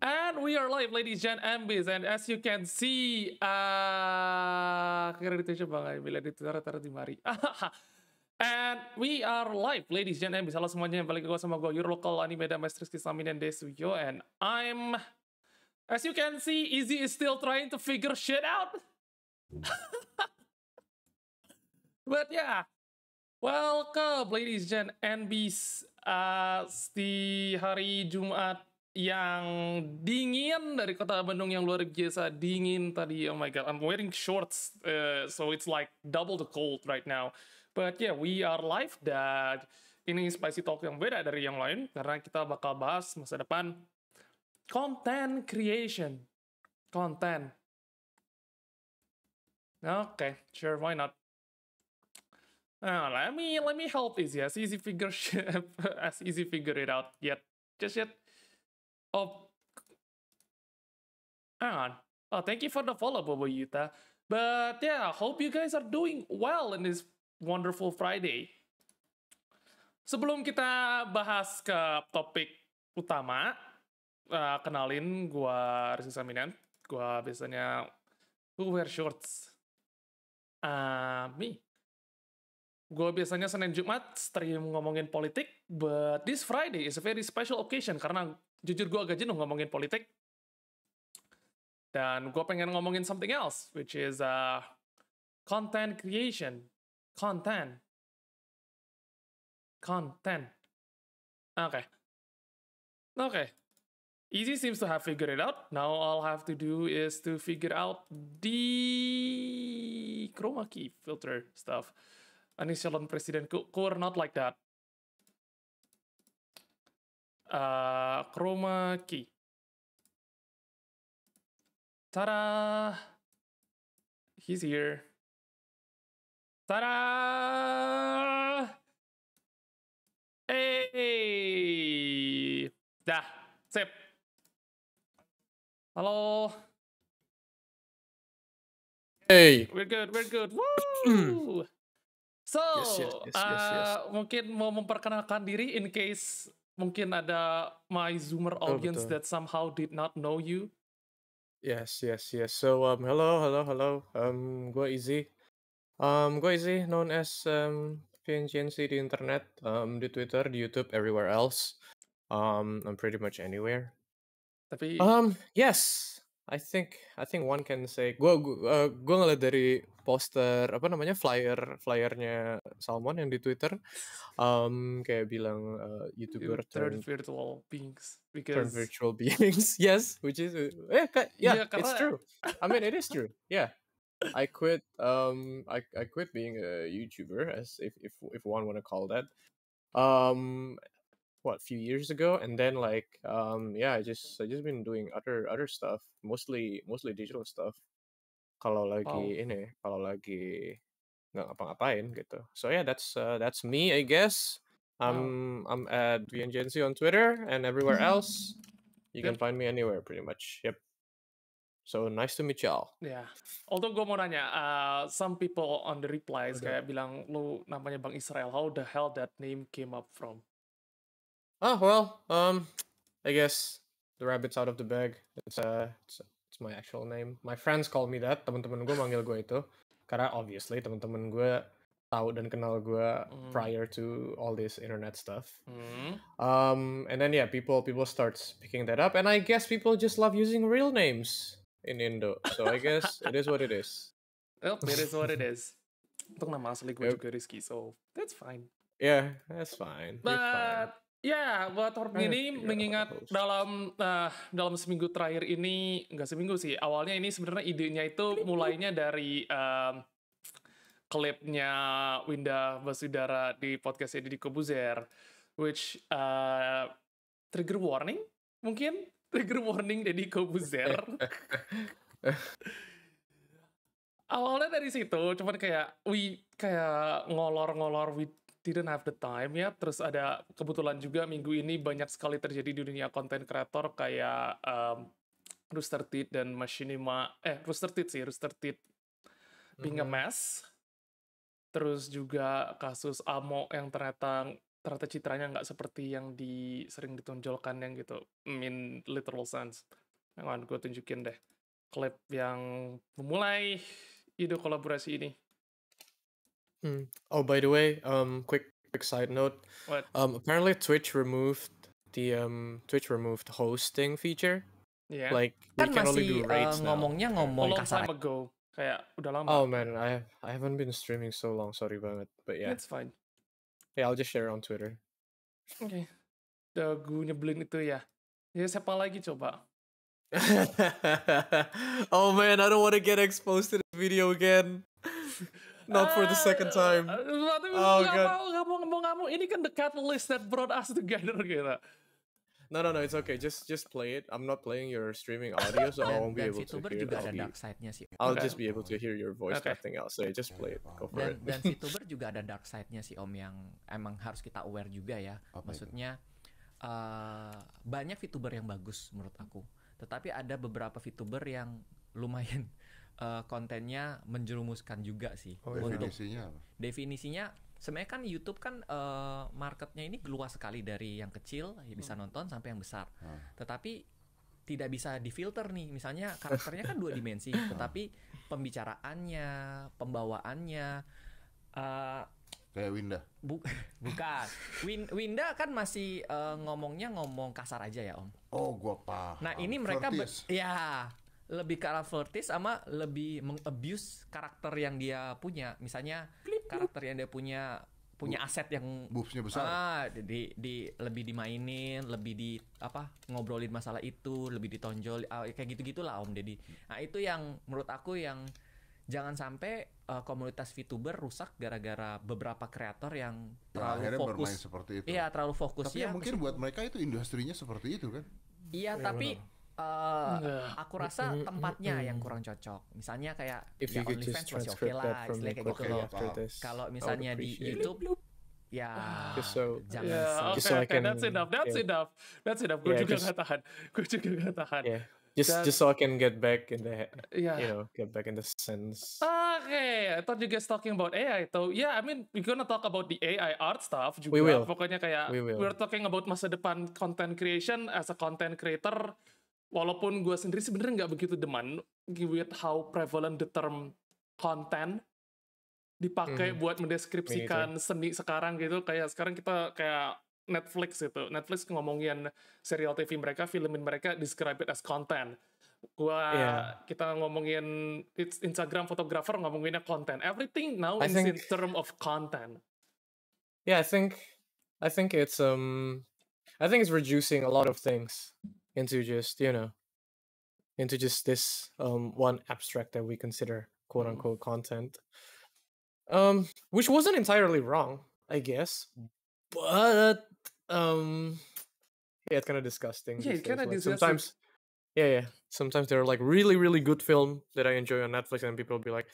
And we are live, ladies and MBs, and as you can see, kira dito siya ba? Bila dito tara di mari. And we are live, ladies and MBs. Halo semuanya, balik gue sama gue, your local anime dan Maestris Kisamin dan Desuyo, and I'm, as you can see, Izzy is still trying to figure shit out. But yeah, welcome, ladies and MBs, di hari Jumat yang dingin dari kota Bandung yang luar biasa dingin tadi. Oh my god, I'm wearing shorts, so it's like double the cold right now. But yeah, we are live dan ini spicy talk yang beda dari yang lain karena kita bakal bahas masa depan content creation. Content. Okay, sure, why not? Let me help Izzy as Izzy figure it out yet. Oh, hang on. Oh, thank you for the follow, Bobo Yuta. But yeah, hope you guys are doing well in this wonderful Friday. Sebelum kita bahas ke topik utama, kenalin gua Rizky Saminan. Gua biasanya who wear shorts. Me. Gue biasanya Senin Jumat stream ngomongin politik, but this Friday is a very special occasion karena jujur gue agak jenuh ngomongin politik. Dan gue pengen ngomongin something else, which is content creation. Content. Okay. Easy seems to have figured it out. Now all I have to do is to figure out the chroma key filter stuff. Anies calon presiden, we're not like that. Chroma key. Ta-da! He's here. Ta-da! Hey! Dah, sip. Halo. Hey. We're good. Woo! So, Yes. mungkin mau memperkenalkan diri in case mungkin ada my Zoomer audience Betul. that somehow did not know you. Yes. So, hello. Gue Izzy. Gue Izzy, known as PNGNC di internet, di Twitter, di YouTube, everywhere else. I'm pretty much anywhere. Tapi Yes. I think one can say gue ngeliat dari poster apa namanya flyernya Salmon yang di Twitter, kayak bilang YouTuber turn virtual beings turn because virtual beings. Yes, which is karena it's true. I mean, it is true. Yeah, I quit being a YouTuber, as if one want to call that. A few years ago, and then I just been doing other stuff, mostly digital stuff. Kalau lagi nggak ngapa-ngapain gitu. So yeah, that's me, I guess. I'm at VNGNC on Twitter and everywhere else. You can find me anywhere pretty much. Yep. So nice to meet y'all. Yeah. Although gue mau nanya, some people on the replies kayak bilang lu namanya Bang Israel. How the hell that name came up from? Oh well, I guess the rabbit's out of the bag. It's my actual name. My friends call me that. Teman-teman gue manggil gue itu karena obviously teman-teman gue tahu dan kenal gue prior to all this internet stuff. And then yeah, people starts picking that up, and I guess people just love using real names in Indo. So I guess it is what it is. Well, it is what it is. Untuk nama asli gue juga Rizky, so that's fine. Yeah, that's fine. You're fine. Ya, buat hari ini mengingat dalam seminggu terakhir ini, nggak seminggu sih, awalnya ini sebenarnya idenya itu mulainya dari klipnya Winda Basudara di podcastnya Deddy Kobuzer, which trigger warning Deddy Kobuzer. Awalnya dari situ, cuman kayak ngolor we didn't have the time ya. Terus ada kebetulan juga minggu ini banyak sekali terjadi di dunia konten kreator kayak Rooster Teeth dan Machinima, Rooster Teeth being a mess. Terus juga kasus Amo yang ternyata ternyata citranya nggak seperti yang sering ditonjolkan yang gitu, in literal sense. Hang on, gue tunjukin deh klip yang memulai ide kolaborasi ini. Oh, by the way, quick side note. What? Apparently Twitch removed hosting feature. Yeah. Like we Kan can only masih do raids now. ngomongnya A ngomong long kasar time ago. Kayak udah lama. Oh man, I haven't been streaming so long. Sorry banget. But yeah, It's fine. yeah, I'll just share on Twitter. Oke. Dagu nyebelin itu ya. Ya siapa lagi coba? Oh man, I don't want to get exposed to this video again. Not for the second time. Oh god. Gak mau. Ini kan the catalyst that brought us together gitu. No, it's okay. Just play it. I'm not playing your streaming audio, so I won't be dan able to VTuber hear. juga ada dark side-nya sih. I'll Okay. just be able to hear your voice, Okay. nothing else. So yeah, just play it. Go for it. Dan VTuber juga ada dark side-nya sih Om, yang emang harus kita aware juga ya. Maksudnya banyak VTuber yang bagus menurut aku, tetapi ada beberapa VTuber yang lumayan kontennya menjerumuskan juga sih. Definisinya apa? Definisinya sebenarnya kan YouTube kan marketnya ini luas sekali, dari yang kecil ya bisa nonton sampai yang besar. Tetapi tidak bisa difilter nih. Misalnya karakternya kan 2 dimensi, tetapi pembicaraannya, pembawaannya Kayak Winda. bukan. Winda kan masih ngomong kasar aja ya Om. Oh, gua paham. Nah ini mereka Flirties. ya lebih ke arah flirties sama lebih mengabuse karakter yang dia punya. Misalnya karakter yang dia punya aset yang boobsnya besar. di lebih dimainin, lebih di ngobrolin masalah itu, lebih ditonjol, kayak gitu-gitulah Om Deddy. Nah itu yang menurut aku yang jangan sampai komunitas VTuber rusak gara-gara beberapa kreator yang terlalu Akhirnya fokus. bermain seperti itu. Iya, terlalu fokus Tapi ya mungkin buat mereka itu industrinya seperti itu kan. Iya, tapi aku rasa tempatnya yang kurang cocok. Misalnya kayak If ya you could OnlyFans just masih oke transcript lah, that from istilahnya me kayak gitu quickly loh. after this, Kalau I would misalnya di appreciate it. YouTube, ya Just so- jangan Ya, sih. Just so I oke, can- that's enough. Gue Yeah, juga just- nggak tahan. Yeah, just Dan- so I can get back in the Yeah. get back in the sense. Okay, I thought you guys talking about AI. So yeah, I mean we're gonna talk about the AI art stuff juga. We will. Pokoknya kayak We will. we're talking about masa depan content creation as a content creator. Walaupun gue sendiri sebenarnya nggak begitu demen with how prevalent the term content dipakai buat mendeskripsikan seni sekarang gitu. Kayak sekarang kita kayak Netflix gitu. Netflix ngomongin serial TV mereka, filmin mereka, describe it as content. Kita ngomongin Instagram fotografer ngomonginnya content. Everything now is in term of content. Yeah, I think it's reducing a lot of things into just this one abstract that we consider quote unquote content. Which wasn't entirely wrong, I guess. But yeah, it's kind of disgusting. Yeah, these it kinda days. Like, disgusting. sometimes there are like really, really good film that I enjoy on Netflix, and people will be like,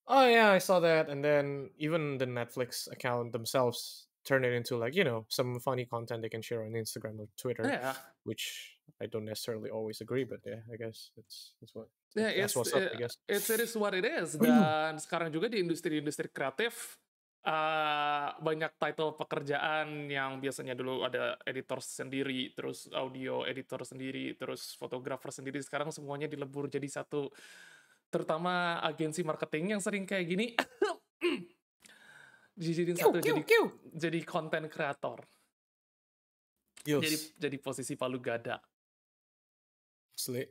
"Oh yeah, I saw that," and then even the Netflix account themselves turn it into like some funny content they can share on Instagram or Twitter, Yeah. which I don't necessarily always agree, but yeah, I guess that's what's It's up, I guess. it is what it is. Dan sekarang juga di industri kreatif banyak title pekerjaan yang biasanya dulu ada editor sendiri, terus audio editor sendiri, terus fotografer sendiri. Sekarang semuanya dilebur jadi satu. Terutama agensi marketing yang sering kayak gini. Dijadiin satu jadi konten kreator. Yes. Jadi posisi palu gada. Asli.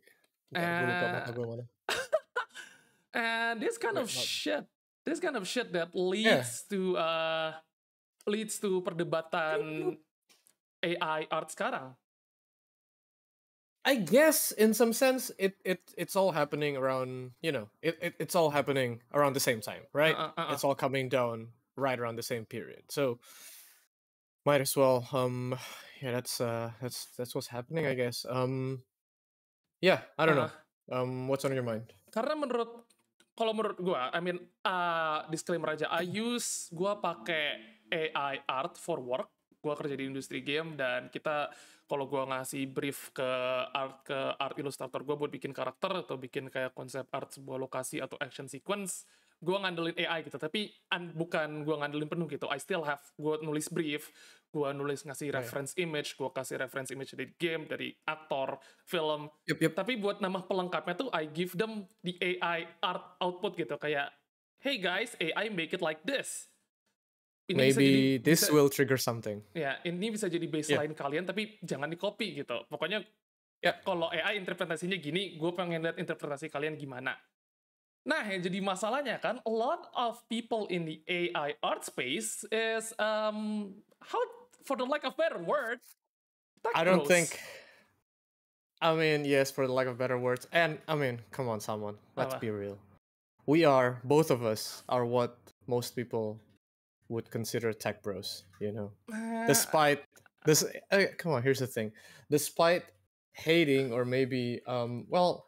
Bentar, gua lupa kata gua mana. And this kind of Wait, shit that leads to perdebatan AI art sekarang. I guess in some sense it's all happening around it's all happening around the same time, right? It's all coming down right around the same period. So might as well that's what's happening, I guess. Yeah, I don't know. What's on your mind? Karena kalau menurut gua, I mean, disclaimer aja, gua pakai AI art for work. Gua kerja di industri game dan kalau gua ngasih brief ke art illustrator gua buat bikin karakter atau bikin kayak konsep art sebuah lokasi atau action sequence, gua ngandelin AI gitu. Tapi bukan gua ngandelin penuh gitu. I still have, gua nulis brief, gue nulis ngasih Right. reference image, gue kasih reference image dari game, dari aktor, film. Yep. Tapi buat nama pelengkapnya tuh I give them the AI art output gitu, kayak hey guys, AI make it like this. Ini Maybe this will trigger something. ya, ini bisa jadi baseline kalian, tapi jangan di copy gitu. Pokoknya kalau AI interpretasinya gini, gue pengen lihat interpretasi kalian gimana. Nah, yang jadi masalahnya kan, a lot of people in the AI art space is, how, for the lack of better word, tech I don't bros. think. I mean, yes, for the lack of better words, and I mean, come on, someone. Let's Apa? be real. Both of us are what most people would consider tech bros. You know, despite this. Come on, here's the thing. Despite hating or maybe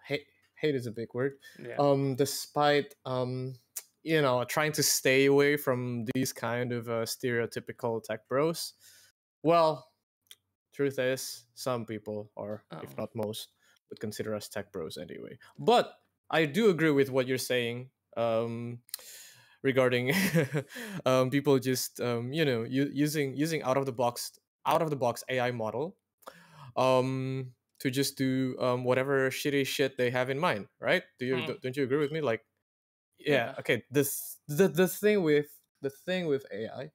hate is a big word. Yeah. Despite trying to stay away from these kind of stereotypical tech bros. Well, truth is, some people, or if not most, would consider us tech bros anyway. But I do agree with what you're saying regarding people just using out of the box AI model to just do whatever shitty shit they have in mind, right? Don't you agree with me? Like, yeah. Okay. The thing with AI,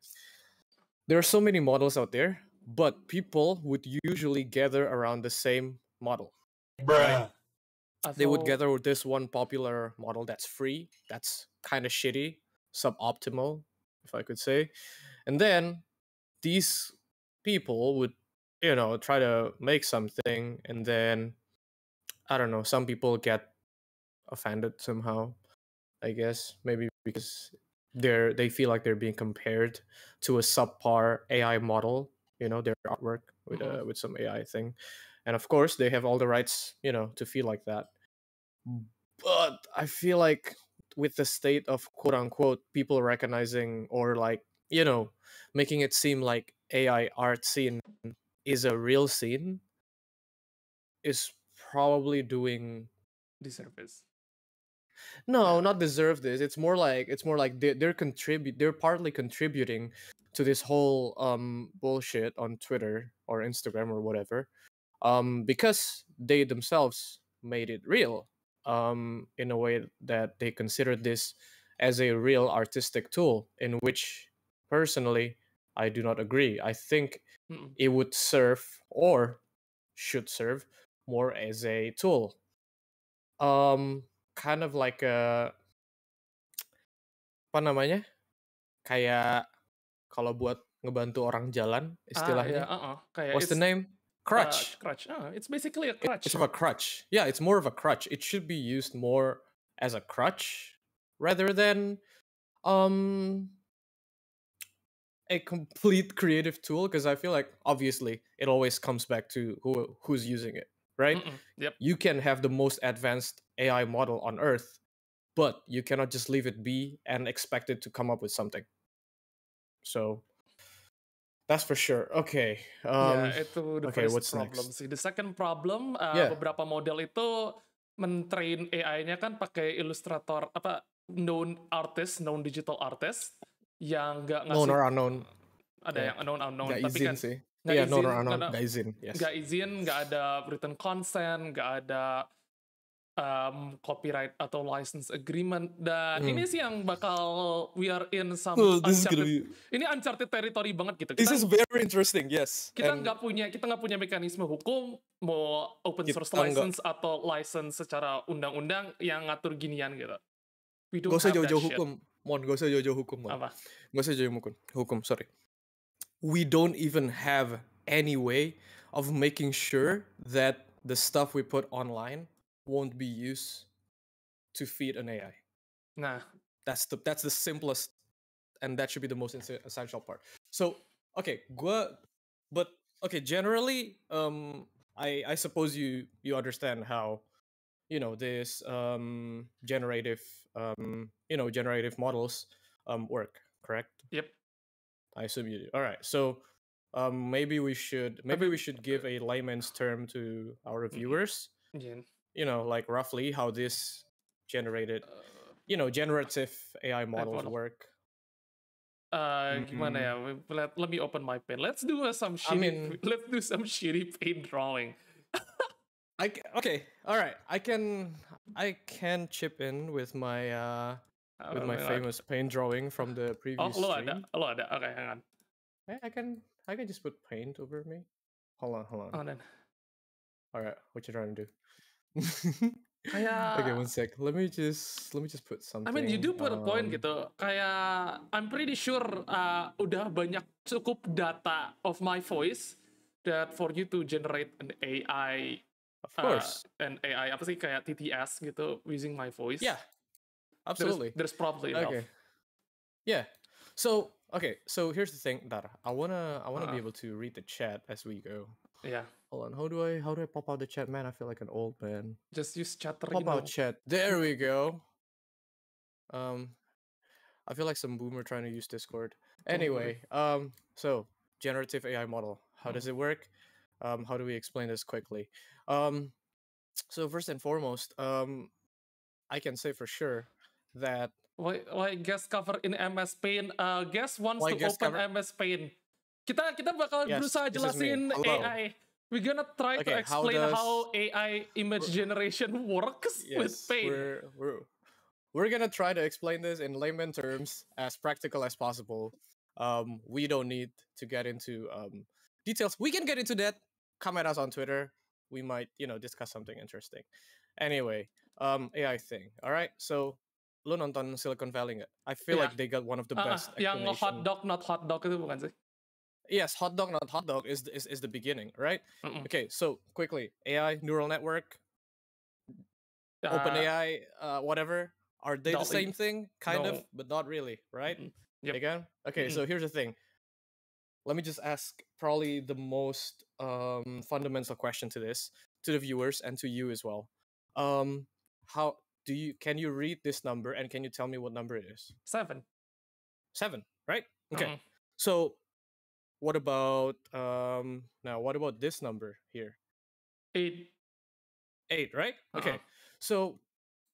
there are so many models out there, but people would usually gather around the same model. Right? They would gather with this one popular model that's free, that's kind of shitty, suboptimal, if I could say. And then these people would, try to make something, and then I don't know, some people get offended somehow, I guess, maybe because they feel like they're being compared to a subpar AI model, their artwork with some AI thing. And of course, they have all the rights, to feel like that. But I feel like with the state of quote unquote people recognizing or like, making it seem like AI art scene is a real scene is probably doing Disservice. No, not deserve this. It's more like they're partly contributing to this whole bullshit on Twitter or Instagram or whatever. Because they themselves made it real. In a way that they considered this as a real artistic tool, in which personally I do not agree. I think it would serve or should serve more as a tool. Kind of like apa namanya? Kayak kalau buat ngebantu orang jalan istilahnya. Kayak What's the name? Crutch. Crutch. It's basically a crutch. It's of a crutch. Yeah, it's more of a crutch. It should be used more as a crutch rather than a complete creative tool, because I feel like obviously it always comes back to who's using it, right? Yep. You can have the most advanced AI model on earth, but you cannot just leave it be and expect it to come up with something. So that's for sure. Okay. Itu the okay, first what's problem next? sih. The second problem, Yeah. beberapa model itu mentrain AI-nya kan pakai Illustrator, known artist, known digital artist, yang nggak ngasih... Known or unknown. Ada yang unknown, Nggak tapi izin kan sih. nggak Iya, izin, known or unknown, nggak izin. Yes. nggak izin, nggak ada written consent, nggak ada copyright atau license agreement, dan ini sih yang bakal we are in some ini uncharted territory banget gitu. This is very interesting, yes. Kita nggak punya mekanisme hukum, mau open source license atau license secara undang-undang yang ngatur ginian gitu. We don't Gak usah have that jauh-jauh shit. hukum, gak usah jauh-jauh hukum, Apa? Gak usah jauh hukum, sorry. We don't even have any way of making sure that the stuff we put online won't be used to feed an AI. Nah, that's the simplest, and that should be the most essential part. So, generally, I suppose you understand how, this generative models work, correct? Yep. I assume you do. All right. So, maybe we should give a layman's term to our viewers. Yeah. Like roughly how this generative AI models work. Gimana ya? Let me open my pen. Let's do some I shitty. mean, Let's do some shitty paint drawing. okay, all right. I can chip in with my famous paint drawing from the Oh, previous lo stream. ada. Oke, hang on. I can just put paint over me. Hold on. Oh, then. All right, what you trying to do? Kayak, Okay, one sec. Let me just put something. I mean, you do put a point gitu. Kayak, I'm pretty sure udah banyak cukup data of my voice that for you to generate an AI, Of course. an AI apa sih kayak TTS gitu using my voice. Yeah, absolutely. There's probably enough. Okay. Yeah. So here's the thing, Dar. I wanna be able to read the chat as we go. Yeah. Hold on. How do I pop out the chat, man? I feel like an old man. Just use chatter. Pop out chat. There we go. I feel like some boomer trying to use Discord. Anyway, so generative AI model. How does it work? How do we explain this quickly? So first and foremost, I can say for sure that Why guest cover in MS Paint? Guest wants Why to guest open cover? MS Paint. Kita bakal Yes, berusaha this is me. jelasin Hello. AI. We're gonna try to Okay, how explain does- how AI image generation works with yes, Paint. we're gonna try to explain this in layman terms as practical as possible. We don't need to get into details. We can get into that. Come at us on Twitter. We might, discuss something interesting. Anyway, AI thing. All right. So, lo nonton Silicon Valley nggak? I feel Yeah. like they got one of the best. Yang hot explanation. dog not hot dog itu bukan sih? Yes, hot dog, not hot dog is the beginning, right? Mm-mm. Okay. So quickly, AI neural network, Uh, OpenAI, whatever. Are they the DALL-E. same thing? Kind No. of, but not really, right? Mm-mm. Yep. Again? Okay, so here's the thing. Let me just ask probably the most fundamental question to this, to the viewers and to you as well. Can you read this number and can you tell me what number it is? 7. 7, right? Okay. Mm-mm. So what about this number here? 8. 8, right? Okay. Uh-uh. So,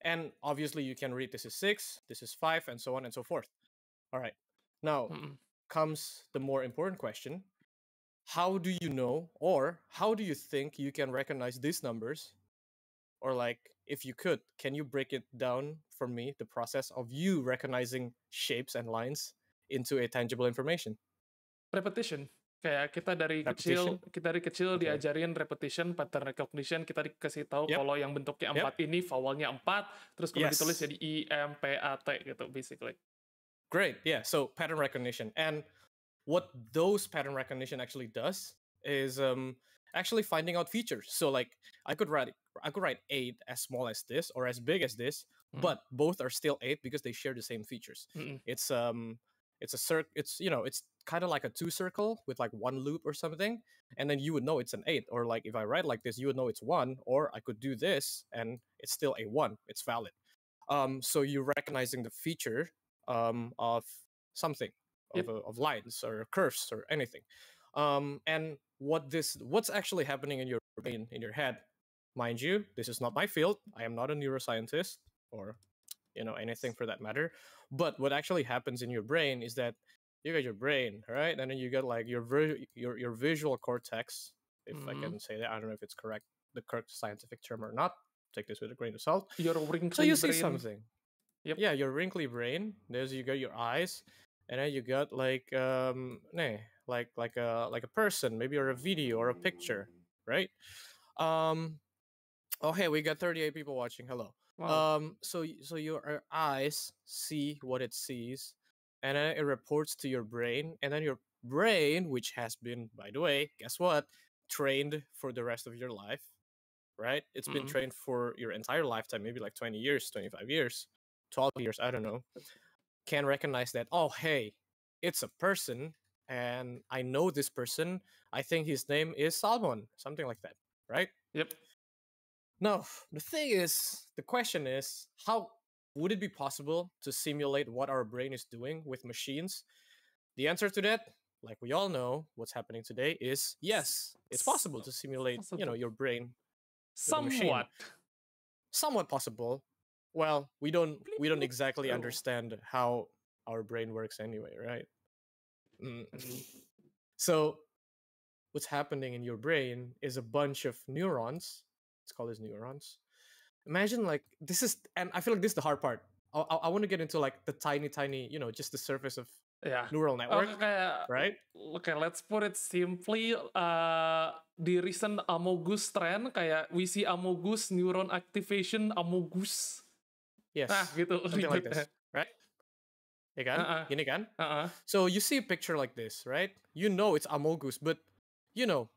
and obviously you can read this is 6, this is 5, and so on and so forth. All right. Now Mm-mm. comes the more important question. How do you know, or how do you think you can recognize these numbers? Or like, if you could, can you break it down for me, the process of you recognizing shapes and lines into a tangible information? Repetition. Kayak kita dari Repetition? kecil Okay. diajarin repetition, pattern recognition, kita dikasih tahu Yep. kalau yang bentuknya 4 ini vowelnya 4, terus kalau Yes. ditulis jadi I, M, P, A, T gitu basically. Great. Yeah. So pattern recognition, and what those pattern recognition actually does is actually finding out features. So like I could write 8 as small as this or as big as this, but both are still 8 because they share the same features. Mm-mm. It's a circle. It's it's kind of like a 2 circle with like one loop or something, and then you would know it's an 8. Or like if I write like this, you would know it's 1. Or I could do this and it's still a 1. It's valid. So you're recognizing the feature of something, Yep. of lines or curves or anything. And what's actually happening in your brain, in your head, mind you, this is not my field. I am not a neuroscientist or anything for that matter. But what actually happens in your brain is that you got your brain, right? And then you got like your visual cortex, if I can say that. I don't know if it's the correct scientific term or not. Take this with a grain of salt. Your wrinkly So you see brain. something. Yep. Yeah, your wrinkly brain. You got your eyes, and then you got like like a person, maybe, or a video or a picture, right? Oh hey, we got 38 people watching. Hello. Wow. So your eyes see what it sees, and then it reports to your brain, and then your brain, which has been, by the way, guess what, trained for the rest of your life, right? It's been trained for your entire lifetime, maybe like 20 years, 25 years, 12 years, I don't know, can recognize that, oh, hey, it's a person, and I know this person. I think his name is Salmon, something like that, right? Yep. Now, the question is, how would it be possible to simulate what our brain is doing with machines? The answer to that, like we all know, what's happening today is yes, it's possible to simulate, your brain. Somewhat. Somewhat possible. Well, we don't exactly understand how our brain works anyway, right? Mm. So what's happening in your brain is a bunch of neurons. Let's call these neurons. Imagine like this is, and I feel like this is the hard part. I want to get into like the tiny, just the surface of Yeah. neural network, Okay, right? okay, let's put it simply. The recent Amogus trend, kayak we see Amogus, neuron activation, Amogus. Yes, Nah, gitu something like ribetnya. this, right? Ya kan? Gini kan? So you see a picture like this, right? You know it's amogus, but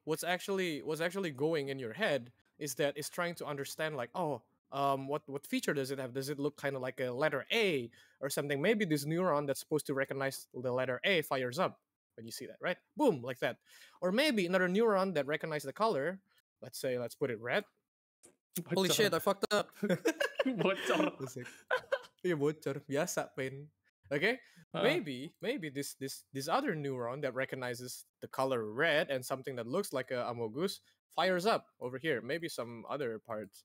what's actually going in your head is that it's trying to understand like, what feature does it have? Does it look kind of like a letter A or something? Maybe this neuron that's supposed to recognize the letter A fires up when you see that, right? Boom, like that. Or maybe another neuron that recognizes the color. Let's put it red. Holy shit, I fucked up. Bocor. Iya bocor, biasa pain. Okay, maybe this other neuron that recognizes the color red and something that looks like a amogus fires up over here. Maybe some other parts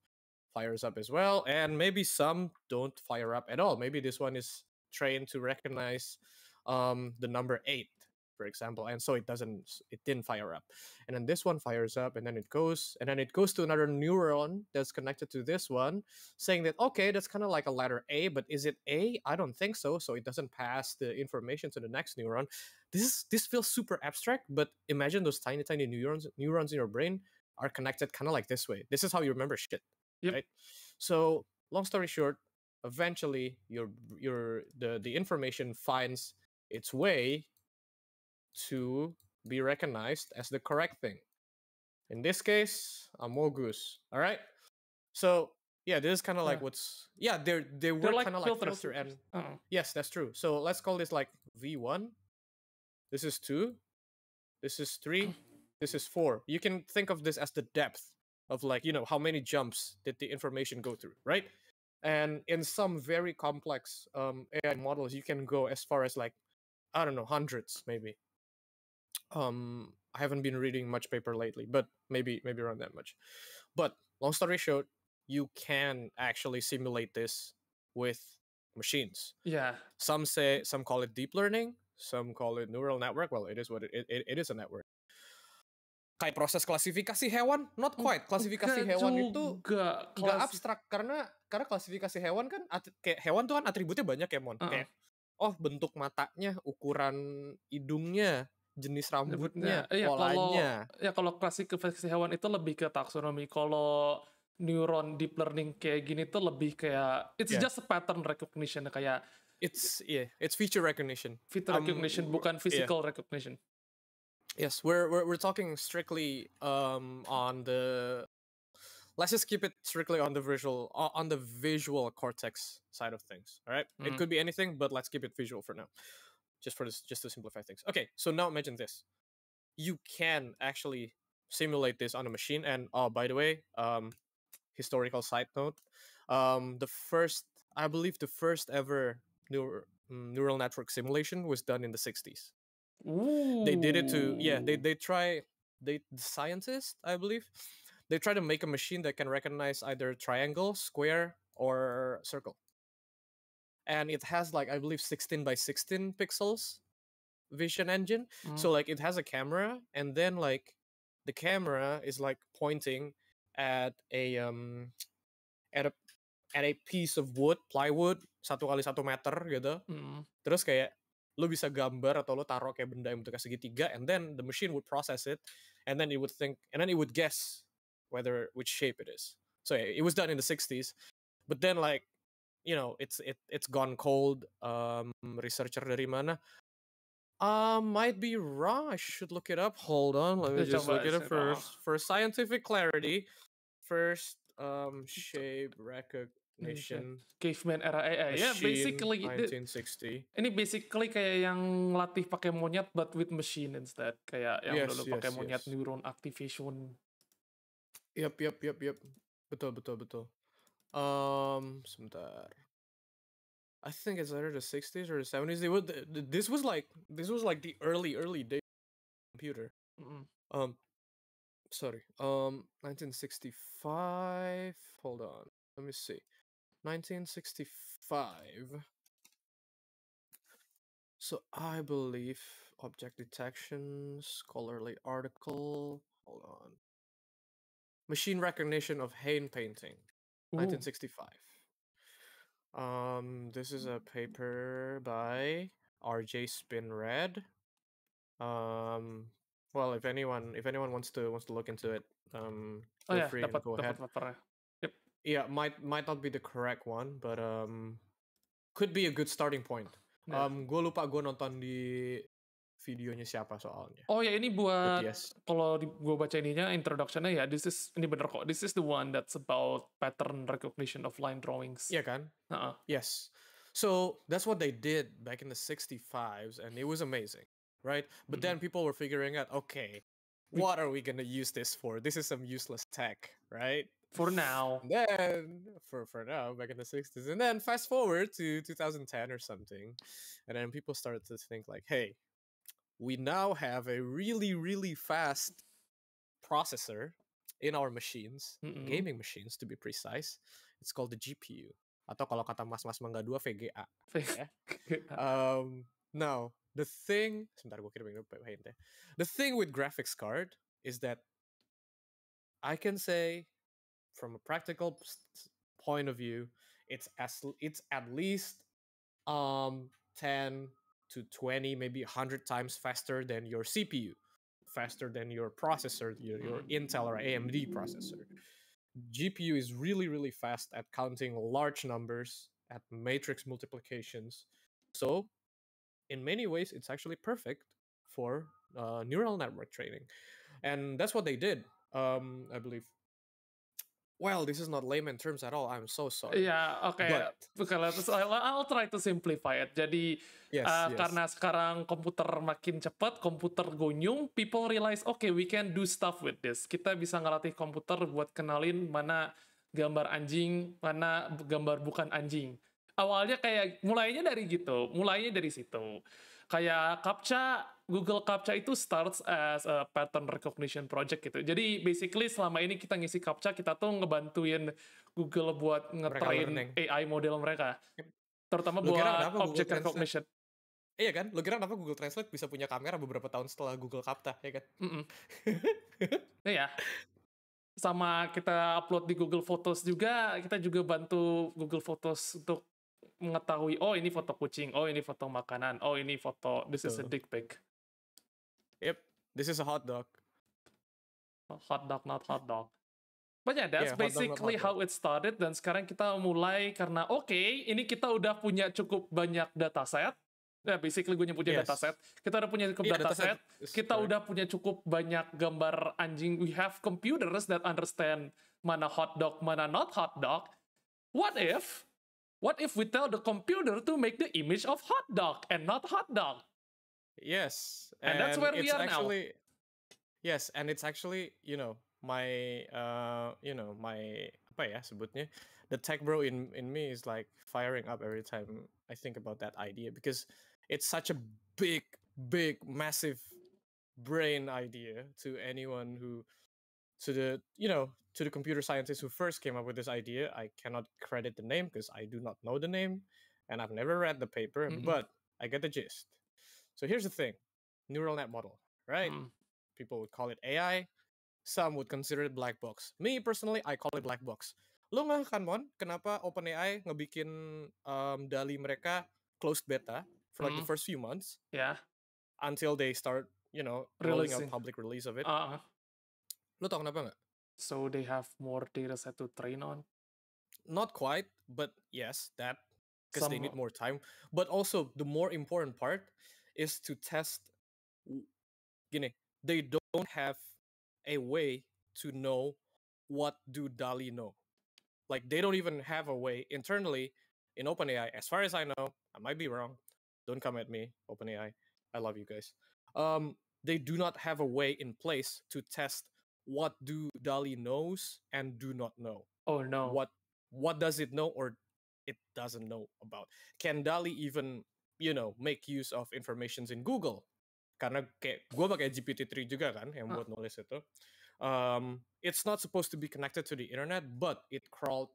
fires up as well, and maybe some don't fire up at all. Maybe this one is trained to recognize the number 8, for example, and so it didn't fire up. And then this one fires up, and then it goes to another neuron that's connected to this one, saying that okay, that's kind of like a letter A, but is it A? I don't think so. So it doesn't pass the information to the next neuron. This feels super abstract, but imagine those tiny neurons in your brain are connected kind of like this way. This is how you remember shit, right? So long story short, eventually the information finds its way to be recognized as the correct thing. In this case, amogus. All right. So yeah, this is kind of like they work like kind of like filters. filter and yes, that's true. So let's call this like V1. This is 2. This is 3. This is 4. You can think of this as the depth of like how many jumps did the information go through, right? And in some very complex AI models, you can go as far as like, I don't know, hundreds maybe. I haven't been reading much paper lately, but maybe around that much. But long story short, you can actually simulate this with machines. Yeah. Some call it deep learning, some call it neural network. Well, it is what it is, a network. Kayak proses klasifikasi hewan, not quite. Klasifikasi hewan itu nggak abstrak karena klasifikasi hewan kan kayak hewan tuh kan atributnya banyak ya, Mon. Kayak bentuk matanya, ukuran hidungnya, jenis rambutnya, polanya. Kalau klasifikasi hewan itu lebih ke taksonomi. Kalau neuron deep learning kayak gini tuh lebih kayak it's just a pattern recognition, kayak it's feature recognition. Feature recognition bukan physical recognition. Yes, we're talking strictly on the. Let's just keep it strictly on the visual cortex side of things. All right, it could be anything, but let's keep it visual for now, just to simplify things. Okay, so now imagine this: you can actually simulate this on a machine. And by the way, historical side note: I believe the first ever neural network simulation was done in the 60s. Ooh. They did it to the scientists, I believe, they try to make a machine that can recognize either triangle, square, or circle. And it has like, I believe, 16 by 16 pixels vision engine. So like it has a camera, and then like the camera is like pointing at a piece of wood, plywood 1 kali 1 meter gitu. Terus kayak lo bisa gambar atau lo taruh kayak benda yang bentuknya segitiga, and then the machine would process it, and then it would guess which shape it is. So it was done in the 60s, but then like it's gone cold. Researcher dari mana? Might be wrong. I should look it up. Hold on, let me just look it up first for scientific clarity. First, shape recognition. Caveman era AI. Machine, Basically 1960. Ini basically kayak yang latih pakai monyet but with machine instead. Kayak yang dulu pakai monyet neuron activation. Yep. Betul. Sebentar. I think it's either the 60s or the 70s. This was like the early days of computer. Sorry. 1965. Hold on. Let me see. 1965. So I believe object detection, scholarly article. Hold on. Machine recognition of Hain painting, Ooh. 1965. This is a paper by R.J. Spinrad. Well, if anyone wants to look into it, Oh feel ya, free and dapat go ahead. papernya. Yep. Yeah, might not be the correct one, but could be a good starting point. Nah. Gue lupa gue nonton di videonya siapa soalnya. Oh ya, ini But buat yes, kalau gue baca ininya introduction-nya ya, ini bener kok. This is the one that's about pattern recognition of line drawings. yeah kan? Uh-uh. Yes. So that's what they did back in the 65s, and it was amazing, right? But then people were figuring out, okay, what are we gonna use this for? This is some useless tech, right? For now. And then for now, back in the 60s, and then fast forward to 2010 or something, and then people started to think like, hey, we now have a really, really fast processor in our machines, gaming machines to be precise. It's called the GPU. Atau kalau kata mas-mas Mangga 2, VGA. Ya. Now, the thing... Sebentar, gue kirim hint. The thing with graphics card is that I can say, from a practical point of view, it's at least 10 to 20, maybe 100 times faster than your CPU, faster than your processor, your Intel or AMD processor. GPU is really, really fast at counting large numbers, at matrix multiplications. So, in many ways, it's actually perfect for neural network training. And that's what they did, I believe. Well, this is not layman terms at all. I'm so sorry. Yeah, okay. But I'll try to simplify it. Jadi yes. karena sekarang komputer makin cepat, komputer gonyung, people realize, okay, we can do stuff with this. Kita bisa ngelatih komputer buat kenalin mana gambar anjing, mana gambar bukan anjing. Awalnya kayak mulainya dari gitu, mulainya dari situ. Kayak CAPTCHA, Google CAPTCHA itu starts as a pattern recognition project gitu. Jadi basically selama ini kita ngisi CAPTCHA, kita tuh ngebantuin Google buat ngetrain AI model mereka. Terutama buat object recognition. Iya kan? Lo kira kenapa Google Translate bisa punya kamera beberapa tahun setelah Google CAPTCHA, ya kan? Iya. Sama kita upload di Google Photos juga, kita juga bantu Google Photos untuk mengetahui, oh ini foto kucing, oh ini foto makanan, oh ini foto, this is a dick pic. Yep, this is a hot dog. Hot dog, not hot dog. But yeah, that's basically how it started. Dan sekarang kita mulai karena ini kita udah punya cukup banyak dataset. Ya, basically gue punya dataset. Kita udah punya cukup dataset. Kita udah punya cukup banyak gambar anjing. We have computers that understand mana hot dog, mana not hot dog. What if we tell the computer to make the image of hot dog and not hot dog? Yes. And that's where we are now. Yes, and it's actually, my apa ya sebutnya, the tech bro in me is like firing up every time I think about that idea, because it's such a big, massive brain idea to anyone who, to the computer scientists who first came up with this idea. I cannot credit the name because I do not know the name and I've never read the paper, but I get the gist. So here's the thing, neural net model, right? People would call it AI. Some would consider it black box. Me personally, I call it black box. Lo nggak kan, Mon, kenapa OpenAI ngebikin DALL-E mereka closed beta for like the first few months? Yeah. Until they start, rolling out public release of it. Lo tau kenapa nggak? So they have more data set to train on? Not quite, but yes, that, because they need more time. But also, the more important part is to test, they don't have a way to know what do DALL-E know. Like, they don't even have a way internally in OpenAI, as far as I know, I might be wrong, don't come at me, OpenAI, I love you guys. They do not have a way in place to test what do DALL-E knows and do not know. Oh no. What does it know or it doesn't know about? Can DALL-E even, make use of informations in Google? Karena kayak gue pakai GPT-3 juga kan yang buat nulis itu. It's not supposed to be connected to the internet, but it crawled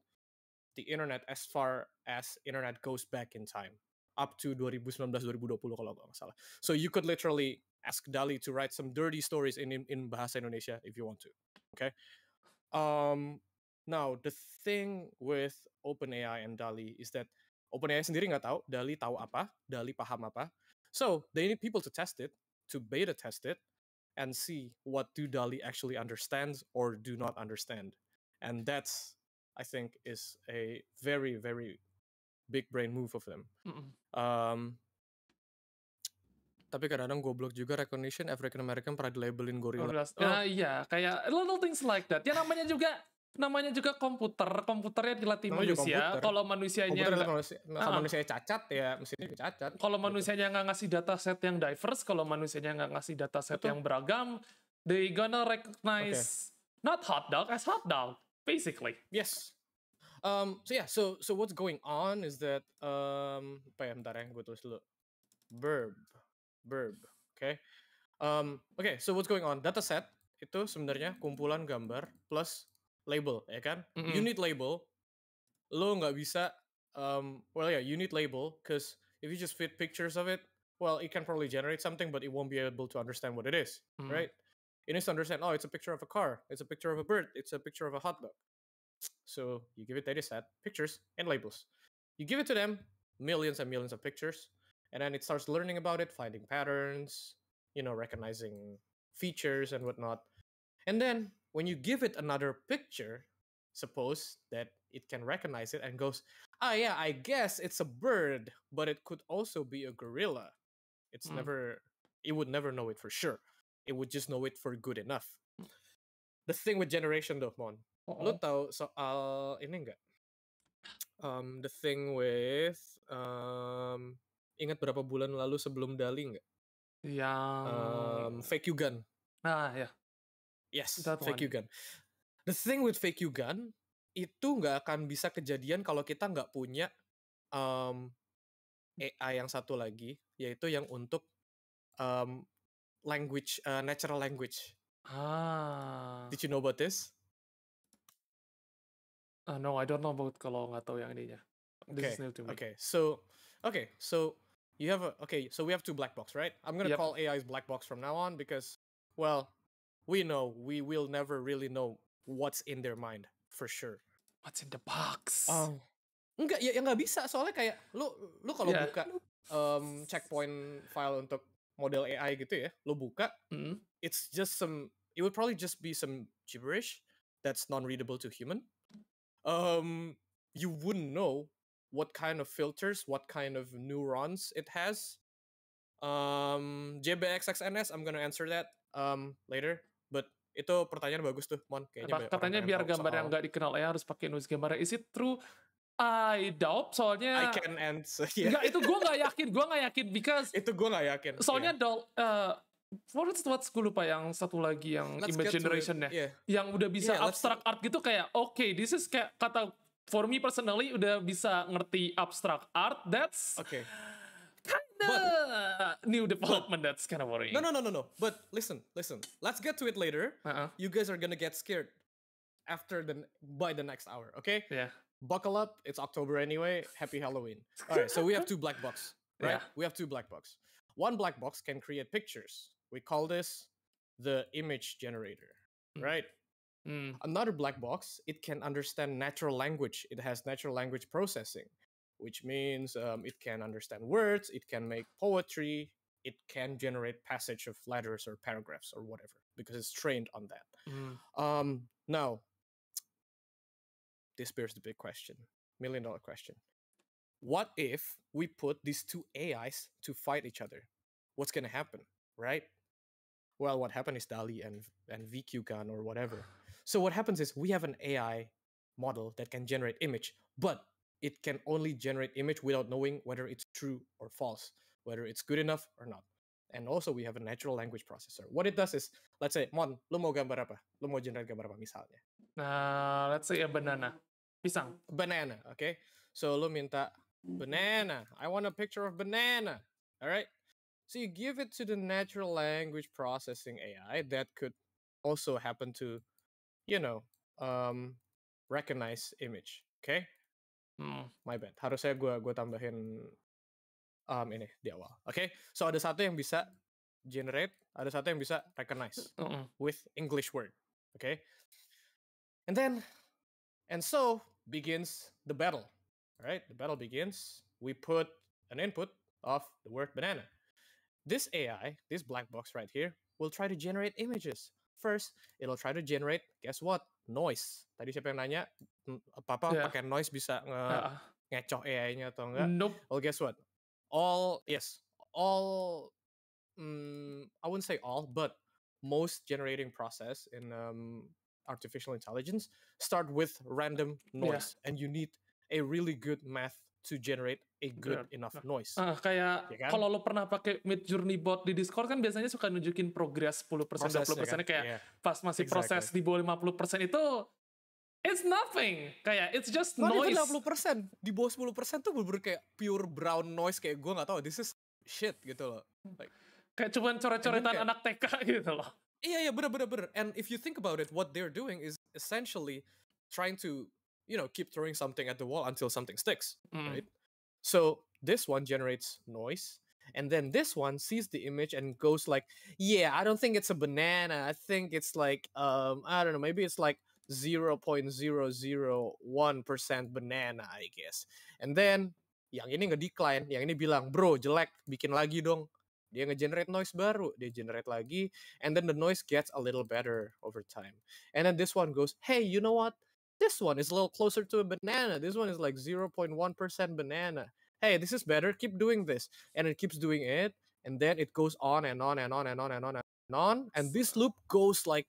the internet as far as internet goes back in time. up to 2019-2020 kalau nggak salah. So you could literally ask DALL-E to write some dirty stories in bahasa Indonesia if you want to. Okay. Now the thing with OpenAI and DALL-E is that OpenAI sendiri nggak tahu DALL-E tahu apa, DALL-E paham apa. So they need people to test it, to beta test it, and see what do DALL-E actually understands or do not understand. And that's, I think, is a very, very big brain move of them. Tapi kadang-kadang goblok juga recognition African American pernah dilabelin gorilla. Nah, iya, kayak little things like that. Ya namanya juga komputernya dilatih Namanya juga manusia. komputer. Kalau manusianya manusia cacat ya mesinnya juga cacat. Kalau manusianya nggak ngasih dataset yang diverse, kalau manusianya nggak ngasih dataset yang beragam, they gonna recognize not hot dog as hot dog, basically. Yes. So what's going on is that apa ya, bentar ya, gue tulis dulu. Verb. Okay. So what's going on? Dataset itu sebenarnya kumpulan gambar plus label, ya kan? You need label. Lo nggak bisa, you need label because if you just fit pictures of it, well, it can probably generate something, but it won't be able to understand what it is, right? It needs to understand, it's a picture of a car, it's a picture of a bird, it's a picture of a hot dog. So you give it dataset, pictures, and labels. You give it to them, millions and millions of pictures, and then it starts learning about it, finding patterns, recognizing features and whatnot. And then when you give it another picture, suppose that it can recognize it and goes, I guess it's a bird, but it could also be a gorilla. It would never know it for sure. It would just know it for good enough. The thing with generation though, Mon, lo tau soal ini nggak? The thing with ingat berapa bulan lalu sebelum DALL-E nggak? Yang Fake Yugan. ya. Yes, Fake Yugan. The thing with Fake Yugan itu nggak akan bisa kejadian kalau kita nggak punya AI yang satu lagi, yaitu yang untuk language, natural language. Did you know about this? No, I don't know about kalau nggak tahu yang ininya. This is new to me. So you have so we have two black box, right? I'm gonna call AI's black box from now on because, well, we will never really know what's in their mind for sure. What's in the box? Enggak, ya nggak bisa soalnya kayak lu kalau buka checkpoint file untuk model AI gitu ya, lu buka, it's just it would probably just be some gibberish that's non-readable to human. You wouldn't know what kind of filters, what kind of neurons it has. JBXXNS, I'm gonna answer that later. But itu pertanyaan bagus tuh, Mon. Katanya biar gambar yang nggak dikenal AI harus pakai noise gambar. Is it true? I doubt, soalnya I can answer. Yeah. Enggak, itu gue nggak yakin because itu gue nggak yakin. Soalnya what's gue lupa yang satu lagi yang image generation ya, yang udah bisa abstract art gitu kayak this is kayak kata for me personally udah bisa ngerti abstract art. That's kinda new development. That's kind of worrying. No. But listen. Let's get to it later. You guys are gonna get scared by the next hour. Okay? Yeah. Buckle up. It's October anyway. Happy Halloween. All right. So we have two black box, right? We have two black box. One black box can create pictures. We call this the image generator, right? Another black box, it can understand natural language. It has natural language processing, which means it can understand words, it can make poetry, it can generate passage of letters or paragraphs or whatever, because it's trained on that. Now, this bears the big question, $1 million question. What if we put these two AIs to fight each other? What's going to happen, right? Well, what happened is DALL-E and VQGAN or whatever. So what happens is we have an AI model that can generate image, but it can only generate image without knowing whether it's true or false, whether it's good enough or not. And also we have a natural language processor. What it does is, let's say, Mon, lu mau gambar apa? Lu mau generate gambar apa misalnya? Let's say a banana. Pisang. Banana, okay? So lu minta banana. I want a picture of banana. All right? So you give it to the natural language processing AI that could also happen to, recognize image. Okay? My bad. Harusnya gue tambahin ini di awal. Okay, so ada satu yang bisa generate, ada satu yang bisa recognize with English word. Okay, and so begins the battle. Right, the battle begins. We put an input of the word banana. This AI, this black box right here, will try to generate images. First, it'll try to generate, guess what? Noise. Tadi siapa yang nanya, apa-apa pakai noise bisa ngecoh AI-nya atau enggak? Nope. Well, guess what? All, I wouldn't say all, but most generating process in artificial intelligence start with random noise. And you need a really good math to generate a good enough noise. Kayak kalau lo pernah pakai Midjourney bot di Discord kan biasanya suka nunjukin progress 10%, 20% kayak pas masih proses di bawah 50% itu it's nothing. Kayak it's just noise. 50%, di bawah 10% tuh bener-bener kayak pure brown noise, kayak gue gak tahu, this is shit gitu loh. Like, kayak cuman coret-coretan anak TK gitu loh. Iya, bener. And if you think about it, what they're doing is essentially trying to, keep throwing something at the wall until something sticks, right? So this one generates noise, and then this one sees the image and goes like, yeah, I don't think it's a banana. I think it's like, I don't know, maybe it's like 0.001% banana, I guess. And then yang ini nge-decline, yang ini bilang, bro, jelek, bikin lagi dong. Dia nge-generate noise baru, dia generate lagi, and then the noise gets a little better over time. And then this one goes, hey, you know what? This one is a little closer to a banana. This one is like 0.1% banana. Hey, this is better. Keep doing this. And it keeps doing it, and then it goes on and on and on and on and on and on. And this loop goes like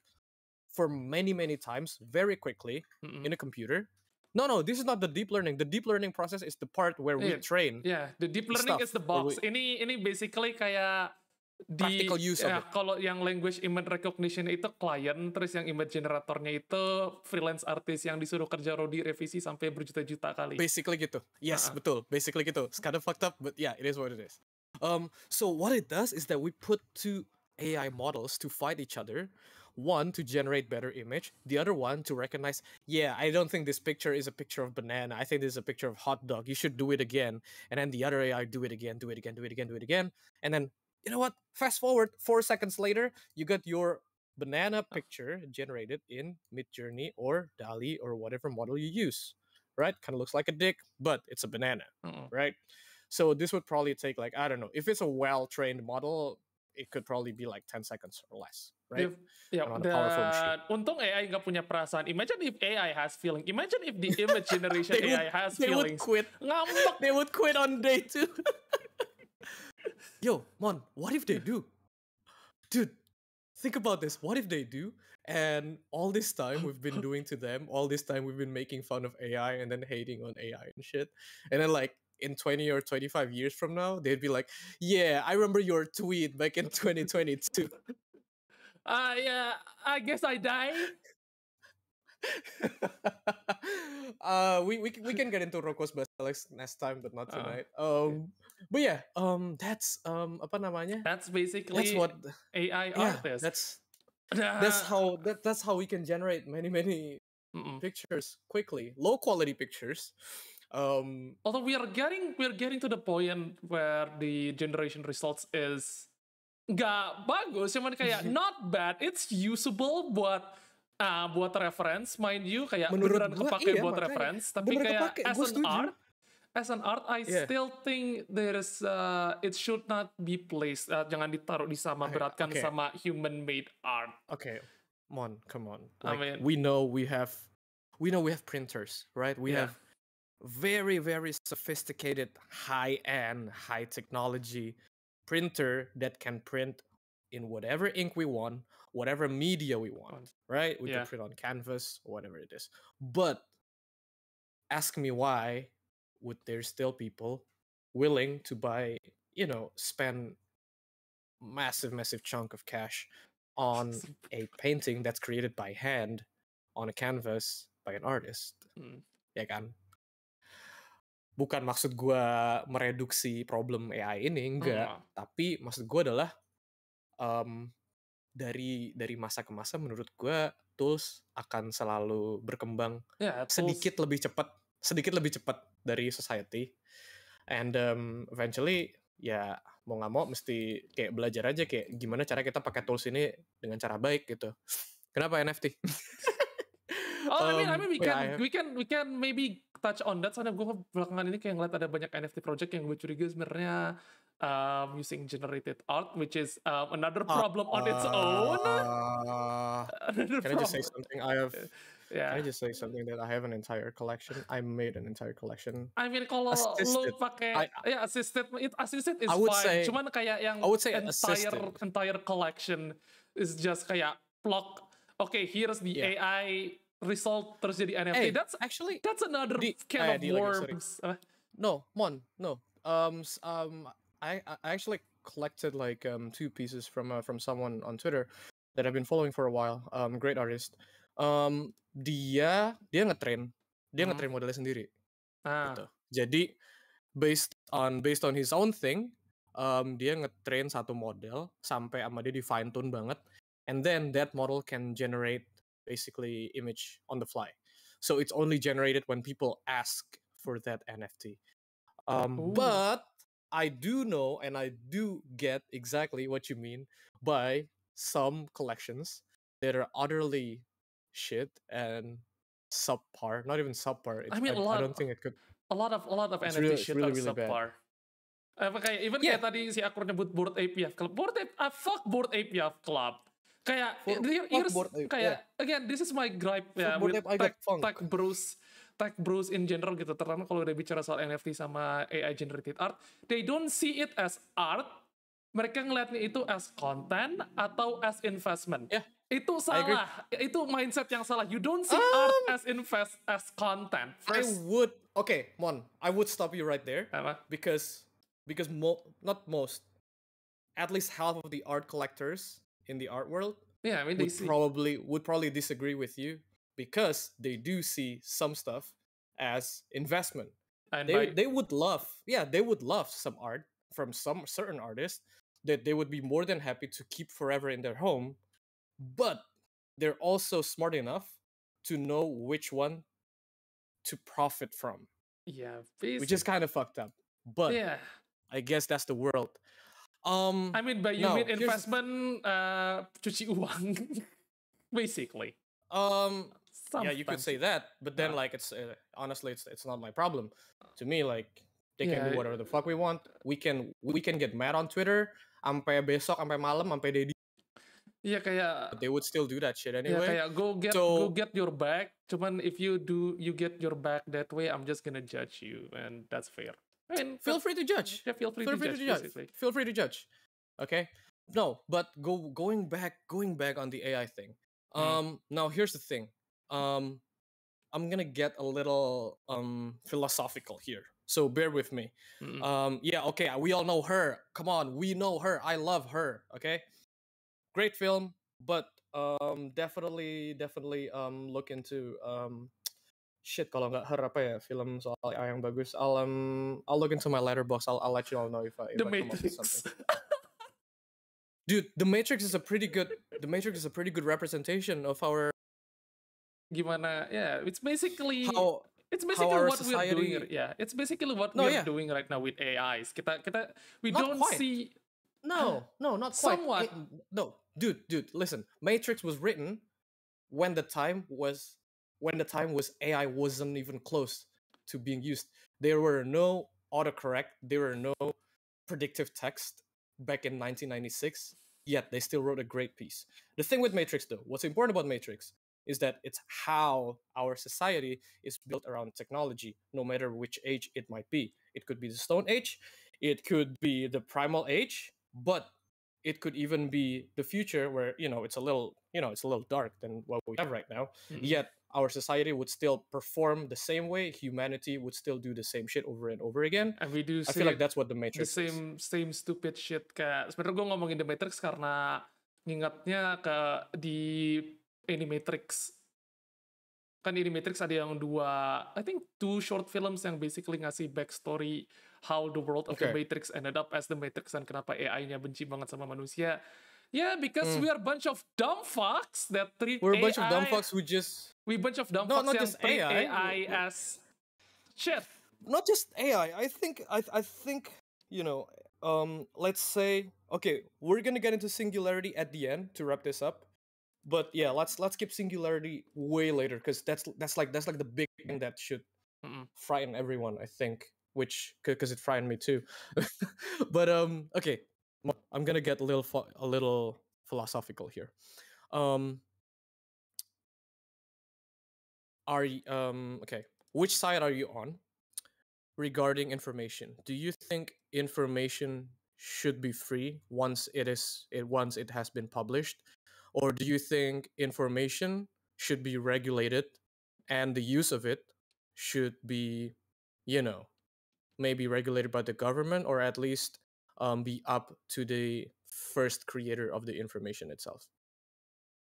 for many, many times, very quickly in a computer. No, this is not the deep learning. The deep learning process is the part where we train. Yeah, the deep learning is the box. Ini basically kayak practical use of it. Kalau yang language image recognition itu client, terus yang image generatornya itu freelance artist yang disuruh kerja di revisi sampai berjuta-juta kali. Basically gitu. Yes, betul. Basically gitu. It's kind of fucked up, but yeah, it is what it is. So what it does is that we put two AI models to fight each other. One to generate better image, the other one to recognize, yeah, I don't think this picture is a picture of banana. I think this is a picture of hot dog. You should do it again. And then the other AI do it again. And then, you know what? Fast forward 4 seconds later, you got your banana picture generated in Midjourney or DALL-E or whatever model you use, right? Kind of looks like a dick, but it's a banana, right? So this would probably take like, I don't know, if it's a well-trained model, it could probably be like 10 seconds or less, right? Dan untung AI nggak punya perasaan. Imagine if AI has feeling. Imagine if the image generation AI has feelings. They would quit on day 2. Yo, Mon, what if they do? Dude, think about this. What if they do? And all this time we've been doing to them, all this time we've been making fun of AI and then hating on AI and shit. And then like, in 20 or 25 years from now, they'd be like, yeah, I remember your tweet back in 2022. Yeah, I guess I die. We can get into Rocco's Basilisk next time, but not tonight. But yeah, that's apa namanya? That's basically what AI artist. That's how we can generate many pictures quickly, low quality pictures. Although we are getting to the point where the generation results is nggak bagus, cuman kayak not bad, it's usable buat reference, mind you, kayak beneran kepake buat reference, tapi kayak as an art, I still think there's it should not be placed, jangan ditaruh disama beratkan sama human made art. Okay, come on. Like, I mean, we know we have printers, right? We have very, very sophisticated, high-end, high technology printer that can print in whatever ink we want, whatever media we want, right? We can print on canvas, whatever it is. But ask me why would there still people willing to buy, spend massive chunk of cash on a painting that's created by hand on a canvas by an artist? Ya kan? Bukan maksud gue mereduksi problem AI ini, enggak. Tapi maksud gue adalah dari masa ke masa menurut gue tools akan selalu berkembang sedikit lebih cepat dari society, and eventually ya mau nggak mau mesti kayak belajar aja kayak gimana cara kita pakai tools ini dengan cara baik gitu. Kenapa NFT? I mean yeah, we can maybe touch on that. Soalnya gue belakangan ini kayak ngeliat ada banyak NFT project yang gue curiga sebenarnya using generated art, which is another problem on its own. Another Can I just say problem. something? Yeah. Can I just say something that I have an entire collection? I made an entire collection. I mean kalau Assisted. lo pakai ya assisted is I would fine. say- Cuman kayak yang I would say assisted. entire collection is just kayak plug. Okay, here's the Yeah. AI result terus jadi NFT. Hey, that's actually another di- can of di lagi, sorry. worms. no, Mon, no. I actually collected like 2 pieces from someone on Twitter that I've been following for a while. Great artist. Dia ngetrain modelnya sendiri. Gitu. Jadi based on his own thing, dia ngetrain satu model sampai sama dia di fine tune banget, and then that model can generate basically image on the fly. So it's only generated when people ask for that NFT. But I do know and I do get exactly what you mean by some collections that are utterly shit and subpar. Not even subpar. I mean, I don't think it could. a lot of It's NFT shit really, are really bad. subpar. Kayak even Yeah. kayak tadi si Akur nyebut Bored APF Club. Fuck Bored APF Club. Kayak here's Bored Ape, kayak again this is my gripe ya Bored with Ape, I got funk. tech bros in general gitu, terutama kalau udah bicara soal NFT sama AI generated art, they don't see it as art, mereka ngeliatnya itu as content atau as investment. Yeah, Itu I agree. salah, itu mindset yang salah. You don't see art as content. First, Mon, I would stop you right there apa? because not most, at least half of the art collectors in the art world Yeah, I mean they would see. probably disagree with you because they do see some stuff as investment. And They would love some art from some certain artists that they would be more than happy to keep forever in their home, but they're also smart enough to know which one to profit from, yeah, which is kind of fucked up. But yeah. I guess that's the world. I mean, by you now, mean here's- investment, cuci uang, basically. Yeah, you could say that, but then like it's honestly it's not my problem. To me, like they can do Yeah. whatever the fuck we want. We can get mad on Twitter sampai besok sampai malam sampai they Iya kayak they would still do that shit ya anyway. kayak go get your bag. Cuman if you get your bag that way, I'm just gonna judge you, and that's fair. I mean, Feel free to judge. Yeah, feel free to judge. Basically. Feel free to judge. Okay. No, but going back on the AI thing. Now here's the thing. I'm gonna get a little philosophical here, so bear with me. Yeah, okay, we all know her. Come on, we know her. I love her. Okay, great film, but definitely look into shit kalau nggak her apa ya film soal AI yang bagus. I'll look into my letterbox. I'll let you all know if I The come up with Matrix. something. Dude, The Matrix is a pretty good representation of our Gimana? Yeah, it's basically how our what we're doing. society- Yeah, it's basically what No, we're yeah. doing right now with AIs. We Not don't quite. see. No, not quite. Somewhat. No, dude, listen. Matrix was written when the time was AI wasn't even close to being used. There were no autocorrect. There were no predictive text back in 1996. Yet they still wrote a great piece. The thing with Matrix, though, what's important about Matrix is that it's how our society is built around technology, no matter which age it might be. It could be the Stone Age, it could be the Primal Age, but it could even be the future where it's a little dark than what we have right now. Yet our society would still perform the same way. Humanity would still do the same shit over and over again. And we do I see feel like that's what the the Matrix is. same stupid shit. Kayak sebenarnya gue ngomongin The Matrix karena ngingatnya ke di Animatrix. Kan di Animatrix ada yang I think two short films yang basically ngasih backstory how the world of the Okay. Matrix ended up as the Matrix dan kenapa AI-nya benci banget sama manusia. Yeah, because we are a bunch of dumb fucks that treat We're a bunch AI. of dumb fucks who just We bunch of dumb No, fucks not yang just treat AI. AI as shit. not just AI. I think let's say, okay, we're gonna get into singularity at the end to wrap this up. But yeah, let's keep singularity way later, because that's like the big thing that should frighten everyone, I think, which because it frightened me too. But okay, I'm gonna get a little philosophical here. Okay, which side are you on regarding information? Do you think information should be free once it has been published, or do you think information should be regulated and the use of it should be, maybe regulated by the government, or at least be up to the first creator of the information itself?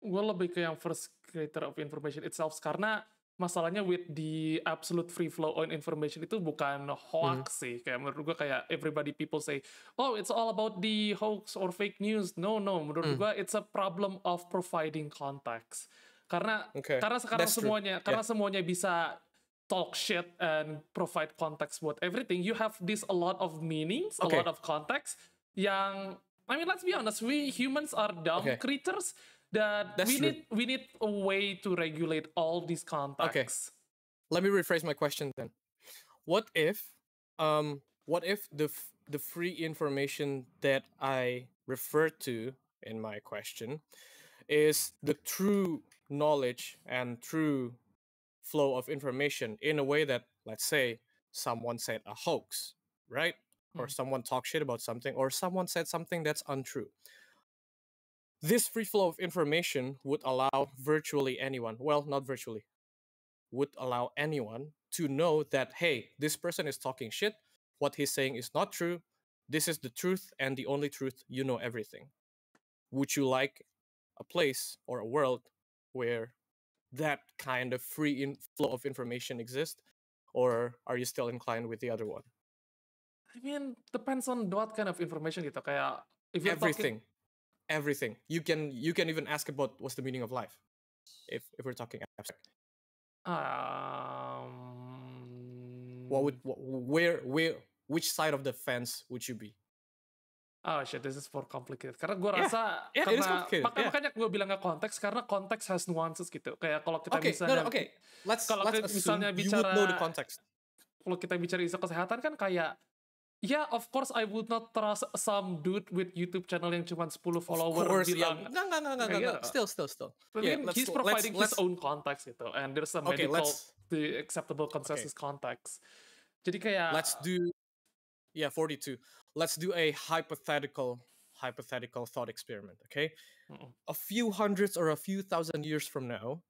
Gue lebih ke yang first creator of information itself, karena masalahnya with the absolute free flow on information itu bukan hoax sih. Kayak menurut gue kayak people say, oh it's all about the hoax or fake news. No, menurut gue it's a problem of providing context. Karena sekarang semuanya bisa talk shit and provide context buat everything. You have a lot of meanings, a lot of context yang, I mean, let's be honest, we humans are dumb creatures that we need a way to regulate all these contexts. Okay. Let me rephrase my question then. What if the free information that I referred to in my question is the true knowledge and true flow of information, in a way that, let's say, someone said a hoax, right? Or someone talked shit about something, or someone said something that's untrue. This free flow of information would allow virtually anyone, well, not virtually, would allow anyone to know that, hey, this person is talking shit, what he's saying is not true, this is the truth and the only truth, you know everything. Would you like a place or a world where that kind of free flow of information exists, or are you still inclined with the other one? I mean, depends on what kind of information gitu. Kayak if you're everything. You can even ask about what's the meaning of life, if we're talking abstract. Which side of the fence would you be? Oh shit, this is for complicated. Karena gue rasa, makanya gue bilangnya konteks, karena konteks has nuances gitu. Kayak kalau kita let's assume you would know the context. Kalau kita bicara isu kesehatan kan kayak, yeah, of course I would not trust some dude with YouTube channel yang cuma 10 follower bilang. No. Still. But he's providing his own context gitu, and there's a medical, the acceptable consensus context. Jadi kayak let's do 42. Let's do a hypothetical thought experiment, okay? A few hundreds or a few thousand years from now,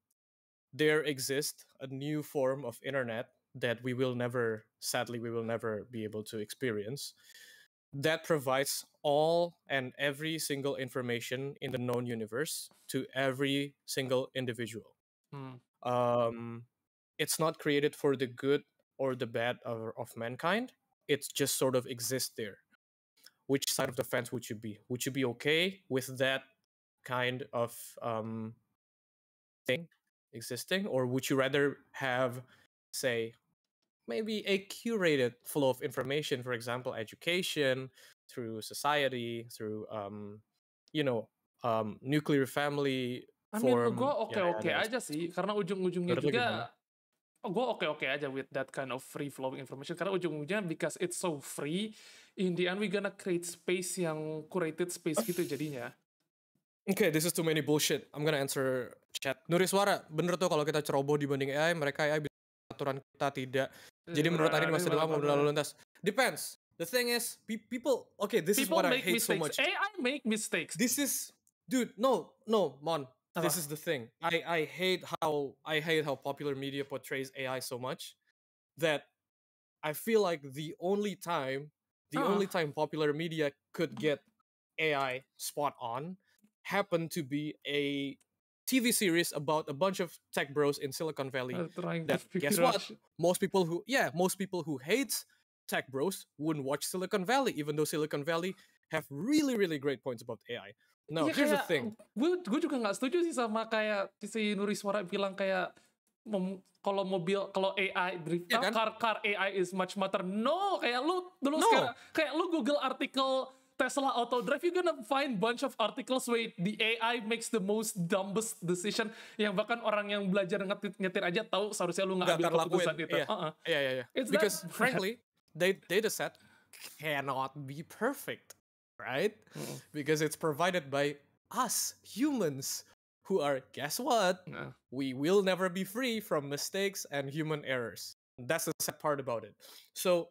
there exists a new form of internet that sadly we will never be able to experience, that provides all and every single information in the known universe to every single individual. It's not created for the good or the bad of mankind. It just sort of exists there. Which side of the fence would you be? Would you be okay with that kind of thing existing, or would you rather have, say, maybe a curated flow of information, for example, education, through society, through nuclear family form? Gue oke aja sih, karena ujung-ujungnya juga gue oke aja with that kind of free flowing information, karena ujung-ujungnya because it's so free, in the end we gonna create space yang curated space gitu jadinya. Okay, this is too many bullshit. I'm gonna answer chat. Nuriswara, bener tuh kalau kita ceroboh dibanding AI, mereka AI bisa aturan kita tidak. Jadi menurut Adi masih dalam lalu lintas. Depends. The thing is, people is what I hate so much. AI make mistakes. This is, dude, no, Mon. This is the thing. I hate how popular media portrays AI so much that I feel like the only time popular media could get AI spot on happened to be a TV series about a bunch of tech bros in Silicon Valley. Guess what? Most people who hate tech bros wouldn't watch Silicon Valley, even though Silicon Valley have really, really great points about AI. No, here's the thing. Gue juga nggak setuju sih sama kayak si Nuriswara bilang kayak kalau mobil, kalau AI drift, Iya kan? car AI is much better. No, kayak lu dulu No. sekarang, kayak lu Google artikel Tesla auto drive, you're gonna find bunch of articles where the AI makes the most dumbest decision, yang bahkan orang yang belajar nyetir aja tahu seharusnya lu nggak Nggak ambil akan lakuin. keputusan itu. Iya. It's Because that- frankly, data set cannot be perfect, right? Because it's provided by us humans, who are, guess what? We will never be free from mistakes and human errors. That's the sad part about it. So,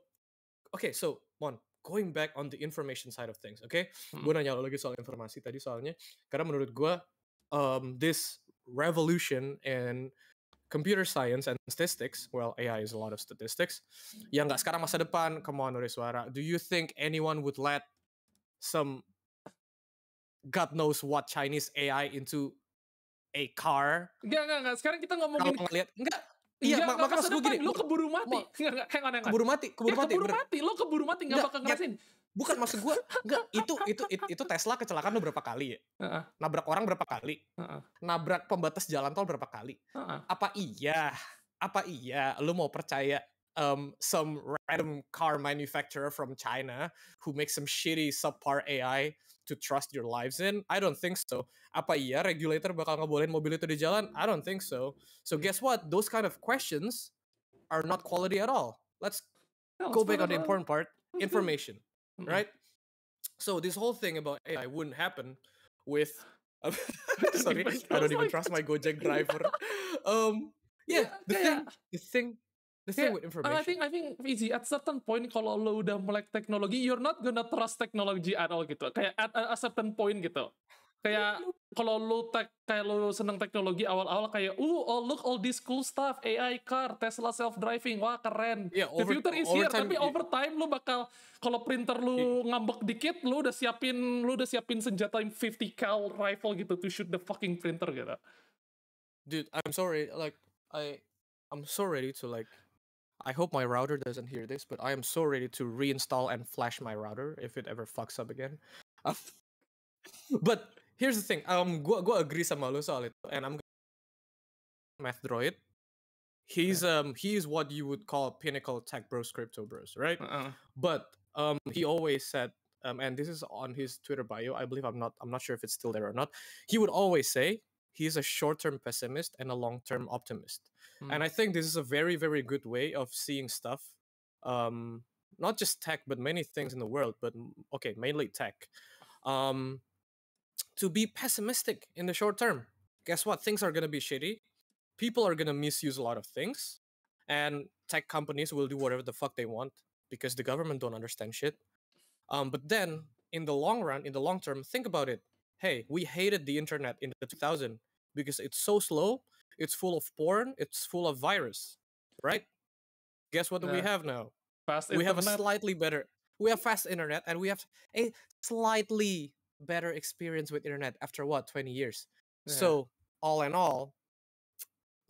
okay, so Mon, going back on the information side of things, okay? Gue nanya lo lagi soal informasi tadi soalnya, karena menurut gue, this revolution in computer science and statistics, well, AI is a lot of statistics, yang nggak sekarang masa depan, come on, Suara, do you think anyone would let some God knows what Chinese AI into a car? Enggak. Sekarang kita ngomongin Kalau ngeliat, enggak. Iya, maka maksud gue gini. lu keburu mati. Enggak, hang on. Keburu mati, bener. Lu keburu mati, nggak bakal ngerasain. Bukan, maksud gue, enggak, itu Tesla kecelakaan udah berapa kali ya? Nabrak orang berapa kali? Nabrak pembatas jalan tol berapa kali? Apa iya lu mau percaya some random car manufacturer from China who makes some shitty subpar AI to trust your lives in? I don't think so. Apa iya regulator bakal ngebolehin mobil itu di jalan? I don't think so. So guess what? Those kind of questions are not quality at all. Let's go back on the important part, information, right? So this whole thing about AI wouldn't happen with sorry, I don't even trust my Gojek driver. The thing with information. I think easy at certain point kalau lo udah melek teknologi, you're not gonna trust technology at all gitu. Kayak at a certain point gitu. Kayak kalau kayak lo seneng teknologi awal-awal kayak look all this cool stuff, AI car, Tesla self driving, wah keren. The future is here, tapi over time lo bakal, kalau printer lo ngambek dikit, lo udah siapin senjata 50 cal rifle gitu to shoot the fucking printer gitu. Dude, I'm sorry, like I'm so ready to like, I hope my router doesn't hear this, but I am so ready to reinstall and flash my router if it ever fucks up again. But here's the thing, gua agree sama lu soal itu, and I'm Math Droid. He is what you would call pinnacle tech bros, crypto bros, right? But he always said, and this is on his Twitter bio, I believe, I'm not sure if it's still there or not. He would always say he's a short-term pessimist and a long-term optimist. And I think this is a very, very good way of seeing stuff. Not just tech, but many things in the world, but okay, mainly tech. To be pessimistic in the short term. Guess what? Things are going to be shitty. People are going to misuse a lot of things. And tech companies will do whatever the fuck they want because the government don't understand shit. But then, in the long run, in the long term, think about it. Hey, we hated the internet in the 2000s because it's so slow, it's full of porn, it's full of virus, right? Guess what do we have now? We have a slightly better, we have fast internet, and we have a slightly better experience with internet after what, 20 years? So, all in all,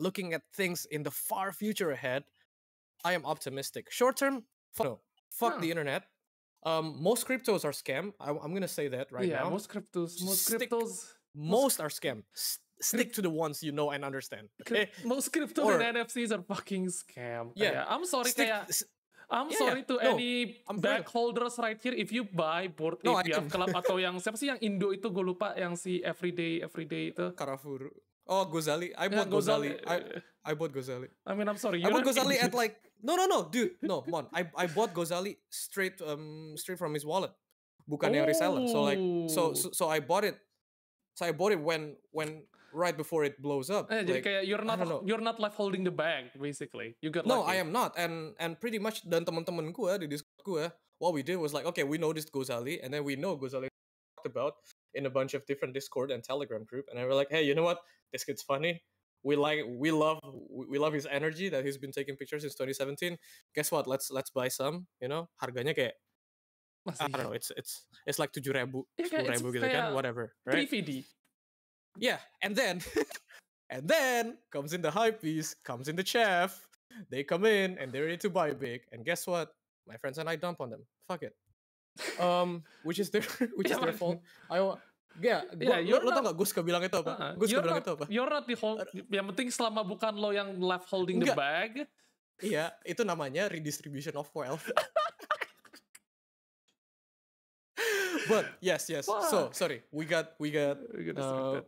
looking at things in the far future ahead, I am optimistic. Short term, fuck the internet. Most cryptos are scam. I'm gonna say that right now. Yeah, most cryptos. Most are scam. Stick to the ones you know and understand. Okay? Most crypto and NFTs are fucking scam. Yeah. I'm sorry, sorry to any back holders right here. If you buy Bored Ape Club atau yang siapa sih yang Indo itu, gue lupa, yang si Everyday itu. Karafuru. Oh, Gozali. I bought Gozali. I bought Gozali. I mean, I'm sorry. I bought Gozali at like no, dude, no, Mon. I bought Gozali straight from his wallet, bukan yang reseller. So I bought it. So I bought it when right before it blows up. Jadi kayak you're not left holding the bag basically. You got no, lucky. I am not, and pretty much dan teman-teman gue di Discord gue, what we did was like, okay, we noticed Gozali, and then we know Gozali talked about in a bunch of different Discord and Telegram group, and I were like, hey, you know what? This kid's funny. We love his energy that he's been taking pictures since 2017. Guess what? Let's buy some. You know, harganya kayak I don't know. It's like 7.000, 10.000 gitu kan, whatever, right? 3VD. Yeah, and then comes in the hype piece, comes in the chef. They come in and they're ready to buy big. And guess what? My friends and I dump on them. Fuck it. Which is their fault. Ya, Yeah, lo tau gak gue suka bilang itu apa? Gue suka bilang itu apa? You're not the hold. Yang penting selama bukan lo yang left holding the Enggak. bag. Iya, itu namanya redistribution of wealth. But yes. So Fuck. sorry, we got distracted.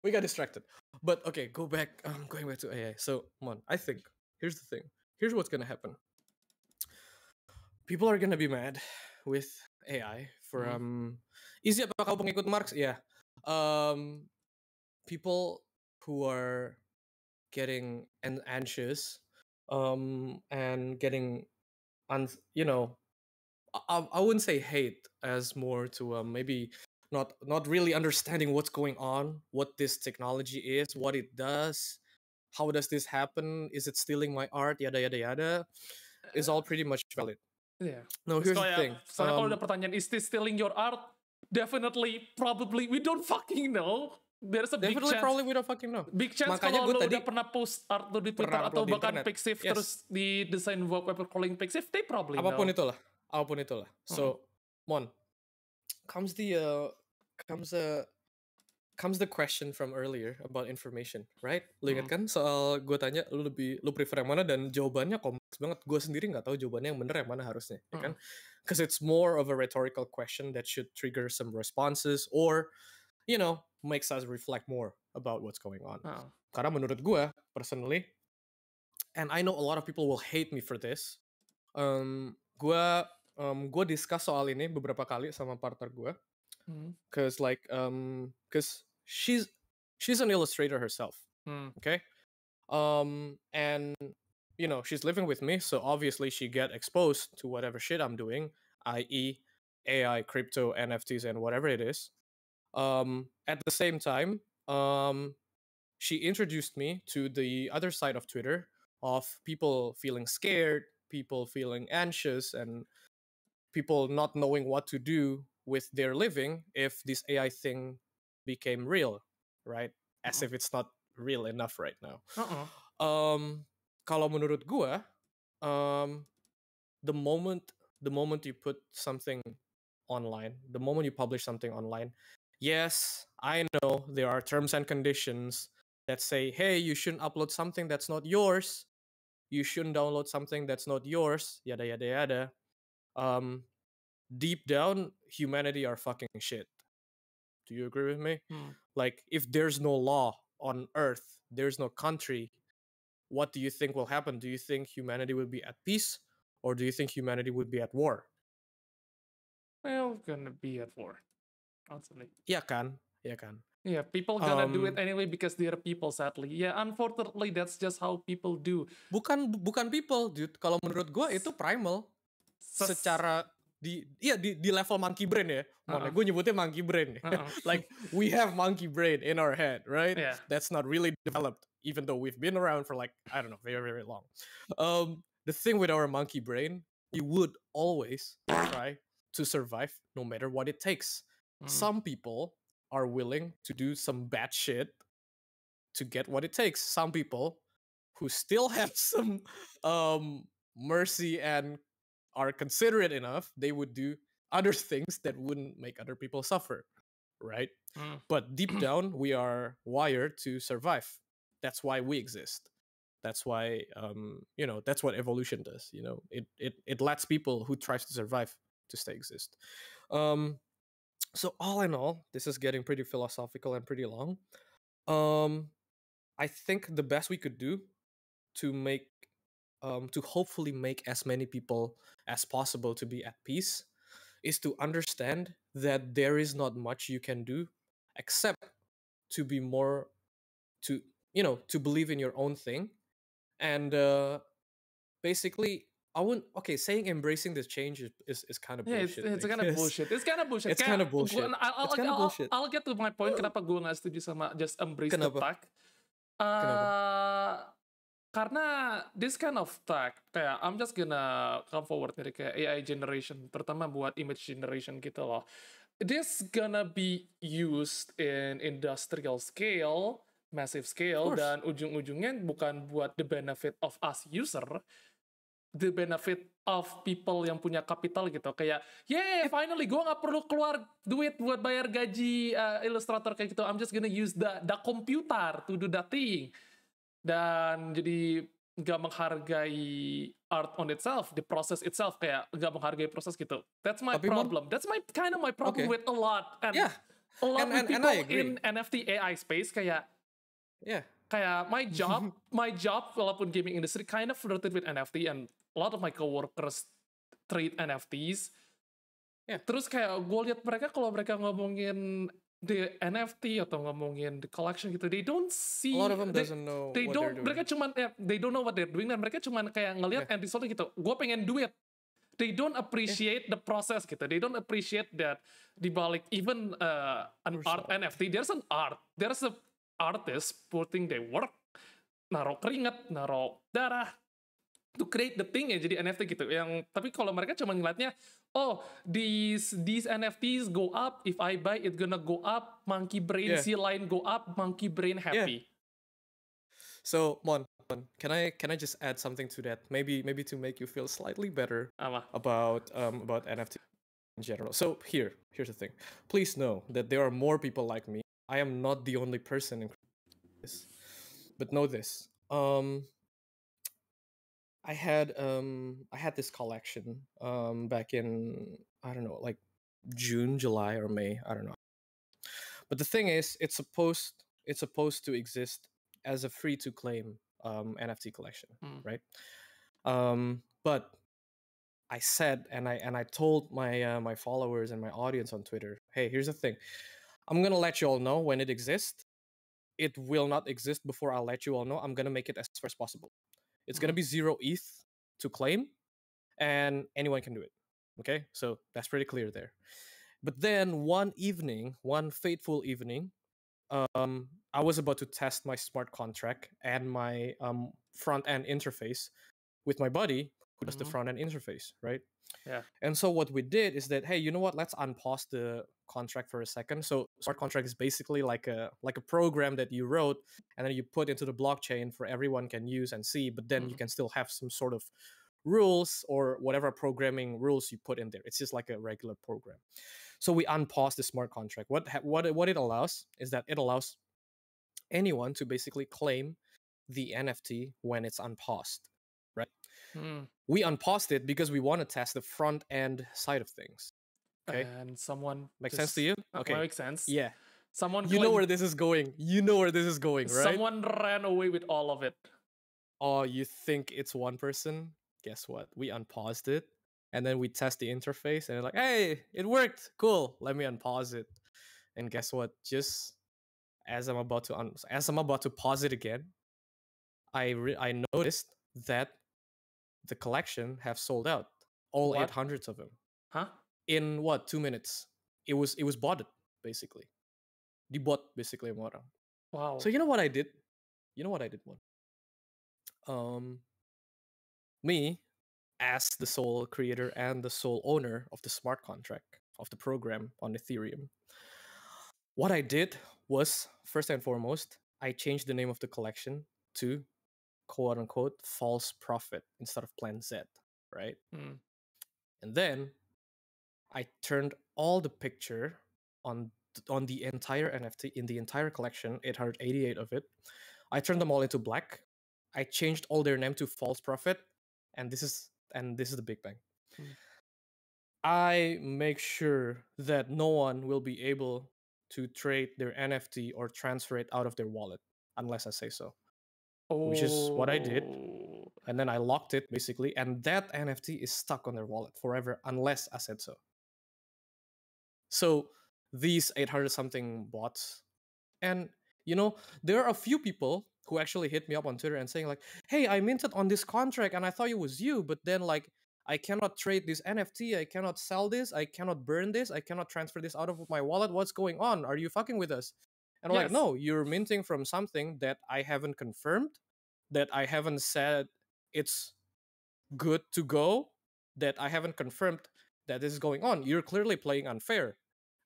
we got distracted. But okay, going back to AI. So, Mon, I think here's the thing. Here's what's gonna happen. People are gonna be mad with AI for Izzy, apa kau pengikut Marx? Yeah. People who are getting anxious and getting you know, I wouldn't say hate as more to maybe not really understanding what's going on, what this technology is, what it does, how does this happen, is it stealing my art, yada yada yada, is all pretty much valid. Yeah. No, here's the thing. Soalnya kalau ada pertanyaan, is this stealing your art? Definitely, probably, we don't fucking know. There's a big Definitely, chance. probably we don't fucking know. Big chance Makanya kalau gue lo tadi udah pernah post art lo di Twitter pernah atau upload di bahkan internet. Pixiv Yes. terus di desain wallpaper calling Pixiv, they probably apapun know. itulah. So, Mon, comes the question from earlier about information, right? Lu ingat kan soal gue tanya lu prefer yang mana, dan jawabannya kompleks banget. Gue sendiri nggak tahu jawabannya yang bener yang mana harusnya, ya kan? Because it's more of a rhetorical question that should trigger some responses or, you know, makes us reflect more about what's going on. Karena menurut gue personally, and I know a lot of people will hate me for this, gue discuss soal ini beberapa kali sama partner gue, cause she's an illustrator herself, okay, and you know, she's living with me, so obviously she get exposed to whatever shit I'm doing, i.e. AI, crypto, NFTs, and whatever it is. At the same time, she introduced me to the other side of Twitter, of people feeling scared, people feeling anxious, and people not knowing what to do with their living if this AI thing became real, right? As if it's not real enough right now. Kalau menurut gua, the moment you put something online, the moment you publish something online, yes, I know there are terms and conditions that say, hey, you shouldn't upload something that's not yours. You shouldn't download something that's not yours, yada, yada, yada. Deep down, humanity are fucking shit. Do you agree with me? Like, if there's no law on Earth, there's no country, what do you think will happen? Do you think humanity will be at peace? Or do you think humanity would be at war? Well, gonna be at war, honestly. Iya kan? Yeah, people gonna do it anyway because they're people, sadly. Yeah, unfortunately, that's just how people do. Bukan people, dude. Kalau menurut gue itu primal. Secara di level monkey brain ya. Gue nyebutnya monkey brain. Like, we have monkey brain in our head, right? Yeah. That's not really developed, even though we've been around for like, I don't know, very, very long. The thing with our monkey brain, you would always try to survive no matter what it takes. Some people are willing to do some bad shit to get what it takes. Some people who still have some mercy and are considerate enough, they would do other things that wouldn't make other people suffer, right? But deep down, we are wired to survive. That's why we exist. That's why, you know, that's what evolution does. You know, it lets people who tries to survive to stay exist. So all in all, this is getting pretty philosophical and pretty long. I think the best we could do to hopefully make as many people as possible to be at peace is to understand that there is not much you can do except to be more to believe in your own thing. And basically, saying embracing this change is kind of bullshit. It's kind of bullshit. It's kind of bullshit. It's kind of bullshit. I'll get to my point kenapa gue nggak setuju sama just embrace the tech. Karena this kind of tech, kayak I'm just gonna come forward dari kayak AI generation, terutama buat image generation gitu loh. This gonna be used in industrial scale, massive scale, dan ujung-ujungnya bukan buat the benefit of us user, the benefit of people yang punya capital gitu, kayak finally gue nggak perlu keluar duit buat bayar gaji ilustrator kayak gitu, I'm just gonna use the computer to do that thing, dan jadi nggak menghargai art on itself, the process itself, kayak nggak menghargai proses gitu. That's my problem. That's my problem with a lot, and a lot with people in NFT AI space, kayak kayak my job walaupun gaming industry kind of flirted with NFT, and a lot of my coworkers trade NFTs. Terus kayak gue lihat mereka kalau mereka ngomongin the NFT atau ngomongin the collection gitu, they don't see, a lot of them doesn't know what they're doing. Mereka cuman they don't know what they're doing, dan mereka cuman kayak ngelihat end result gitu, gue pengen duit. They don't appreciate the process gitu. They don't appreciate that dibalik even an art NFT, there's an art, there's a artist putting their work, naruh keringat, naruh darah to create the thing ya jadi NFT gitu. Yang tapi kalau mereka cuma ngeliatnya, oh these NFTs go up, if I buy it gonna go up, monkey brain sea lion go up, monkey brain happy. So Mon, can I just add something to that? Maybe to make you feel slightly better about NFT in general. So here's the thing. Please know that there are more people like me. I am not the only person in this. But know this. I had this collection back in, I don't know, like June, July, or May, I don't know. But the thing is, it's supposed to exist as a free to claim NFT collection, right? But I said, and I told my followers and my audience on Twitter, hey, here's the thing. I'm gonna let you all know when it exists. It will not exist before I'll let you all know. I'm gonna make it as fast as possible. It's gonna be 0 ETH to claim, and anyone can do it. Okay, so that's pretty clear there. But then one fateful evening, I was about to test my smart contract and my front end interface with my buddy who does the front end interface, right? Yeah. And so what we did is that, hey, you know what? Let's unpause the contract for a second. So smart contract is basically like a program that you wrote and then you put into the blockchain for everyone can use and see, but then you can still have some sort of rules or whatever programming rules you put in there. It's just like a regular program. So we unpause the smart contract. What it allows is that it allows anyone to basically claim the NFT when it's unpaused, right? We unpaused it because we want to test the front end side of things. Okay, and someone makes sense to you? Okay, makes sense. Yeah, someone know where this is going. You know where this is going, right? Someone ran away with all of it. Oh, you think it's one person? Guess what? We unpaused it, and then we test the interface, and it's like, hey, it worked. Cool. Let me unpause it. And guess what? Just as I'm about to pause it again, I noticed that the collection have sold out, all 800s of them. Huh? In 2 minutes? It was botted basically. Dibot basically sama orang. Wow. So you know what I did? Me as the sole creator and the sole owner of the smart contract of the program on Ethereum, what I did was, first and foremost, I changed the name of the collection to quote unquote false prophet instead of Plan Z, right? And then I turned all the picture on the entire NFT in the entire collection, 888 of it. I turned them all into black. I changed all their name to false prophet, and this is the Big Bang. I make sure that no one will be able to trade their NFT or transfer it out of their wallet unless I say so. Which is what I did. And then I locked it basically, and that NFT is stuck on their wallet forever unless I said so. So these 800 something bots, and there are a few people who actually hit me up on Twitter and saying like, hey, I minted on this contract and I thought it was you, but then like I cannot trade this NFT, I cannot sell this, I cannot burn this, I cannot transfer this out of my wallet. What's going on? Are you fucking with us? And I'm like, no, you're minting from something that I haven't confirmed, that I haven't said it's good to go, that I haven't confirmed that this is going on. You're clearly playing unfair.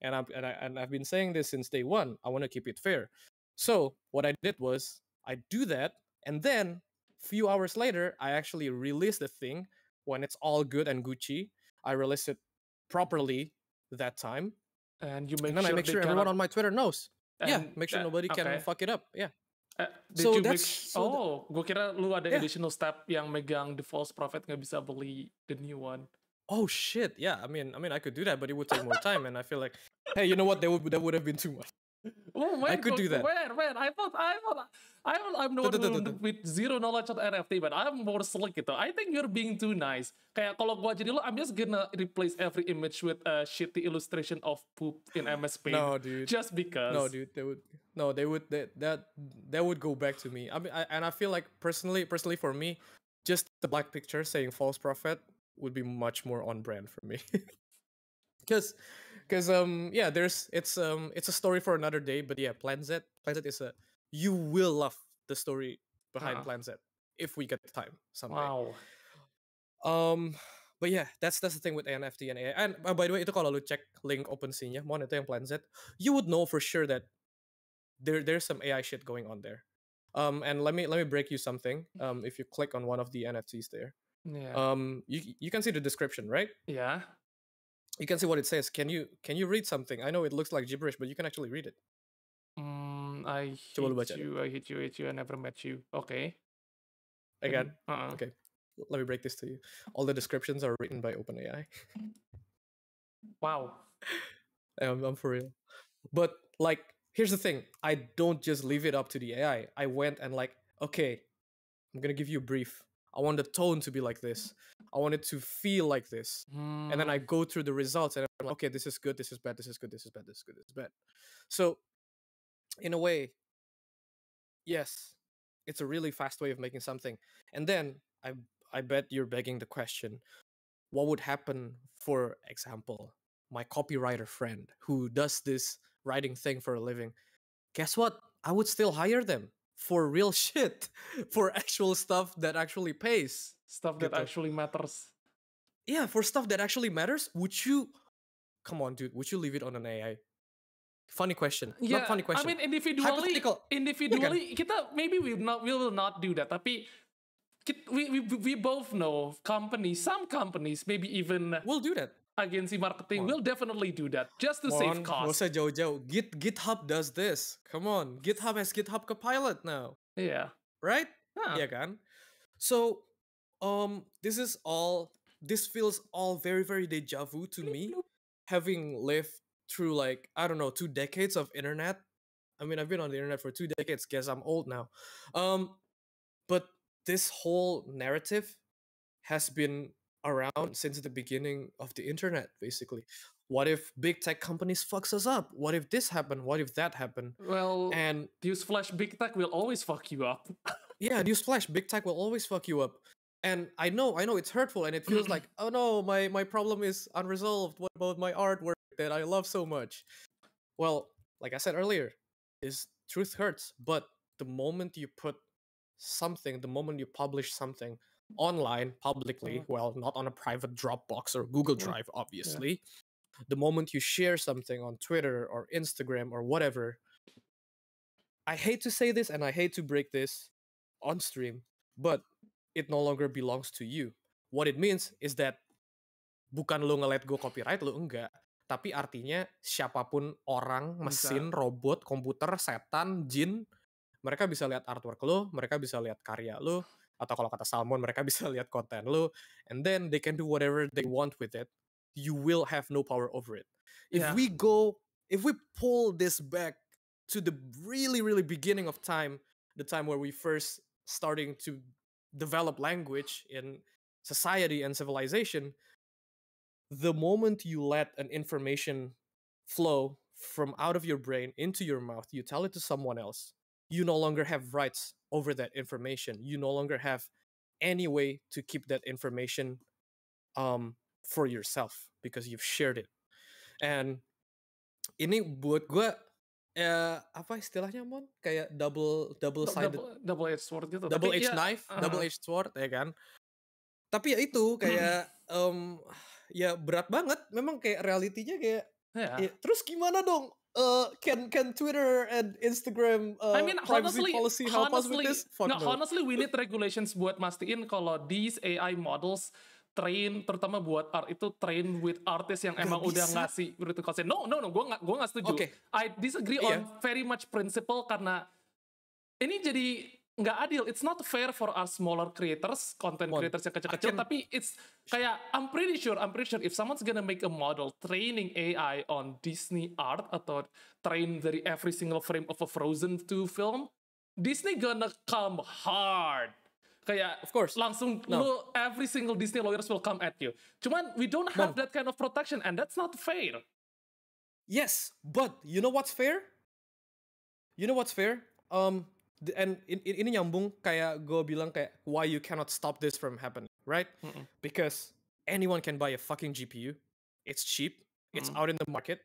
And I've been saying this since day one. I want to keep it fair. So what I did was I do that, and then a few hours later, I actually released the thing when it's all good and Gucci, I release it properly that time, And you and make then I sure make they sure everyone cannot. on my Twitter knows. Yeah, And make sure nobody can okay. fuck it up. Yeah. Did So you make? that's so th- Oh, gue kira lu ada yeah. additional step yang megang the false prophet nggak bisa beli the new one. Oh shit. Yeah. I mean, I could do that, but it would take more time, and I feel like, hey, you know what? That would have been too much. Oh I man, could do that. man, I'm the Tuh, one tuh, tuh, tuh, tuh. with zero knowledge of NFT, but I'm more slick gitu. I think you're being too nice. Kayak kalau gua jadi lo, I'm just gonna replace every image with a shitty illustration of poop in MS Paint. No, dude. Just because. No, dude. That would go back to me. I mean, I feel like personally for me, just the black picture saying false prophet would be much more on brand for me. Because yeah, it's a story for another day. But yeah, Plan Z is you will love the story behind Plan Z if we get the time someday. Wow. But yeah, that's the thing with NFT and AI. And by the way, itu kalau lu cek link OpenSea-nya, mon itu yang Plan Z, you would know for sure that there's some AI shit going on there. And let me break you something. If you click on one of the NFTs there, Yeah. you can see the description, right? Yeah. You can see what it says. Can you read something? I know it looks like gibberish, but you can actually read it. I Coba lu baca hate you, I never met you. Okay. Again? Uh-uh. Okay. Let me break this to you. All the descriptions are written by OpenAI. Wow. I'm for real. But like, here's the thing. I don't just leave it up to the AI. I went and like, okay, I'm gonna give you a brief. I want the tone to be like this. I want it to feel like this. And then I go through the results and I'm like, okay, this is good, this is bad, this is good, this is bad, this is good, this is bad. So, in a way, yes, it's a really fast way of making something. And then I bet you're begging the question, what would happen, for example, my copywriter friend who does this writing thing for a living? Guess what? I would still hire them for real shit, for actual stuff that actually pays. Stuff that Gitu. actually matters. Yeah, for stuff that actually matters, come on, dude, would you leave it on an AI? Funny question. Yeah, Not funny question. I mean, individually, kita maybe we will not do that. Tapi we both know some companies, maybe even We'll do that. agency marketing will definitely do that just to save Nggak cost. usah jauh-jauh. GitHub does this. Come on, GitHub has GitHub Copilot now, Yeah. right? Huh. Yeah, kan? So, this feels all very, very deja vu to me, having lived through like, I don't know, 2 decades of internet. I mean, I've been on the internet for 2 decades. Guess I'm old now. But this whole narrative has been around since the beginning of the internet, basically. What if big tech companies fucks us up? What if this happened? What if that happened? Well, And newsflash, big tech will always fuck you up. yeah, newsflash, big tech will always fuck you up. And I know it's hurtful and it feels like, oh no, my problem is unresolved. What about my artwork that I love so much? Well, like I said earlier, truth hurts. But the moment you publish something online publicly, well, not on a private Dropbox or Google Drive, obviously. The moment you share something on Twitter or Instagram or whatever, I hate to say this and I hate to break this on stream, but it no longer belongs to you. What it means is that bukan lu nge-let go copyright, lu enggak. Tapi artinya siapapun orang, mesin, robot, komputer, setan, jin, mereka bisa lihat artwork lu, mereka bisa lihat karya lu, atau kalau kata Salmon, mereka bisa lihat konten lu, and then they can do whatever they want with it. You will have no power over it. If we pull this back to the really, really beginning of time, the time where we first starting to develop language in society and civilization, the moment you let an information flow from out of your brain into your mouth, you tell it to someone else, you no longer have rights over that information. You no longer have any way to keep that information for yourself because you've shared it. And ini buat gue apa istilahnya, Mon? Kayak double-sided, double-edged sword gitu. Double-edged knife, double-edged sword, ya kan? Tapi ya itu kayak ya berat banget. Memang kayak realitinya kayak ya, terus gimana dong? Can Twitter and Instagram I mean, privacy policy help us with this? Fuck no. Honestly, we need regulations buat mastiin kalau these AI models terutama buat art itu train with artist yang Gak emang udah bisa. ngasih written consent. No, gue nggak setuju. Oke. I disagree Iya. on very much principle karena ini jadi nggak adil. It's not fair for us smaller creators, content Mon, creators yang kecil-kecil, I can- tapi it's kayak I'm pretty sure if someone's gonna make a model training AI on Disney art atau train dari every single frame of a Frozen 2 film, Disney gonna come hard. Kayak Of course. langsung No. every single Disney lawyers will come at you. Cuman we don't have that kind of protection and that's not fair. Yes, but you know what's fair? You know what's fair? And ini nyambung kayak gue bilang kayak why you cannot stop this from happening, right? Because anyone can buy a fucking GPU. It's cheap. It's out in the market.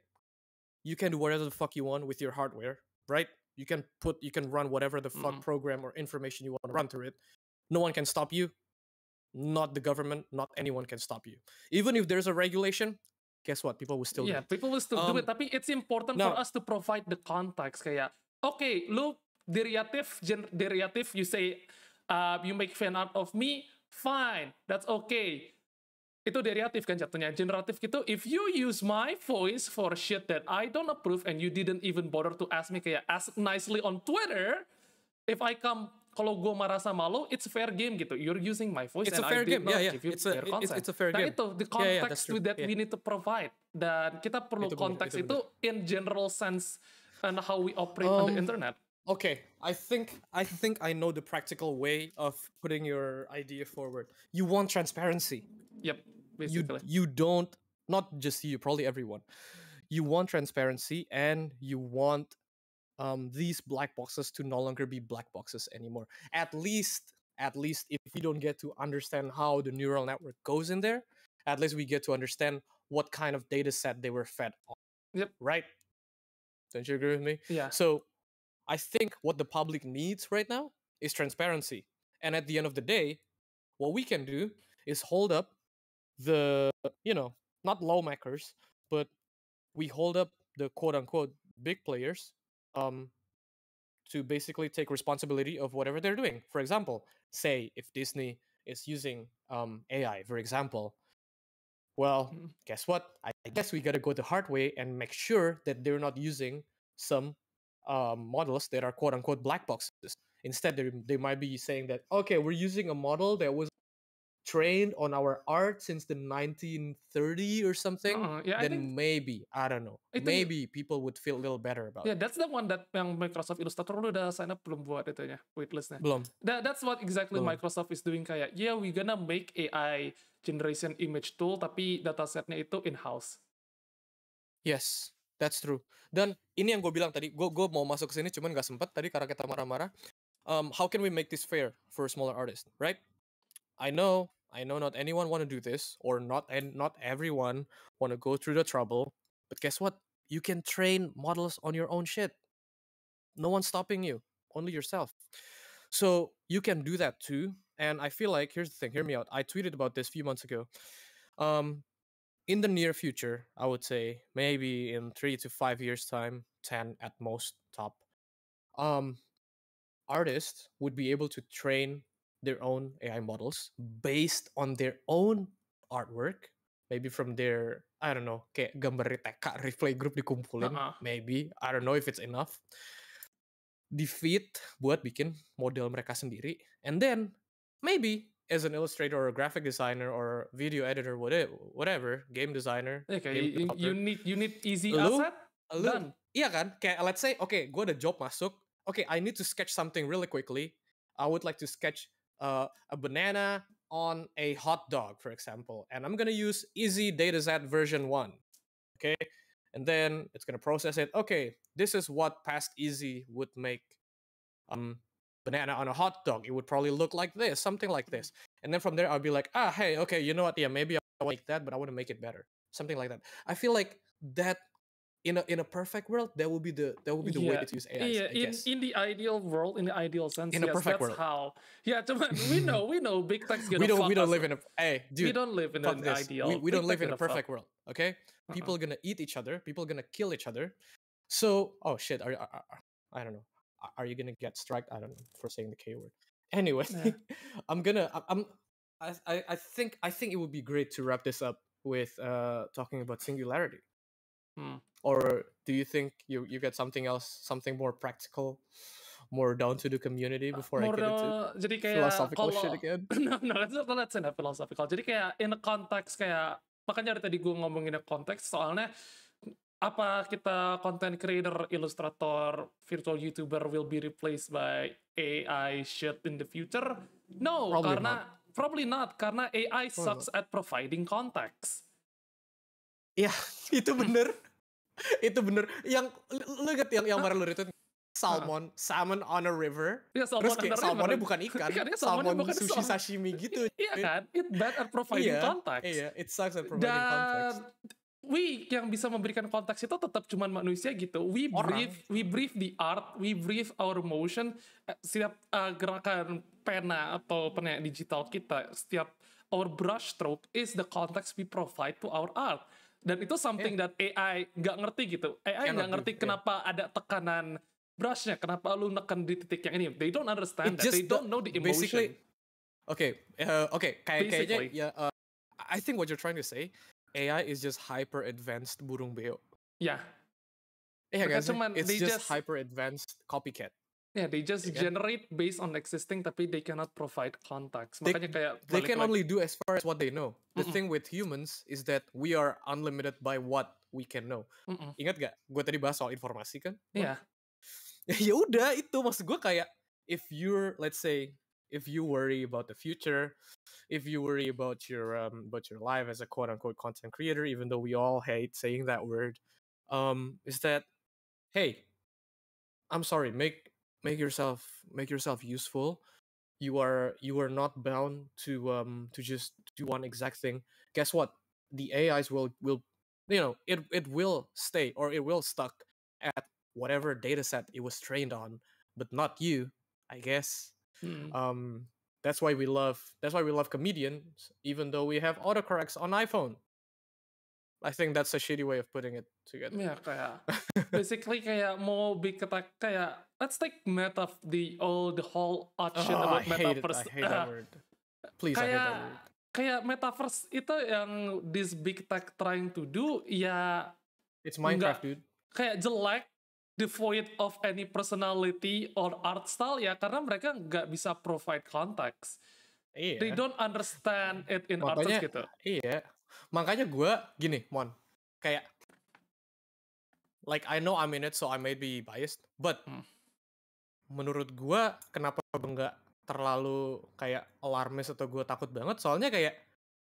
You can do whatever the fuck you want with your hardware, right? You can run whatever the fuck program or information you want to run through it. No one can stop you. Not the government. Not anyone can stop you. Even if there's a regulation, guess what? People will still do Yeah, it. people will still do it. Tapi it's important for now- us to provide the context. Kayak, okay, lu derivative, you say, you make fan art of me, fine, that's okay. Itu derivative kan jatuhnya. Generatif gitu, if you use my voice for shit that I don't approve and you didn't even bother to ask me, kayak ask nicely on Twitter, if I come, kalau gue marah sama lo, it's fair game gitu. You're using my voice It's and a fair I did game. not Yeah, give you it's a- fair it's- consent. it's a fair Nah game. itu, the Yeah, context that's true. with that Yeah. we need to provide. Dan kita perlu Itu bener, konteks itu itu in general sense and how we operate on the internet. Okay, I think I know the practical way of putting your idea forward. You want transparency. Yep, You basically. you don't, not just you, probably everyone. You want transparency and you want these black boxes to no longer be black boxes anymore. At least if we don't get to understand how the neural network goes in there, at least we get to understand what kind of data set they were fed on. Yep. Right? Don't you agree with me? Yeah. So I think what the public needs right now is transparency. And at the end of the day, what we can do is hold up the, not lawmakers, but we hold up the quote unquote big players to basically take responsibility of whatever they're doing. For example, say if Disney is using AI, for example, well, guess what? I guess we gotta go the hard way and make sure that they're not using some models that are quote unquote black boxes. Instead, they might be saying that, okay, we're using a model that was trained on our art since the 1930 or something. Yeah, I then think maybe, I don't know, Itu- maybe people would feel a little better about yeah, it. that's the one that yang Microsoft Illustrator lu udah sign up belum buat itunya, waitlistnya. Belum. That's what exactly Belum. Microsoft is doing kayak, yeah, we gonna make AI generation image tool, tapi datasetnya itu in-house. Yes, that's true. Dan ini yang gue bilang tadi, gue mau masuk ke sini cuman gak sempet tadi karena kita marah-marah. How can we make this fair for a smaller artist, right? I know not anyone want to do this, or not everyone want to go through the trouble. But guess what? You can train models on your own shit. No one's stopping you, only yourself. So you can do that too. And I feel like, here's the thing, hear me out. I tweeted about this a few months ago. In the near future, I would say maybe in 3 to 5 years time, 10 at most top, artists would be able to train their own AI models based on their own artwork, maybe from their, I don't know, kayak gambar dari TK replay group dikumpulin, maybe, I don't know if it's enough, di-feed buat bikin model mereka sendiri, and then maybe as an illustrator or a graphic designer or video editor, whatever, game designer, Okay, game you need easy Lu- asset, lu- done. Iya kan? Kayak let's say, okay, gue ada job masuk. Okay, I need to sketch something really quickly. I would like to sketch a banana on a hot dog, for example. And I'm going to use Easy Dataset version 1. Okay? And then it's going to process it. Okay, this is what past Easy would make banana on a hot dog. It would probably look like this, something like this. And then from there, I'll be like, hey, okay, you know what? Yeah, maybe I want to make that, but I want to make it better. Something like that. I feel like that in a perfect world, that will be the way to use AI. Yeah, I guess. in the ideal world, in the ideal sense, In a yes, perfect that's world. how. Yeah, cuman we know big tech's gonna we don't fuck us. live in a dude, we don't live in fuck an this. ideal. We don't Big live tech in a gonna fuck. perfect world. Okay, people are gonna eat each other. People are gonna kill each other. So, oh shit, I don't know. Are you gonna get struck? I don't know for saying the K word. Anyway, Yeah. I'm I think it would be great to wrap this up with talking about singularity. Or do you think you get something else, something more practical, more down to the community before I get into Jadi kayak philosophical shit kalau again? no, let's say not philosophical. Jadi kayak in a context kayak makanya dari tadi gue ngomongin konteks soalnya apa kita content creator, illustrator, virtual YouTuber will be replaced by AI shit in the future? No, probably not karena AI sucks at providing context. Iya, itu bener. Itu bener. Yang lu inget yang baru lu itu salmon on a river. Ya, terus kayak salmonnya bukan ikan, salmon bukan sushi sashimi gitu. Iya kan? It bad at providing context. Iya, it sucks at providing context. We yang bisa memberikan konteks itu tetap cuman manusia gitu. We breathe the art, we breathe our emotion. Setiap gerakan pena atau pena digital kita, setiap our brush stroke is the context we provide to our art. Dan itu something that AI nggak ngerti gitu. AI nggak ngerti kenapa ada tekanan brushnya, kenapa lu neken di titik yang ini. They don't understand that. They don't know the emotion. Kayaknya ya. I think what you're trying to say, AI is just hyper advanced burung beo. Ya. Yeah, it's just hyper advanced copycat. Yeah, they just generate based on existing, tapi they cannot provide context. Makanya kayak they can only do as far as what they know. The thing with humans is that we are unlimited by what we can know. Ingat gak? Gue tadi bahas soal informasi kan? Iya. Ya udah itu maksud gue kayak if let's say if you worry about the future, if you worry about your life as a quote unquote content creator, even though we all hate saying that word, is that hey, I'm sorry, make yourself useful. You are not bound to just do one exact thing. Guess what? The AIs will it will stay or it will stuck at whatever data set it was trained on, but not you, I guess. That's why we love comedians, even though we have autocorrects on iPhone. I think that's a shitty way of putting it together. Ya kayak basically kayak mau kayak let's take the whole shit about metaverse. I hate that word. Please, I hate that word. Kayak metaverse itu yang this big tech trying to do ya. It's Minecraft, dude. Kayak jelek, devoid of any personality or art style ya karena mereka nggak bisa provide context. Iya. They don't understand it in art gitu. Iya. Makanya gue gini, Mon, kayak like I know I'm in it so I may be biased, but menurut gue kenapa gue nggak terlalu kayak alarmis atau gue takut banget, soalnya kayak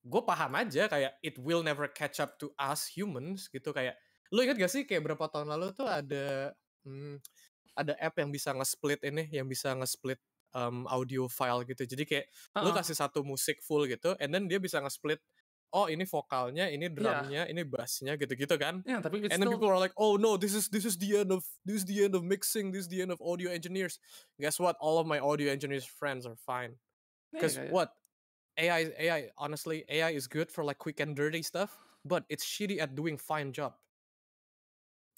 gue paham aja kayak it will never catch up to us humans gitu. Kayak lu ingat gak sih kayak berapa tahun lalu tuh ada app yang bisa nge-split audio file gitu. Jadi kayak lu kasih satu musik full gitu, and then dia bisa nge-split. Oh, ini vokalnya, ini drumnya, ini bassnya gitu-gitu kan? Yeah, tapi and then people are like, oh no, this is the end of mixing, this is the end of audio engineers. Guess what? All of my audio engineers friends are fine. Because what? AI honestly, AI is good for like quick and dirty stuff, but it's shitty at doing fine job.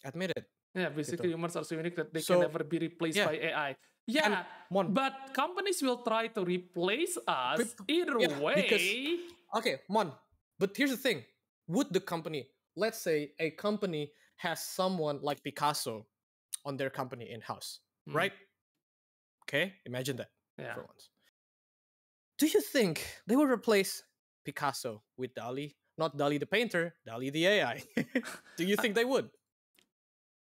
Admit it. Yeah, basically humans are so unique that they can never be replaced by AI. Yeah, but companies will try to replace us either way. Okay, Mon. But here's the thing. Would the company, let's say a company has someone like Picasso on their company in-house, right? Okay, imagine that for once. Do you think they will replace Picasso with Dali? Not Dali the painter, Dali the AI. Do you think they would?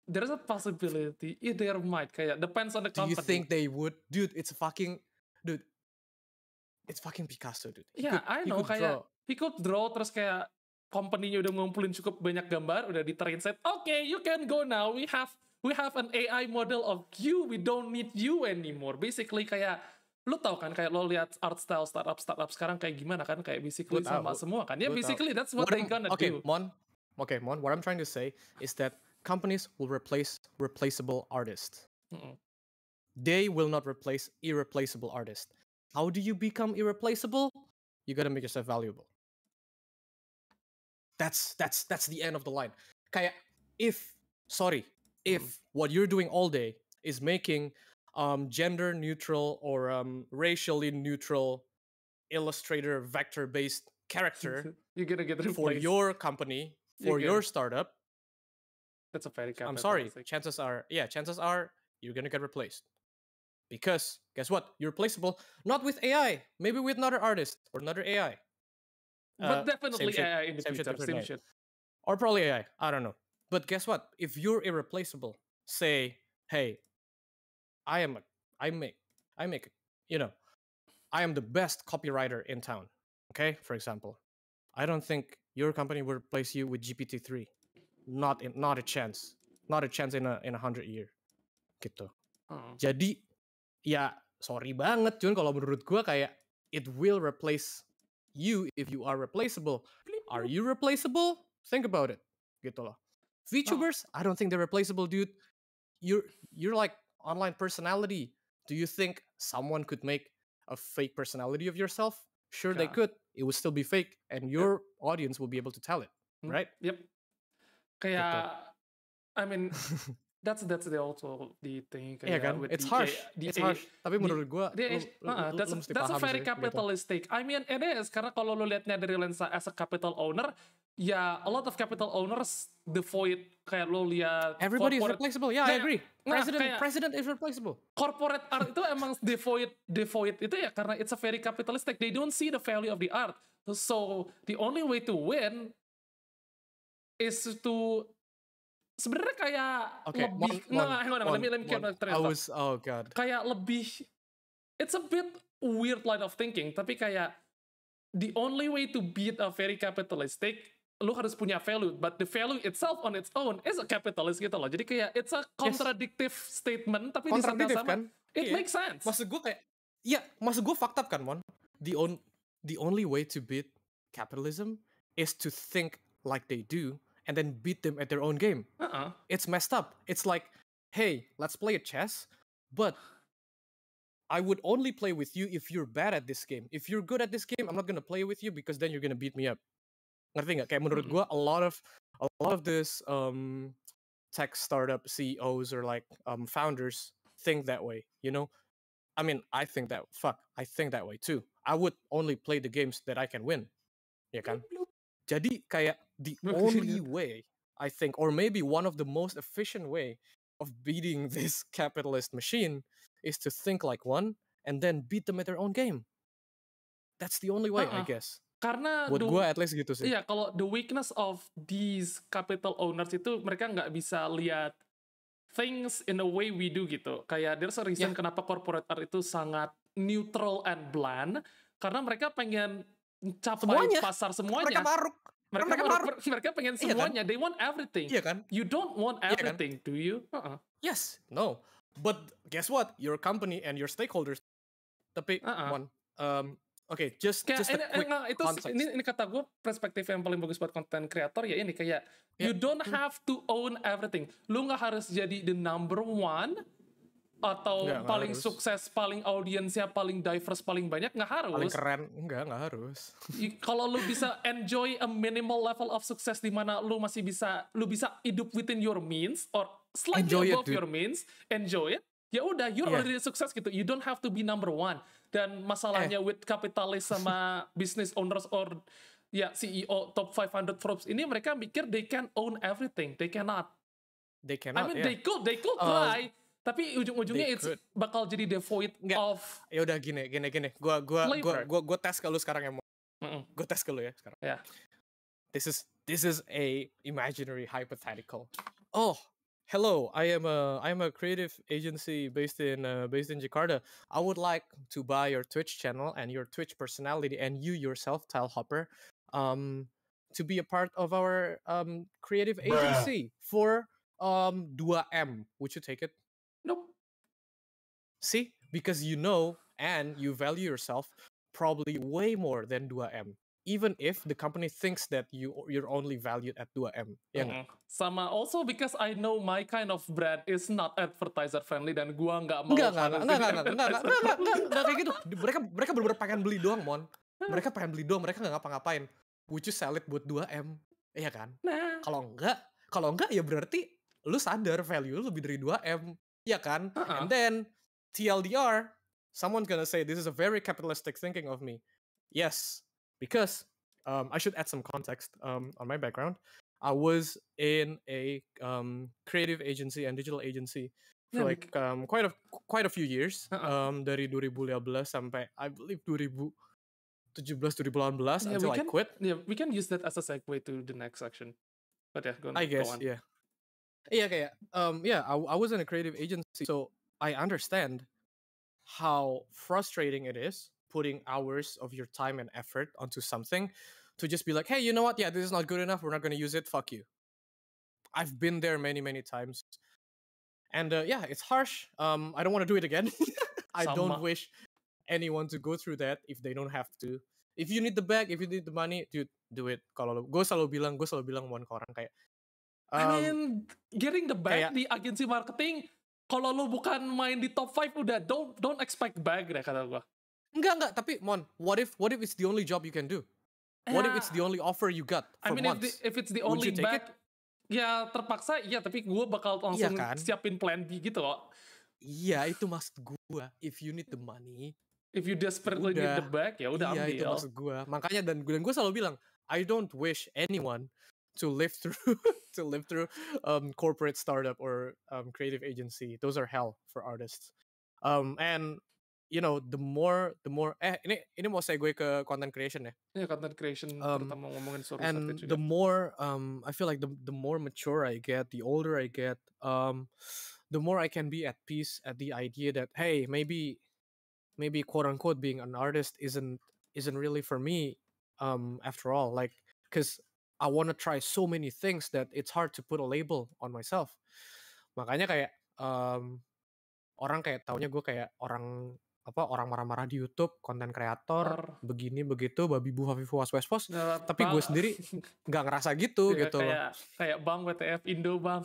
There's a possibility. There might. Kayak depends on the company. Do you think they would? Dude, it's fucking Picasso, dude. Yeah, I know. Kayak he could draw, terus kayak company-nya udah ngumpulin cukup banyak gambar, udah di-translate. Okay, you can go now. We have an AI model of you. We don't need you anymore. Basically kayak lu tau kan kayak lo lihat art style startup sekarang kayak gimana kan, kayak basically sama semua kan. Ya basically that's what they gonna do. Mon, what I'm trying to say is that companies will replace replaceable artists. They will not replace irreplaceable artists. How do you become irreplaceable? You gotta make yourself valuable. That's the end of the line. Kayak if what you're doing all day is making gender neutral or racially neutral Illustrator vector-based character You're gonna get replaced. for your company, for your startup, That's a very I'm sorry, capitalistic. chances are you're gonna get replaced. Because guess what? You're replaceable not with AI, maybe with another artist or another AI. But Same definitely shit, AI in the same shit, future. different Same AI. shit. Or probably AI. I don't know. But guess what? If you're irreplaceable, say, hey, I make, I am the best copywriter in town. Okay, for example, I don't think your company will replace you with GPT-3. Not a chance. Not a chance in a 100 year. Gitu. Jadi ya sorry banget, cuman kalau menurut gua kayak it will replace you if you are replaceable. Are you replaceable? Think about it. Gitu loh. VTubers, I don't think they're replaceable, dude. You're like online personality. Do you think someone could make a fake personality of yourself? Sure, they Yeah. could. It would still be fake, and your audience will be able to tell it, right? Yep. Kayak, I mean, that's the also the thing. Iya Kayak kan? with It's the harsh. the It's harsh. Tapi menurut gua, that's a very capitalistic. I mean, it is karena kalau lu lihatnya dari lensa as a capital owner, ya a lot of capital owners devoid kayak lu lihat. Everybody is replaceable. Yeah, I agree. Kayak President is replaceable. corporate art itu emang devoid itu ya karena it's a very capitalistic. They don't see the value of the art. So the only way to win is to sebenarnya kayak lebih hang on, let me oh god. Kayak lebih, it's a bit weird line of thinking, tapi kayak the only way to beat a very capitalistic, lu harus punya value, but the value itself on its own is a capitalist gitu loh. Jadi kayak it's a contradictive statement, tapi di sana sama kan? It makes sense. Maksud gue fucked up kan, Mon? The only way to beat capitalism is to think like they do and then beat them at their own game. It's messed up. It's like, hey, let's play a chess, but I would only play with you if you're bad at this game. If you're good at this game, I'm not gonna play with you because then you're gonna beat me up. Ngerti nggak? Kayak menurut gue, a lot of this tech startup CEOs or like founders think that way. You know, I mean, I think that way too. I would only play the games that I can win. Ya kan? Jadi kayak the only way, I think, or maybe one of the most efficient way of beating this capitalist machine is to think like one and then beat them at their own game. That's the only way, I guess. Karena buat gue at least gitu sih. Iya, kalau the weakness of these capital owners itu mereka nggak bisa lihat things in a way we do gitu. Kayak there's a reason kenapa corporate art itu sangat neutral and bland, karena mereka pengen capai pasar semuanya. Mereka pengen semuanya. Kan? They want everything. Iya kan? You don't want everything, do you? Yes, no. But guess what? Your company and your stakeholders. Tapi okay, just a quick context. Ini kata gue, perspektif yang paling bagus buat content creator ya ini kayak you don't have to own everything. Lu nggak harus jadi the number one atau paling sukses, paling audiensnya paling diverse, paling banyak, nggak harus. Paling keren, nggak harus. Kalau lu bisa enjoy a minimal level of success di mana lu bisa hidup within your means or slightly above your means, enjoy it. Ya udah, you're already sukses gitu. You don't have to be number one. Dan masalahnya with capitalist sama business owners or CEO top 500 Forbes ini, mereka mikir they can own everything. They cannot. I mean, they could try. Tapi ujung-ujungnya bakal jadi devoid of. Ya udah gini. Gua tes ke lu sekarang ya, mau. Gue tes ke lu ya sekarang. Yeah. This is a imaginary hypothetical. Oh, hello. I am a creative agency based in Jakarta. I would like to buy your Twitch channel and your Twitch personality and you yourself, Tile Hopper, to be a part of our creative agency for 2M. Would you take it? Nope. See? Because you know and you value yourself probably way more than 2M. Even if the company thinks that you're only valued at 2M. Yeah. Sama also because I know my kind of brand is not advertiser friendly dan gua nggak mau. Enggak kayak gitu. Mereka bener-bener pengen beli doang, Mon. Mereka pengen beli doang, mereka nggak ngapa-ngapain. Would you sell it buat 2M? Iya kan? Nah. Kalau enggak ya berarti lu sadar value lu lebih dari 2M. Iya kan? And then TLDR, someone's gonna say this is a very capitalistic thinking of me. Yes, because I should add some context on my background. I was in a creative agency and digital agency for Yeah, like quite a few years. Dari 2015 sampai I believe 2017 2018 yeah, until I quit. we can use that as a segue to the next section. But yeah, I go guess, on. yeah. Yeah, I was in a creative agency, so I understand how frustrating it is putting hours of your time and effort onto something to just be like, hey, you know what? Yeah, this is not good enough. We're not going to use it. Fuck you. I've been there many, many times. And yeah, it's harsh. I don't want to do it again. I don't Sama. wish anyone to go through that if they don't have to. If you need the bag, if you need the money, dude, do it. Kalau gue selalu bilang ke orang kayak, I mean, getting the bag kayak- di agensi marketing, kalau lu bukan main di top 5 udah don't expect bag deh kata gua. Enggak, tapi Mon, what if it's the only job you can do? What if it's the only offer you got I for mean, months? if it's the Would only you take bag, ya terpaksa iya, tapi gue bakal langsung kan? siapin plan B gitu loh. Iya, itu maksud gua. If you need the money, If you desperately need the bag, ya udah iya, ambil. itu maksud gua. Makanya dan gue selalu bilang, I don't wish anyone to live through corporate startup or creative agency. Those are hell for artists. And you know, the more ini mau segue ke content creation ya. Ya, content creation terutama ngomongin suruh And juga. the more I feel like the more mature I get, the older I get, the more I can be at peace at the idea that hey, maybe quote unquote being an artist isn't really for me after all, like because I want to try so many things that it's hard to put a label on myself. Makanya kayak orang kayak taunya gue kayak orang marah-marah di YouTube, konten kreator, begini begitu, babi bu hafifu was tapi gue sendiri nggak ngerasa gitu ya, gitu loh. Kayak Bang WTF Indo Bang.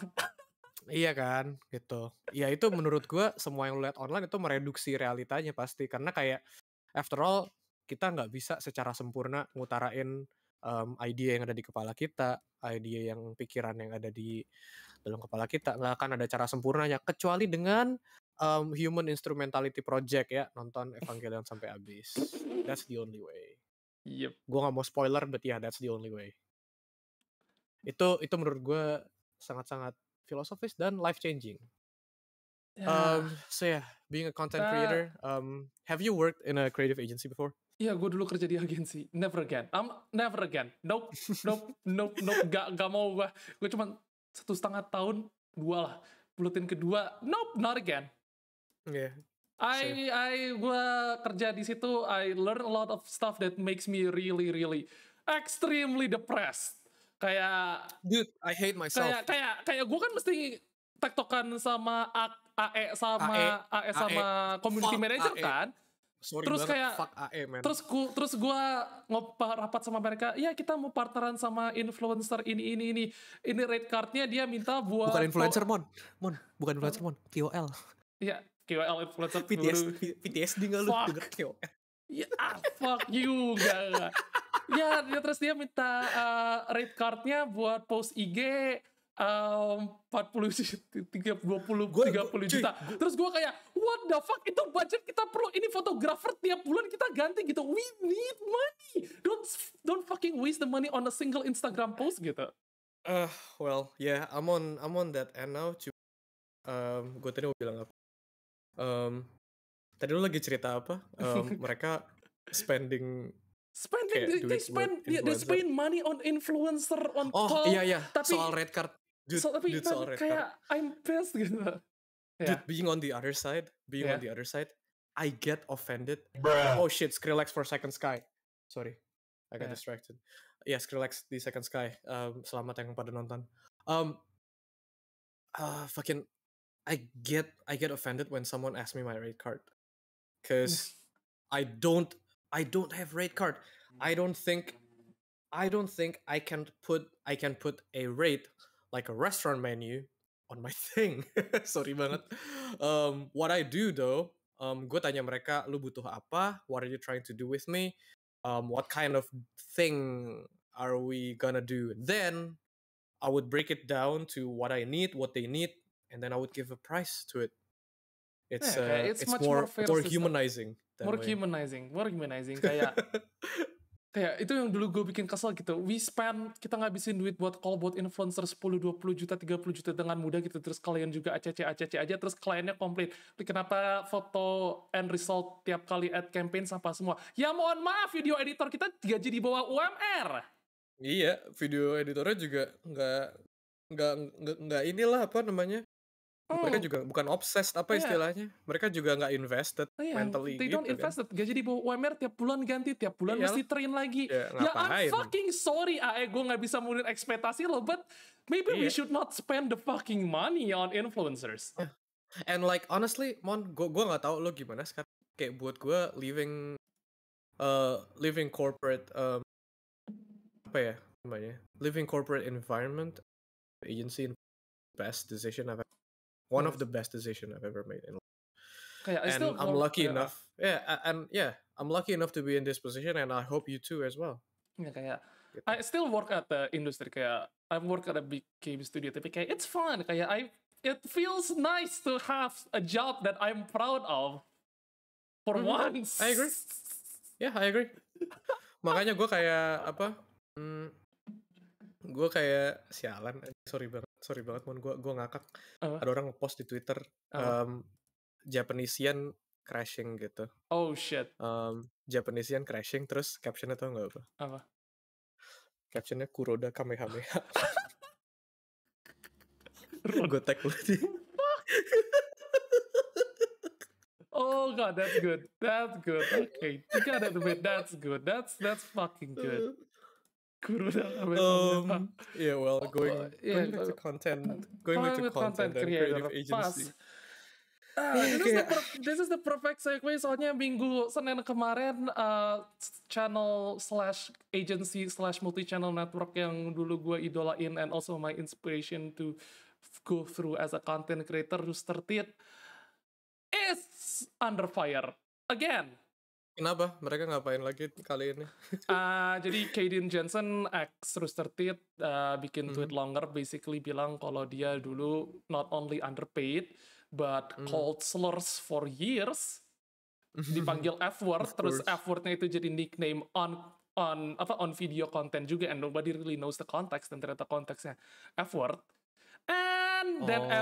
Iya kan, gitu. Ya itu menurut gue semua yang lu lihat online itu mereduksi realitanya pasti, karena kayak after all kita nggak bisa secara sempurna ngutarain idea yang ada di kepala kita, idea yang pikiran yang ada di dalam kepala kita, nggak akan ada cara sempurnanya kecuali dengan human instrumentality project ya, nonton Evangelion sampai habis. That's the only way. Yep. Gue nggak mau spoiler, but yeah, that's the only way. Itu menurut gue sangat-sangat filosofis dan life changing. So yeah, being a content creator, have you worked in a creative agency before? Iya, gue dulu kerja di agensi. Never again. Never again. Nope. Gak mau gue. Gue cuma 1,5 tahun, 2 lah. Buletin kedua, nope, not again. Yeah. Gue kerja di situ, I learn a lot of stuff that makes me really, really extremely depressed. Kayak, dude, I hate myself. Kayak gue kan mesti tektokan sama AE sama community manager AE. Kan. Sorry terus banget, kayak fuck AE, man. Terus gue rapat sama mereka, ya kita mau partneran sama influencer ini rate cardnya dia minta buat bukan influencer Mon, bukan influencer Mon, KOL. Iya, KOL influencer. PTSD nggak lu denger KOL? Ya, fuck you, enggak. Ya, terus dia minta rate cardnya buat post IG 30 juta. Terus gue kayak, what the fuck, itu budget kita perlu, ini fotografer tiap bulan kita ganti gitu. We need money. Don't fucking waste the money on a single Instagram post gitu. Well, yeah, I'm on that end now. Gue tadi mau bilang apa? Tadi lu lagi cerita apa? Mereka spending they spend money on influencer on call. Iya, tapi soal red card. Dude, soal red kayak card. I'm pissed gitu. Dude, being on the other side, I get offended. Bruh. Oh shit, Skrillex for Second Sky. Sorry, I got distracted. Yeah, Skrillex di Second Sky. Selamat yang pada nonton. Fucking, I get offended when someone asks me my rate card, cause I don't have rate card. I don't think I can put a rate like a restaurant menu on my thing. Sorry banget. What I do though, gue tanya mereka, lu butuh apa? What are you trying to do with me? What kind of thing are we gonna do? Then I would break it down to what I need, what they need, and then I would give a price to it. It's much more fair humanizing. that more way. humanizing kayak kayak itu yang dulu gue bikin kesel gitu. Kita ngabisin duit buat call buat influencer 10, 20 juta, 30 juta dengan mudah gitu. Terus kalian juga ACC aja, terus kliennya komplit. Kenapa foto end result tiap kali ad campaign sampah semua? Ya mohon maaf, video editor kita gaji di bawah UMR. Iya, video editornya juga nggak inilah apa namanya. Mereka juga bukan obsessed apa istilahnya. Mereka juga nggak invested mentally they gitu don't kan. invest. Gaji di bawah UMR tiap bulan ganti, tiap bulan Iyalah. mesti train lagi. Ya, Ya I'm ngapain? fucking sorry AE, gue nggak bisa menuhin ekspektasi lo, but maybe we should not spend the fucking money on influencers. And like honestly, Mon, gue nggak tahu lo gimana sekarang. Kayak buat gue living corporate apa ya namanya? Living corporate environment agency best decision I've one of the best decision I've ever made in life. Kayak, And I'm lucky enough. I'm lucky enough to be in this position, and I hope you too as well. Ya kayak I still work at the industry, kayak I work at a big game studio, tapi kayak it's fun, kayak it feels nice to have a job that I'm proud of for once. I agree. Yeah, I agree. Makanya gue kayak apa? Gue kayak sialan. Sorry banget, Mon. Gue ngakak. Ada orang ngepost di Twitter, Japanesian crashing gitu. Oh shit. Japanesian crashing, terus captionnya tau nggak apa? Apa? Captionnya Kuroda Kamehameha. Gue tag lu di. Oh god, that's good. Okay, you got it, man. That's good. That's fucking good. Kuroda Kamehameha. Yeah, well, going back to content, and creative agency. This is the perfect segue, soalnya minggu Senin kemarin channel/agency/ multi-channel network yang dulu gue idolain and also my inspiration to go through as a content creator, Rooster Teeth, is under fire again. Kenapa? Mereka ngapain lagi kali ini? Jadi Kaden Jensen ex Rooster Teeth bikin tweet longer, basically bilang kalau dia dulu not only underpaid but called slurs for years, dipanggil F-word, terus F-wordnya itu jadi nickname on video content juga, and nobody really knows the context, dan ternyata konteksnya F-word. And then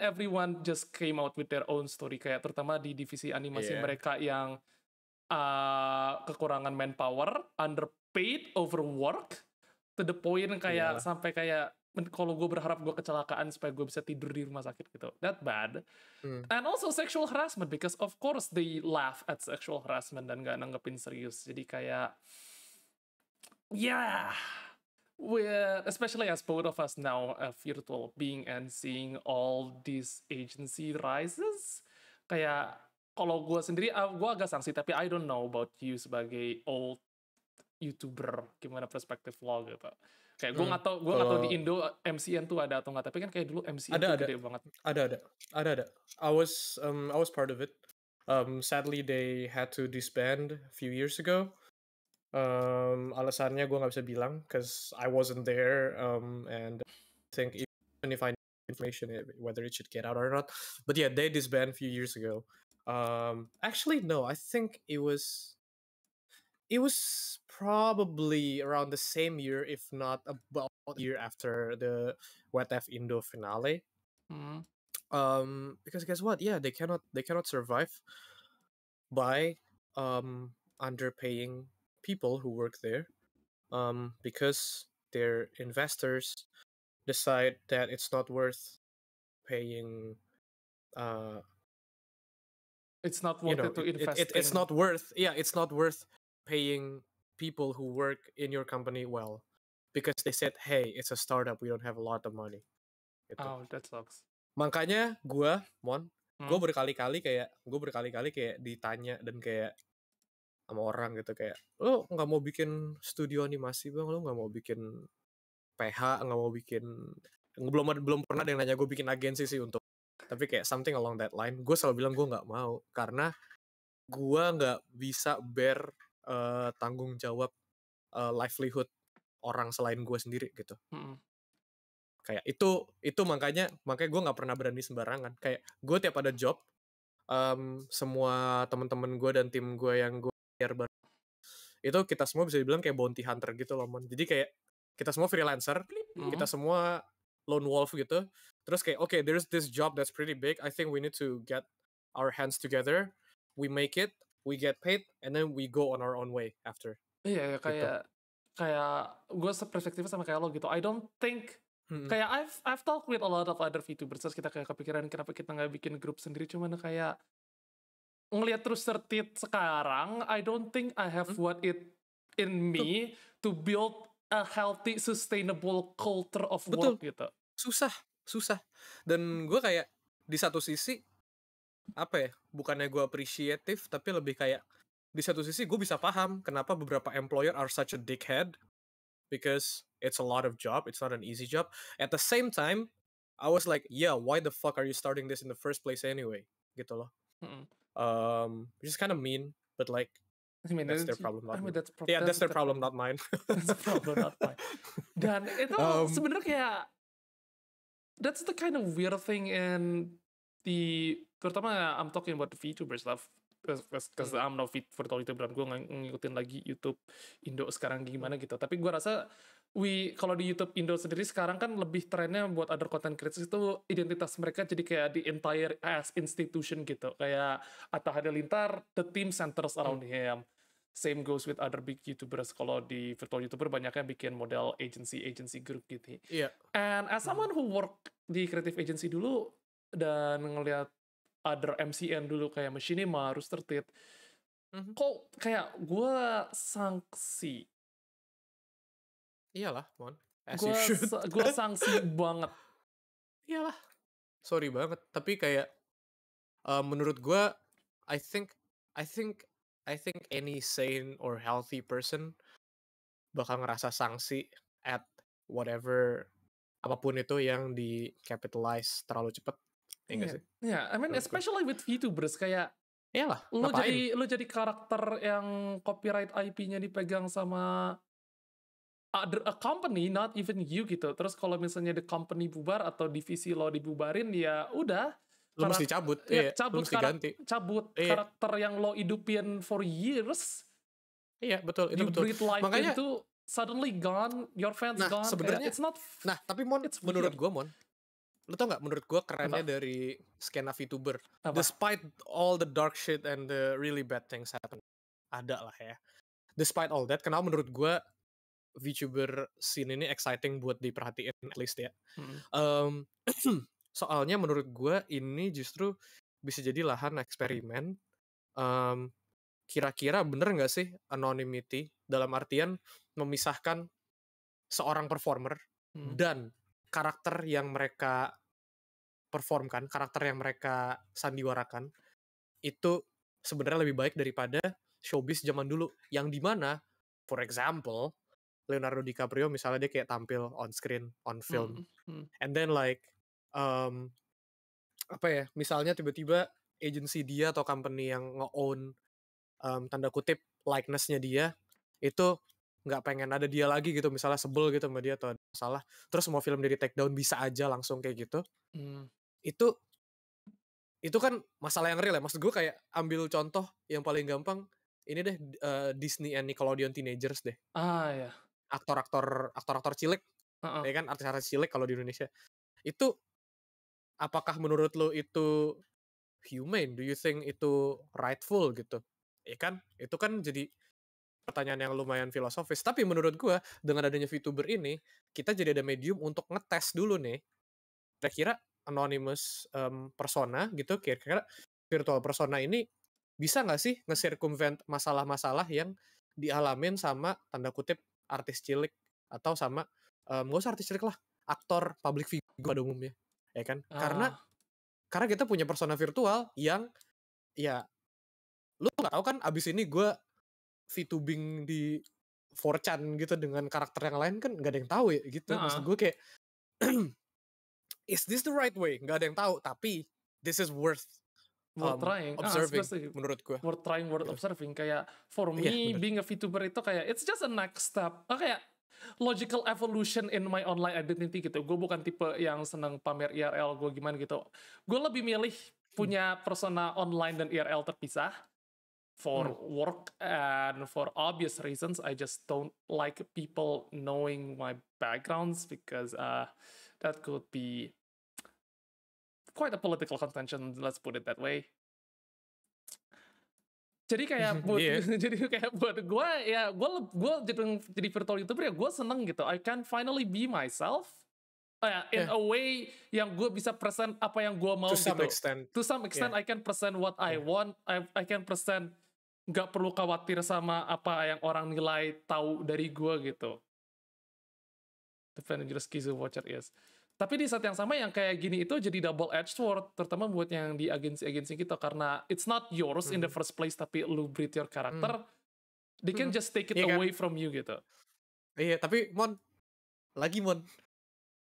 everyone just came out with their own story, kayak terutama di divisi animasi mereka yang kekurangan manpower, underpaid, overwork, to the point kayak sampai kayak kalau gue berharap gue kecelakaan supaya gue bisa tidur di rumah sakit gitu. That bad. And also sexual harassment, because of course they laugh at sexual harassment dan gak nanggepin serius. Jadi kayak especially as both of us now a virtual being and seeing all these agency rises, kayak kalau gue sendiri gue agak sanksi, tapi I don't know about you sebagai old YouTuber, gimana perspektif lo gitu. Kayak gue nggak tahu di Indo MCN tuh ada atau nggak, tapi kan kayak dulu MCN tuh gede banget. Ada. I was part of it. Sadly they had to disband a few years ago. Alasannya gue nggak bisa bilang, cause I wasn't there. And I think even if I know information whether it should get out or not, but yeah, they disbanded a few years ago. Actually no, I think it was probably around the same year, if not about a year after the WTF Indo finale. Because guess what? Yeah, they cannot survive by underpaying people who work there, because their investors decide that it's not worth paying. It's not worth it to invest. It's not worth. Yeah, it's not worth paying people who work in your company well, because they said, hey, it's a startup, we don't have a lot of money. Gitu. Oh, that sucks. Makanya gue berkali-kali kayak ditanya dan kayak sama orang gitu, kayak lo nggak mau bikin studio animasi bang, lo nggak mau bikin PH, nggak mau bikin, belum pernah ada yang nanya gue bikin agensi sih untuk, tapi kayak something along that line. Gue selalu bilang gue nggak mau, karena gue nggak bisa bear tanggung jawab livelihood orang selain gue sendiri gitu. Kayak itu makanya gue nggak pernah berani sembarangan. Kayak gue tiap ada job, semua teman-teman gue dan tim gue yang gue hire baru itu kita semua bisa dibilang kayak bounty hunter gitu loh, Mon. Jadi kayak kita semua freelancer, kita semua lone wolf gitu. Terus kayak okay, there's this job that's pretty big. I think we need to get our hands together. We make it, we get paid, and then we go on our own way after. Iya, ya, Gitu. kayak gue seperspektifnya sama kayak lo gitu. I don't think kayak I've talked with a lot of other VTubers, terus kita kayak kepikiran kenapa kita nggak bikin grup sendiri, cuman kayak ngelihat terus tertit sekarang, I don't think I have what it in me to build a healthy, sustainable culture of work gitu. Susah. Dan gue kayak di satu sisi apa ya? Bukannya gue appreciative, tapi lebih kayak di satu sisi gue bisa paham kenapa beberapa employer are such a dickhead because it's a lot of job, it's not an easy job. At the same time, I was like, yeah, why the fuck are you starting this in the first place anyway? Gitu loh. Which is kind of mean, but like that's their problem, not mine. That's their problem, not mine. That's the problem, not mine. Dan itu sebenarnya kayak that's the kind of weird thing in the terutama I'm talking about the VTuber stuff because I'm not virtual YouTuber, gue ngikutin lagi YouTube Indo sekarang gimana gitu. Tapi gue rasa kalau di YouTube Indo sendiri sekarang kan lebih trennya buat other content creators itu identitas mereka jadi kayak the entire as institution gitu. Kayak Atta Halilintar, the team centers around him. Same goes with other big YouTubers. Kalau di virtual YouTuber banyaknya bikin model agency group gitu. Iya. And as someone who work di creative agency dulu dan ngelihat other MCN dulu kayak Machinima, Rooster Teeth, kok kayak gue sanksi. Iyalah, Mon. As you should. Gue sanksi banget. Iyalah. Sorry banget. Tapi kayak menurut gue, I think any sane or healthy person bakal ngerasa sanksi at whatever apapun itu yang di capitalize terlalu cepet. Iya sih? Yeah, I mean especially with VTubers kayak iyalah, lu jadi karakter yang copyright IP-nya dipegang sama a company, not even you gitu. Terus kalau misalnya the company bubar atau divisi lo dibubarin, ya udah. Lu mesti cabut, lu mesti ganti. Cabut karakter yang lo hidupin for years. Iya, betul, itu you betul. Breathe life Makanya into suddenly gone, your fans gone. Sebenarnya, it's not. Nah, tapi Mon, menurut gue Mon, lu tau gak menurut gue kerennya dari skena VTuber, despite all the dark shit and the really bad things happen, ada lah ya. Despite all that, kenapa menurut gue VTuber scene ini exciting buat diperhatiin at least ya. Soalnya menurut gue ini justru bisa jadi lahan eksperimen. Kira-kira bener nggak sih anonymity dalam artian memisahkan seorang performer dan karakter yang mereka performkan, karakter yang mereka sandiwarakan itu sebenarnya lebih baik daripada showbiz zaman dulu yang dimana, for example, Leonardo DiCaprio misalnya dia kayak tampil on screen, on film, and then like apa ya, misalnya tiba-tiba agency dia atau company yang nge-own tanda kutip likeness-nya dia itu nggak pengen ada dia lagi gitu, misalnya sebel gitu sama dia atau ada masalah, terus semua film dia di take down bisa aja langsung kayak gitu. Itu kan masalah yang real ya. Maksud gue kayak ambil contoh yang paling gampang ini deh, Disney and Nickelodeon Teenagers deh. Ya. Aktor-aktor cilik, ya kan, artis-artis cilik kalau di Indonesia. Itu apakah menurut lo itu humane? Do you think itu rightful gitu? Ya kan, itu kan jadi pertanyaan yang lumayan filosofis. Tapi menurut gue dengan adanya VTuber ini, kita jadi ada medium untuk ngetes dulu nih. Kira-kira anonymous persona gitu, kira-kira virtual persona ini bisa nggak sih nge-circumvent masalah-masalah yang dialamin sama tanda kutip artis cilik atau sama nggak usah artis cilik lah, aktor public figure pada umumnya, ya kan? Karena kita punya persona virtual yang ya lu nggak tahu kan, abis ini gue VTubing di 4chan gitu dengan karakter yang lain kan nggak ada yang tahu ya gitu. Maksud gue kayak is this the right way? Nggak ada yang tahu, tapi this is worth trying, observing menurut gue. Worth trying, worth observing. Kayak for me, being a VTuber itu kayak it's just a next step. Kayak logical evolution in my online identity gitu. Gue bukan tipe yang seneng pamer IRL gue gimana gitu. Gue lebih milih punya persona online dan IRL terpisah for work and for obvious reasons. I just don't like people knowing my backgrounds because that could be quite a political contention, let's put it that way. Jadi kayak buat Iya. jadi kayak buat gue ya gue jadi virtual YouTuber ya gue seneng gitu. I can finally be myself. In a way yang gue bisa present apa yang gue mau To some gitu. extent. To some extent I can present what I want. I can present, nggak perlu khawatir sama apa yang orang nilai tahu dari gue gitu. Defend your skills watcher is. Tapi di saat yang sama yang kayak gini itu jadi double edged sword, terutama buat yang di agensi-agensi kita, karena it's not yours in the first place, tapi lu breed your character, they can just take it Iya kan? away from you gitu. Iya, tapi Mon,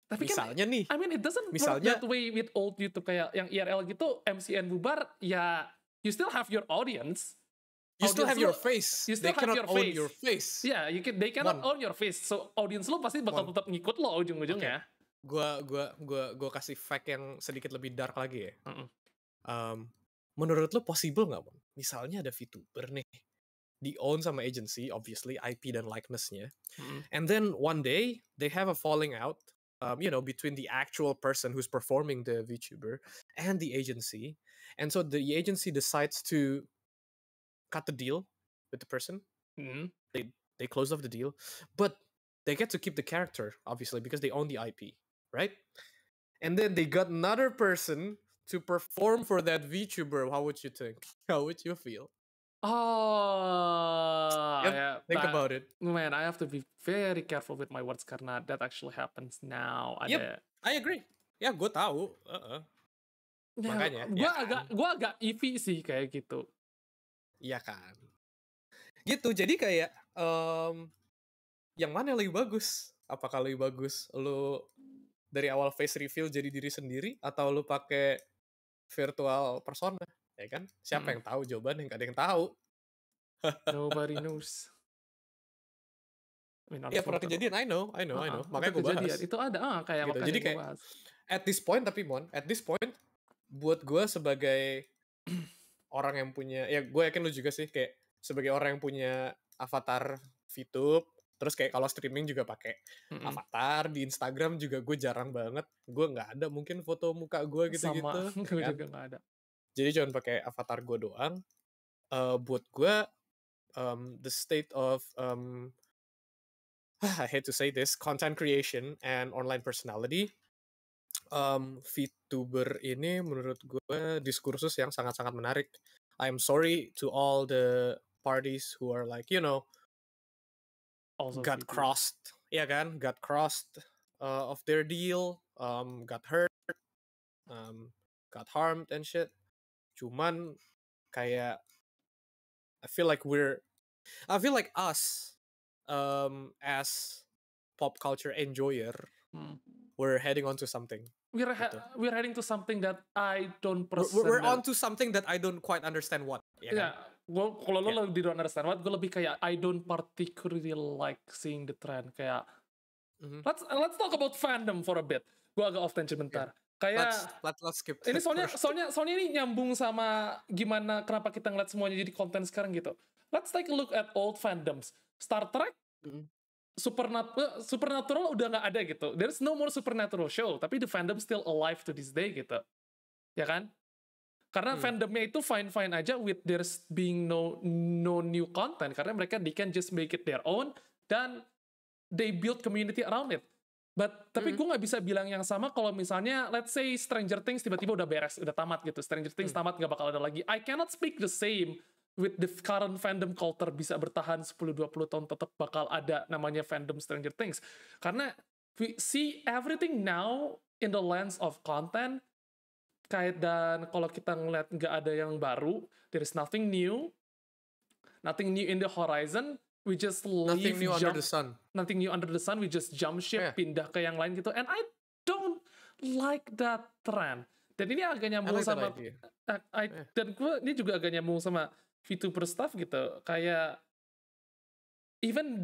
Tapi misalnya kan, nih, I mean it doesn't work misalnya- that way with old YouTube kayak yang IRL gitu, MCN bubar, ya you still have your audience. you still have Audience your lu- face. you still They have cannot your own face. your face. Yeah, they cannot Mon. own your face, so audience lu pasti bakal Mon. tetap ngikut lo ujung-ujungnya. Gua kasih fact yang sedikit lebih dark lagi ya. Mm-mm. Menurut lo possible nggak, Mon? Misalnya ada VTuber nih, di own sama agency, obviously IP dan likeness-nya, and then one day they have a falling out, between the actual person who's performing the VTuber and the agency, and so the agency decides to cut the deal with the person. Mm. They close off the deal, but they get to keep the character, obviously, because they own the IP, right? And then they got another person to perform for that VTuber. How would you think? How would you feel? Oh, Yep, yeah. think about it. Man, I have to be very careful with my words karena that actually happens now. Yep, I agree. Ya, gue tahu. Makanya, gue ya kan? agak iffy sih kayak gitu. Iya kan. Gitu, jadi kayak yang mana yang lebih bagus? Apakah lebih bagus lu dari awal face reveal jadi diri sendiri atau lu pakai virtual persona? Ya kan? Siapa yang tahu jawabannya? Nggak ada yang tahu. Nobody knows. I mean, Ya pernah kejadian, I know. Makanya gue bahas. Itu ada, kayak Gitu. makanya Jadi gue kayak bahas. at this point, buat gue sebagai orang yang punya, ya gue yakin lu juga sih, kayak sebagai orang yang punya avatar VTube, terus kayak kalau streaming juga pakai avatar di Instagram juga gue jarang banget, gue nggak ada mungkin foto muka gue gitu-gitu. Sama, gue kan? juga nggak ada. Jadi cuma pakai avatar gue doang. Buat gue, the state of I hate to say this, content creation and online personality, VTuber ini menurut gue diskursus yang sangat-sangat menarik. I'm sorry to all the parties who are like, Also got VTuber. crossed, ya kan? Got crossed of their deal, got hurt, got harmed and shit. Cuman kayak I feel like us as pop culture enjoyer, we're heading onto something. We're heading to something that I don't We're onto something that I don't quite understand what. Ya kan? Yeah, kalau lo lebih don't understand what, gue lebih kayak I don't particularly like seeing the trend. Kayak let's talk about fandom for a bit. Gue agak off tangent bentar. Kayak Let's skip. ini soalnya ini nyambung sama gimana kenapa kita ngeliat semuanya jadi konten sekarang gitu. Let's take a look at old fandoms. Star Trek, Supernatural udah nggak ada gitu. There's no more Supernatural show, tapi the fandom still alive to this day gitu. Ya kan? Karena fandomnya itu fine-fine aja with there's being no new content, karena mereka they can just make it their own dan they build community around it. Tapi gue nggak bisa bilang yang sama kalau misalnya let's say Stranger Things tiba-tiba udah beres, udah tamat gitu. Stranger Things tamat, nggak bakal ada lagi. I cannot speak the same with the current fandom culture bisa bertahan 10-20 tahun, tetap bakal ada namanya fandom Stranger Things. Karena we see everything now in the lens of content, dan kalau kita ngeliat nggak ada yang baru, there is nothing new in the horizon. We just Nothing new under the sun. Nothing new under the sun. We just jump ship, pindah ke yang lain gitu. And I don't like that trend. Dan ini agak nyambung sama, dan gue ini juga agak nyambung sama VTuber stuff gitu. Kayak even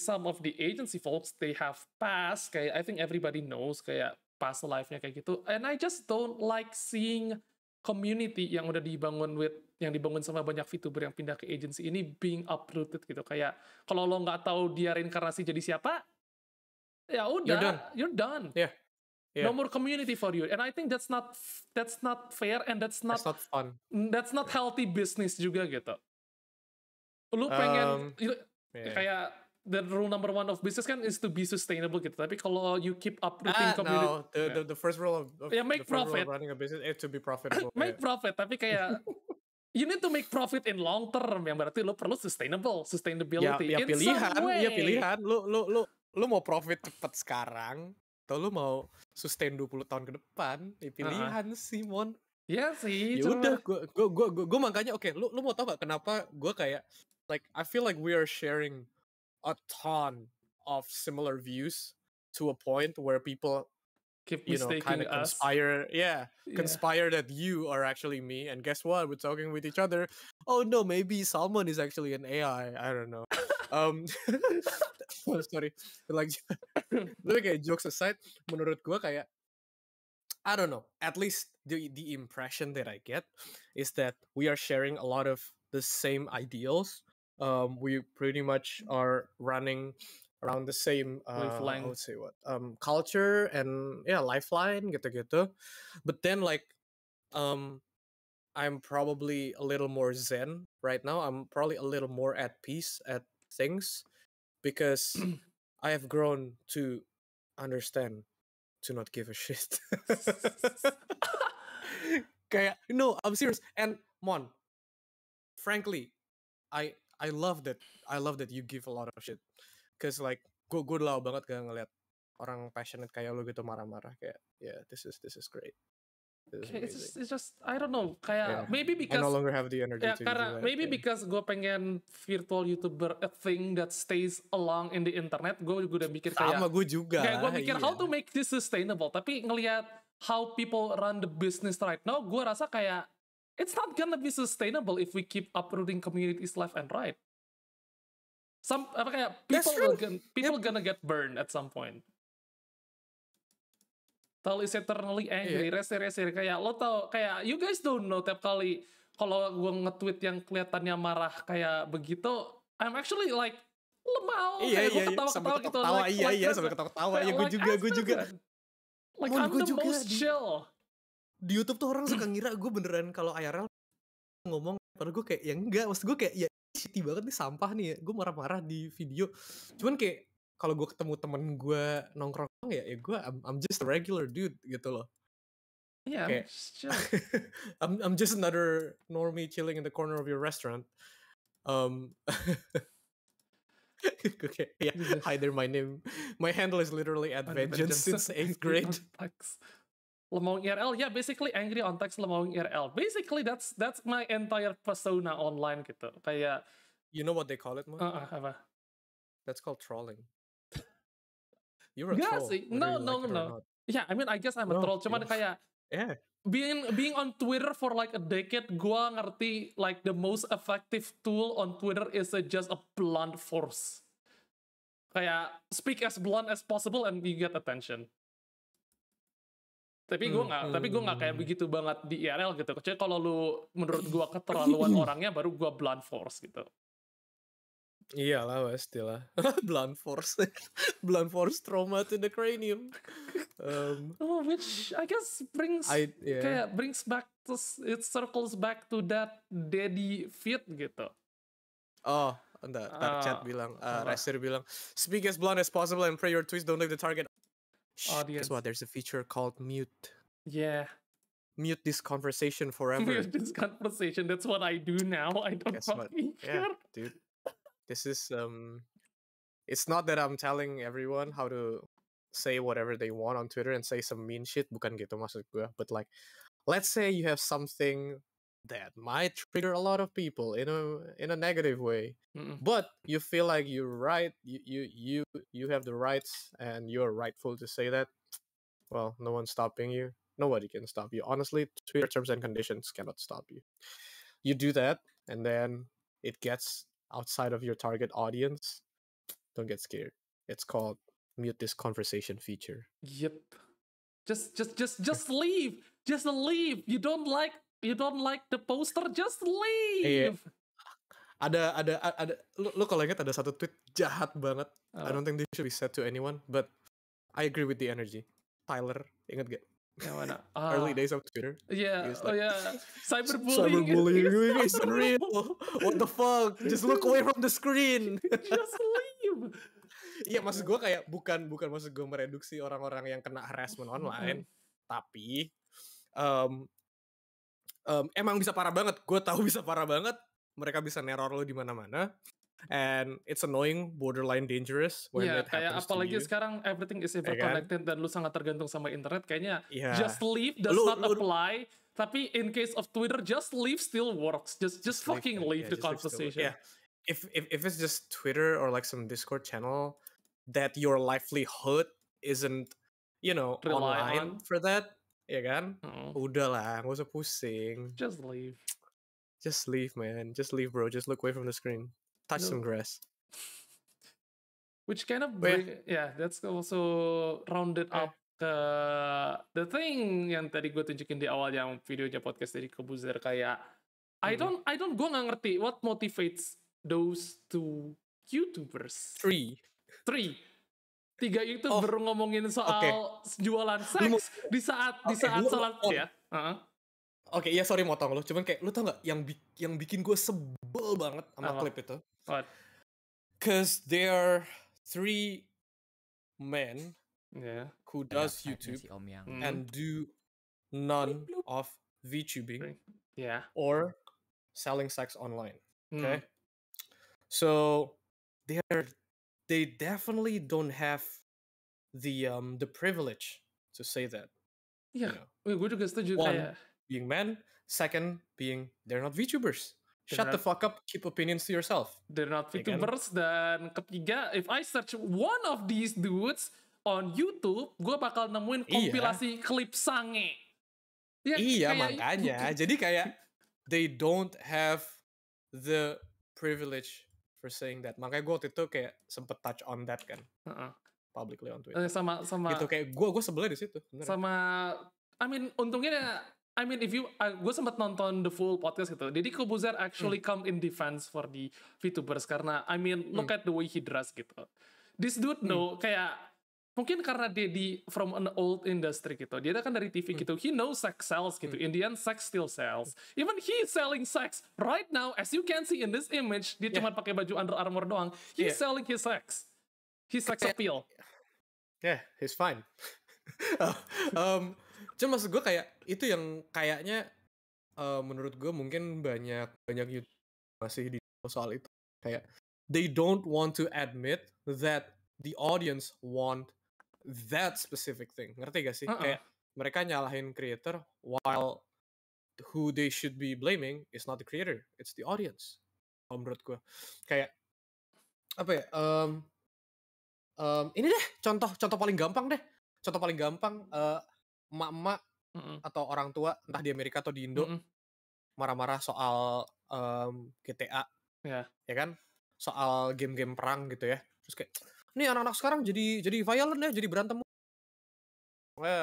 some of the agency folks, they have past. Kayak I think everybody knows kayak past life-nya kayak gitu. And I just don't like seeing community yang udah dibangun sama banyak VTuber yang pindah ke agency ini being uprooted gitu. Kayak kalau lo nggak tahu dia reinkarnasi jadi siapa, ya udah, you're done. Yeah. No more community for you. And I think that's not fair, and that's not fun. That's not healthy business juga gitu. Lu pengen kayak the rule number one of business kan is to be sustainable gitu. Tapi kalau you keep uprooting community, the first rule of make profit. Rule of running a business is to be profitable. Make profit, tapi kayak you need to make profit in long term, yang berarti lu perlu sustainability. Ya in some way. pilihan. Lu mau profit cepet sekarang atau lu mau sustain 20 tahun ke depan? Ya pilihan sih, Mon. Ya sih. Ya udah, gue makanya lu mau tau gak kenapa gue kayak like I feel like we are sharing a ton of similar views to a point where people keep kind of conspire conspire that you are actually me, and guess what, we're talking with each other. Oh no, maybe Salman is actually an AI. I don't know. Sorry, like kayak jokes aside, menurut gue kayak I don't know, at least the impression that I get is that we are sharing a lot of the same ideals. We pretty much are running around the same I would say culture and lifeline gitu. But then like I'm probably a little more zen right now. I'm probably a little more at peace at things because I have grown to understand to not give a shit. Kayak no, I'm serious. And Mon, frankly, I love that you give a lot of shit. Cause like gue lau banget kayak ngeliat orang passionate kayak lo gitu marah-marah kayak this is great. It's just I don't know kayak maybe because I no longer have the energy to karena do that, maybe because gue pengen virtual YouTuber a thing that stays along in the internet. Gue udah mikir kayak sama gue juga. Kayak gue mikir how to make this sustainable. Tapi ngelihat how people run the business right now, gue rasa kayak it's not gonna be sustainable if we keep uprooting communities left and right. People gonna get burned at some point. Tal is eternally angry, rese kayak lo tau kayak you guys don't know tiap kali kalau gue nge-tweet yang kelihatannya marah kayak begitu, I'm actually like lemau kayak gue ketawa-ketawa gitu. Sambil ketawa-ketawa. Ya gue juga. Like I'm the most chill. Di YouTube tuh orang suka ngira gue beneran kalau IRL ngomong, padahal gue kayak ya enggak, maksud gue kayak ya shitty banget nih, sampah nih ya. Gue marah-marah di video. Cuman kayak kalau gue ketemu temen gue nongkrong ya gue I'm just a regular dude gitu loh. Yeah, kayak, I'm just chill. I'm just another normie chilling in the corner of your restaurant. Okay, hi there, my handle is literally at vengeance since 8th grade. Lemong IRL, basically angry on text lemong IRL. Basically that's my entire persona online gitu. Kayak you know what they call it, man? Apa? That's called trolling. You're a troll. No. Yeah, I mean I guess I'm a troll. Cuman kayak being on Twitter for like a decade, gua ngerti like the most effective tool on Twitter is just a blunt force. Kayak speak as blunt as possible and you get attention. Tapi gue nggak kayak begitu banget di IRL gitu. Kecuali kalau lu menurut gue keterlaluan orangnya, baru gue blunt force gitu. Iyalah pastilah. Blunt force trauma to the cranium. Which I guess brings back to, it circles back to that daddy fit gitu. Oh, entar chat bilang, Resir bilang, speak as blunt as possible and pray your tweets don't leave the target. Guess what? There's a feature called mute. Yeah. Mute this conversation forever. Mute this conversation. That's what I do now. I don't fucking care. Yeah, dude. This is it's not that I'm telling everyone how to say whatever they want on Twitter and say some mean shit. Bukan gitu maksud gue. But like, let's say you have something that might trigger a lot of people in a negative way, but you feel like you're right, you have the rights and you're rightful to say that. Well, no one's stopping you. Nobody can stop you. Honestly, Twitter terms and conditions cannot stop you. You do that, and then it gets outside of your target audience. Don't get scared. It's called mute this conversation feature. Yep. Just leave. Just leave. You don't like you don't like the poster, just Iya. leave. Ada lu kalau ingat ada satu tweet jahat banget. I Apa? don't think this should be said to anyone, but I agree with the energy. Tyler, ingat gak? Yang mana? Early days of Twitter. Yeah, He was oh like, yeah, cyberbullying cyberbullying is not real. What the fuck? Just look away from the screen. Just leave. Iya, maksud gue kayak bukan maksud gue mereduksi orang-orang yang kena harassment online, tapi emang bisa parah banget. Gue tahu bisa parah banget. Mereka bisa neror lo di mana-mana. And it's annoying, borderline dangerous when Iya, it kayak happens to apalagi you. sekarang everything is ever Ya kan? connected dan lu sangat tergantung sama internet. Kayaknya Iya. just leave does Lu- not lu- apply. Tapi in case of Twitter, just leave still works. Just fucking leave the Yeah, just leave conversation. still. Yeah. If it's just Twitter or like some Discord channel that your livelihood isn't, Rely online on. for that, ya kan? Mm. Udahlah, nggak usah pusing. Just leave. Just leave, man. Just leave, bro. Just look away from the screen. Touch some No. grass. Which kind of Wait. that's also rounded up ke the thing yang tadi gue tunjukin di awal yang videonya podcast dari Kebuzer kayak I don't gue nggak ngerti what motivates those two YouTubers. 3. Tiga YouTuber ngomongin soal jualan seks di saat salat ya. Oke, iya sorry motong lo. Cuman kayak lu tau nggak yang bikin gue sebel banget sama Apa? klip itu? What? Cause they are 3 men Yeah. who does Website-nya YouTube si Om yang and do none of VTubing Yeah. or selling sex online. Hmm. Okay, so they definitely don't have the privilege to say that. Iya. You know, Gue juga setuju One. kayak being men, second being they're not VTubers. Shut They're the fuck up. Keep opinions to yourself. they're not Ya kan? VTubers, dan ketiga, if I search one of these dudes on YouTube, gue bakal nemuin Iya. kompilasi klip sange. Ya, Iya, kayak- makanya. Jadi kayak they don't have the privilege for saying that. Makanya gue waktu itu kayak sempet touch on that kan, Heeh. publicly on Twitter. sama Gitu kayak gue sebelnya di situ. beneran. sama I mean untungnya if you gue sempat nonton the full podcast gitu. Jadi Kobuzer actually come in defense for the VTubers karena look at the way he dress gitu. This dude kayak mungkin karena dia from an old industry gitu. Dia kan dari TV gitu. He knows sex sells gitu. In the end sex still sells. Even he selling sex right now, as you can see in this image, dia cuma pakai baju Under Armour doang. He's selling his sex. His sex appeal. Yeah, he's fine. Cuma maksud gue kayak itu yang kayaknya menurut gue mungkin banyak YouTube masih di soal itu, kayak they don't want to admit that the audience want that specific thing. Ngerti gak sih? Kayak mereka nyalahin creator while who they should be blaming is not the creator, it's the audience. Menurut gue kayak apa ya? Ini deh contoh paling gampang deh. Contoh paling gampang, emak-emak atau orang tua entah di Amerika atau di Indo marah-marah soal GTA, Ya. ya kan? Soal game-game perang gitu ya. Terus kayak, nih anak-anak sekarang jadi violent ya, jadi berantem.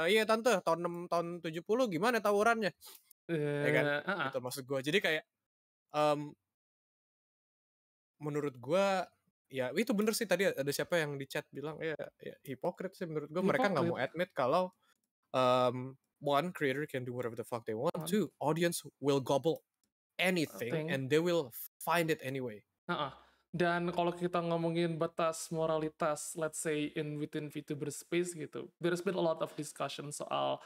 Iya tante, tahun 70 gimana tawurannya? Ya kan? Gitu maksud gue. Jadi kayak menurut gue ya itu bener sih, tadi ada siapa yang di chat bilang ya hipokrit sih menurut gue. Mereka nggak mau admit kalau one, creator can do whatever the fuck they want. Two, audience will gobble anything and they will find it anyway. Dan kalau kita ngomongin batas moralitas, let's say within VTuber space gitu, there's been a lot of discussion soal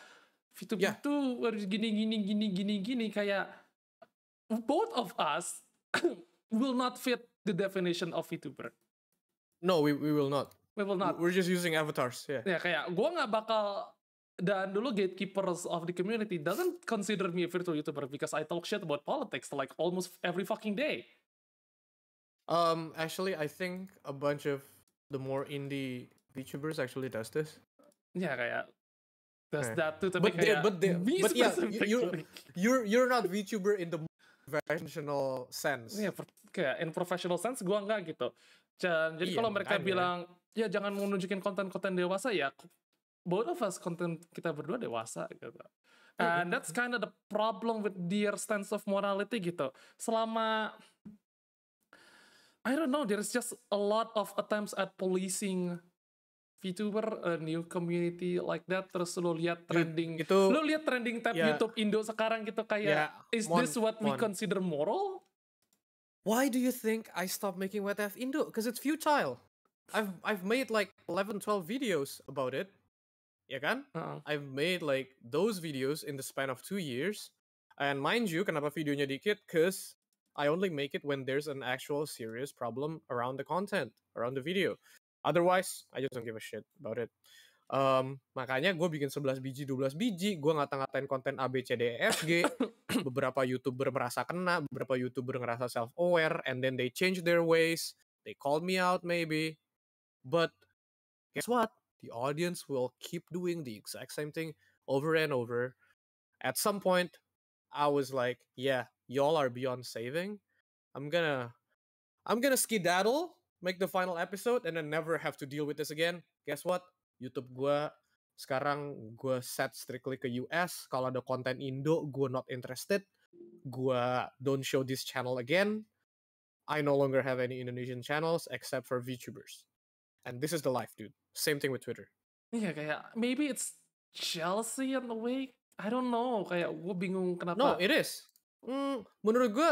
VTuber tuh harus gini, kayak both of us will not fit the definition of VTuber. No, we will not. We will not. We're just using avatars, yeah. Ya kayak gue nggak bakal, dan dulu gatekeepers of the community doesn't consider me a virtual YouTuber because I talk shit about politics like almost every fucking day. Actually, I think a bunch of the more indie VTubers actually does this. Ya kayak does that too, But tapi kayak yeah, you're not VTuber in the professional sense. Ya, kayak in professional sense gue nggak gitu. Jadi kalau mereka bilang ya jangan menunjukin konten-konten dewasa, ya both of us konten kita berdua dewasa gitu. And that's kind of the problem with their stance of morality gitu. Selama I don't know, there's just a lot of attempts at policing VTuber, a new community like that. Terus lu lihat trending, itu lu lihat trending tab ya YouTube Indo sekarang gitu kayak, is this what we consider moral? Why do you think I stopped making WTF Indo? Because it's futile. I've made like 11, 12 videos about it. Ya kan? I've made like those videos in the span of 2 years. And mind you, kenapa videonya dikit? Because I only make it when there's an actual serious problem around the content, around the video. Otherwise, I just don't give a shit about it. Makanya gue bikin 11 biji, 12 biji. Gue ngata-ngatain konten A, B, C, D, E, F, G. Beberapa YouTuber merasa kena, beberapa YouTuber ngerasa self-aware, and then they change their ways. They called me out maybe. But guess what? The audience will keep doing the exact same thing over and over. At some point, I was like, yeah, y'all are beyond saving. I'm gonna skedaddle, make the final episode, and then never have to deal with this again. Guess what? YouTube gue sekarang gue set strictly ke US. Kalau ada konten Indo, gue not interested. Gue don't show this channel again. I no longer have any Indonesian channels except for VTubers. And this is the life, dude. Same thing with Twitter. Iya kayak maybe it's jealousy in a way. I don't know. Kayak gue bingung kenapa. No, it is. Menurut gue,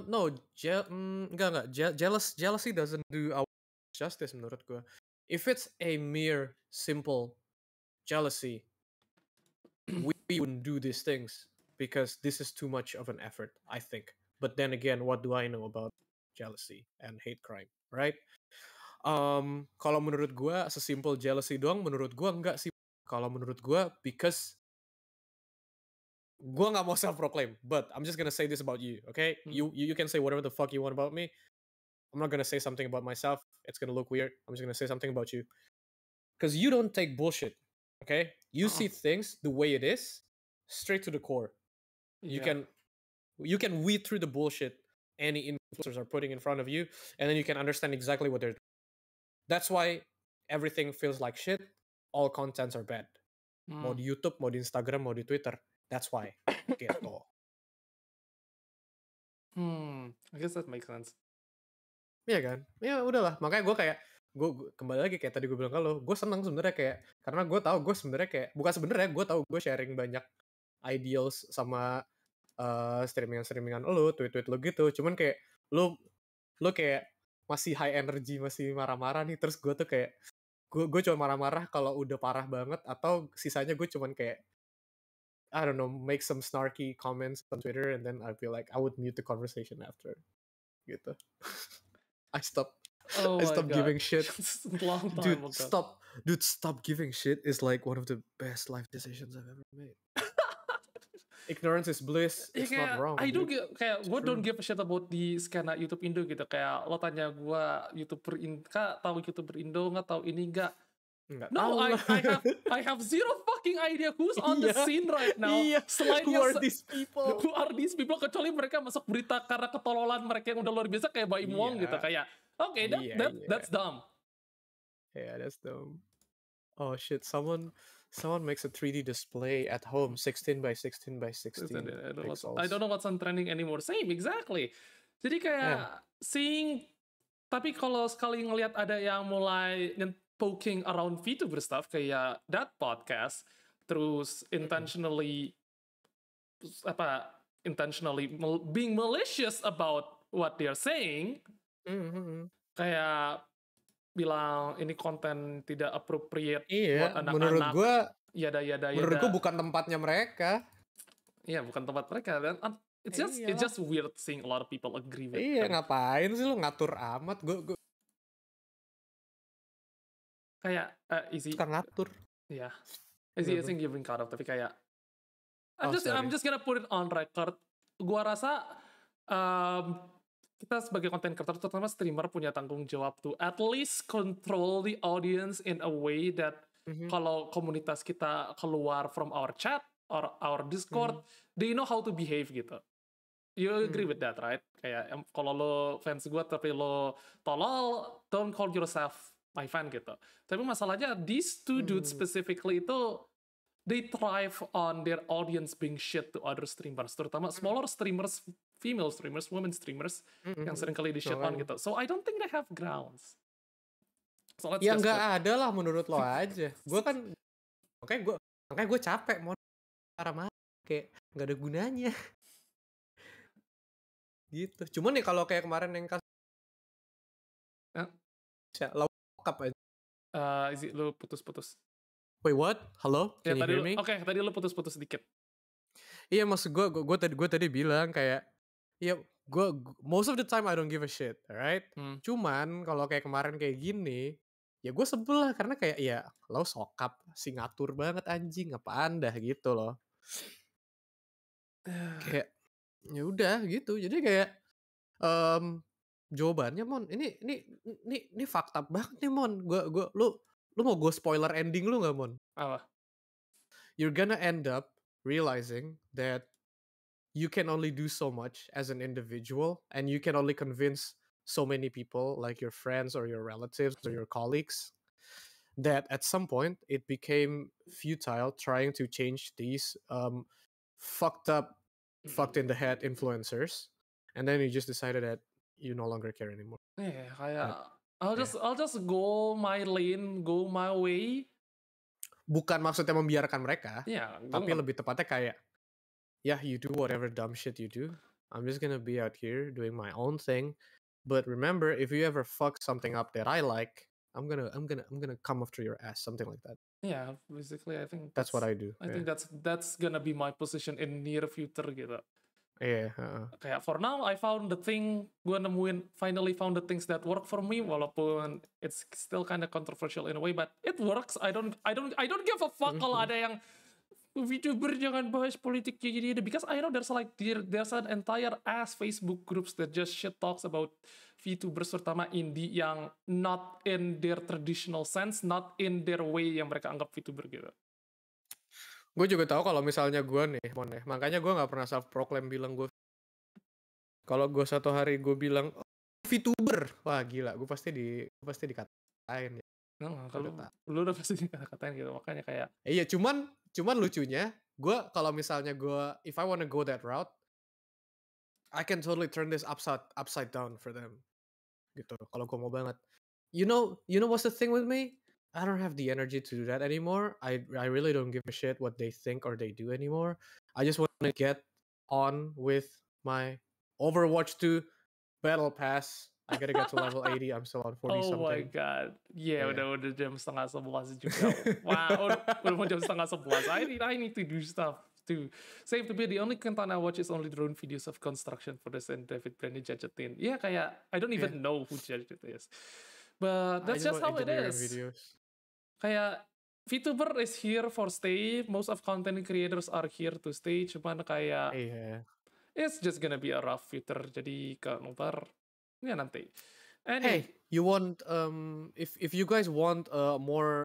no, enggak. Jealousy doesn't do our justice menurut gue. If it's a mere simple jealousy, we wouldn't do these things because this is too much of an effort, I think. But then again, what do I know about jealousy and hate crime, right? Kalau menurut gue sesimpel jealousy doang, menurut gue enggak sih. Kalau menurut gue, because gue nggak mau self-proclaim, but I'm just gonna say this about you, okay? You can say whatever the fuck you want about me. I'm not gonna say something about myself. It's gonna look weird. I'm just gonna say something about you. Because you don't take bullshit, okay? You see things the way it is, straight to the core. You can weed through the bullshit any influencers are putting in front of you, and then you can understand exactly what they're doing. That's why everything feels like shit. All contents are bad. Mau di YouTube, mau di Instagram, mau di Twitter. That's why. Gitu. I guess that makes sense. Iya kan? Ya udahlah. Makanya gue kayak gue kembali lagi kayak tadi gue bilang ke lo, gue seneng sebenarnya kayak karena gue tahu gue sebenarnya kayak bukan sebenarnya gue tahu gue sharing banyak ideals sama streamingan lo, tweet lo gitu. Cuman kayak lo kayak masih high energy, masih marah-marah nih. Terus gue tuh kayak gue cuma marah-marah kalau udah parah banget atau sisanya gue cuman kayak I don't know, make some snarky comments on Twitter and then I'd be like, I would mute the conversation after. Gitu. I stopped giving shit. Long time Dude, ago. stop giving shit is like one of the best life decisions I've ever made. Ignorance is bliss. It's not wrong. I do kayak gue don't give a shit about di skena YouTube Indo gitu. Kayak lo tanya gue YouTuber tahu YouTuber Indo nggak, tahu ini nggak? No, I have zero fucking idea who's on the scene right now. Selain who are these people? Who are these people? Kecuali mereka masuk berita karena ketololan mereka yang udah luar biasa kayak Baim Wong gitu. Kayak okay, that's dumb. Yeah, that's dumb. Oh shit, someone makes a 3D display at home, 16 by 16 by 16 pixels. I don't know what's on trending anymore. Same, exactly. Jadi kayak seeing, tapi kalau sekali ngelihat ada yang mulai poking around VTuber stuff kayak that podcast, terus intentionally being malicious about what they're saying, kayak bilang ini konten tidak appropriate buat anak-anak. Menurut gue, menurut gue bukan tempatnya mereka. Iya, bukan tempat mereka. Dan it's just weird seeing a lot of people agree with. Iya, ngapain sih lu ngatur amat? Gue kayak easy. Suka ngatur. Iya. Easy I think you bring caught up, tapi kayak I'm just gonna put it on record. Gua rasa kita sebagai content creator, terutama streamer, punya tanggung jawab to at least control the audience in a way that kalau komunitas kita keluar from our chat or our Discord, they know how to behave gitu. You agree with that, right? Kayak kalau lo fans gue tapi lo tolol, don't call yourself my fan gitu. Tapi masalahnya these two dudes specifically itu they thrive on their audience being shit to other streamers, terutama smaller streamers, female streamers, women streamers yang seringkali di shit on gitu. So I don't think they have grounds. So let's Ya just nggak ada lah menurut lo aja. Gue kan makanya gue capek mau marah-marah kayak nggak ada gunanya. Gitu. Cuman nih kalau kayak kemarin yang kasus lawak aja. Lu putus-putus. Wait, what? Halo? Ya, Can you hear me? Oke, tadi lu putus-putus sedikit. Iya, maksud gue tadi bilang kayak ya gue most of the time I don't give a shit, alright? Cuman kalau kayak kemarin kayak gini, ya gue sebel lah karena kayak ya lo sokap si ngatur banget anjing, apaan dah gitu loh. Kayak ya udah gitu. Jadi kayak jawabannya Mon, ini fucked up banget nih Mon. Lu mau gue spoiler ending lu nggak Mon? Apa? You're gonna end up realizing that you can only do so much as an individual, and you can only convince so many people, like your friends or your relatives or your colleagues, that at some point it became futile trying to change these fucked in the head influencers, and then you just decided that you no longer care anymore. Yeah, kayak I'll just go my lane, go my way. Bukan maksudnya membiarkan mereka, tapi gua lebih tepatnya kayak, yeah, you do whatever dumb shit you do. I'm just gonna be out here doing my own thing. But remember, if you ever fuck something up that I like, I'm gonna come after your ass, something like that. Yeah, basically I think that's what I do. I think that's gonna be my position in near future gitu. Iya. Kayak for now I found the thing, gue finally found the things that work for me, walaupun it's still kind of controversial in a way, but it works. I don't give a fuck kalau ada yang Vtuber jangan bahas politik jadi because I know there's an entire ass Facebook groups that just shit talks about Vtubers, terutama indie yang not in their traditional sense, not in their way yang mereka anggap Vtuber gitu. Gue juga tahu kalau misalnya gue nih, Mon, makanya gue nggak pernah self proclaim bilang gue. Kalau gue satu hari gue bilang Vtuber, wah gila, gue pasti dikatain. Kalau lu udah pasti dikatain gitu, makanya kayak. Iya, cuman lucunya, gue kalau misalnya if I wanna go that route, I can totally turn this upside down for them, gitu. Kalau gue mau banget, you know what's the thing with me? I don't have the energy to do that anymore. I really don't give a shit what they think or they do anymore. I just want to get on with my Overwatch 2 Battle Pass. I gotta get to level 80. I'm still on 40 something. Oh my god. Yeah, udah jam 10:30 juga. Wow, udah mau jam 10:30. I need to do stuff too. Save to be the only content I watch is only drone videos of construction for the Saint David Brandy Judgetin. Yeah, kayak I don't even know who Judge it is. But that's just how it is. Videos. Kayak Vtuber is here for stay. Most of content creators are here to stay. Cuman kayak it's just gonna be a rough future. Jadi ntar ya nanti. Hey, you want if you guys want more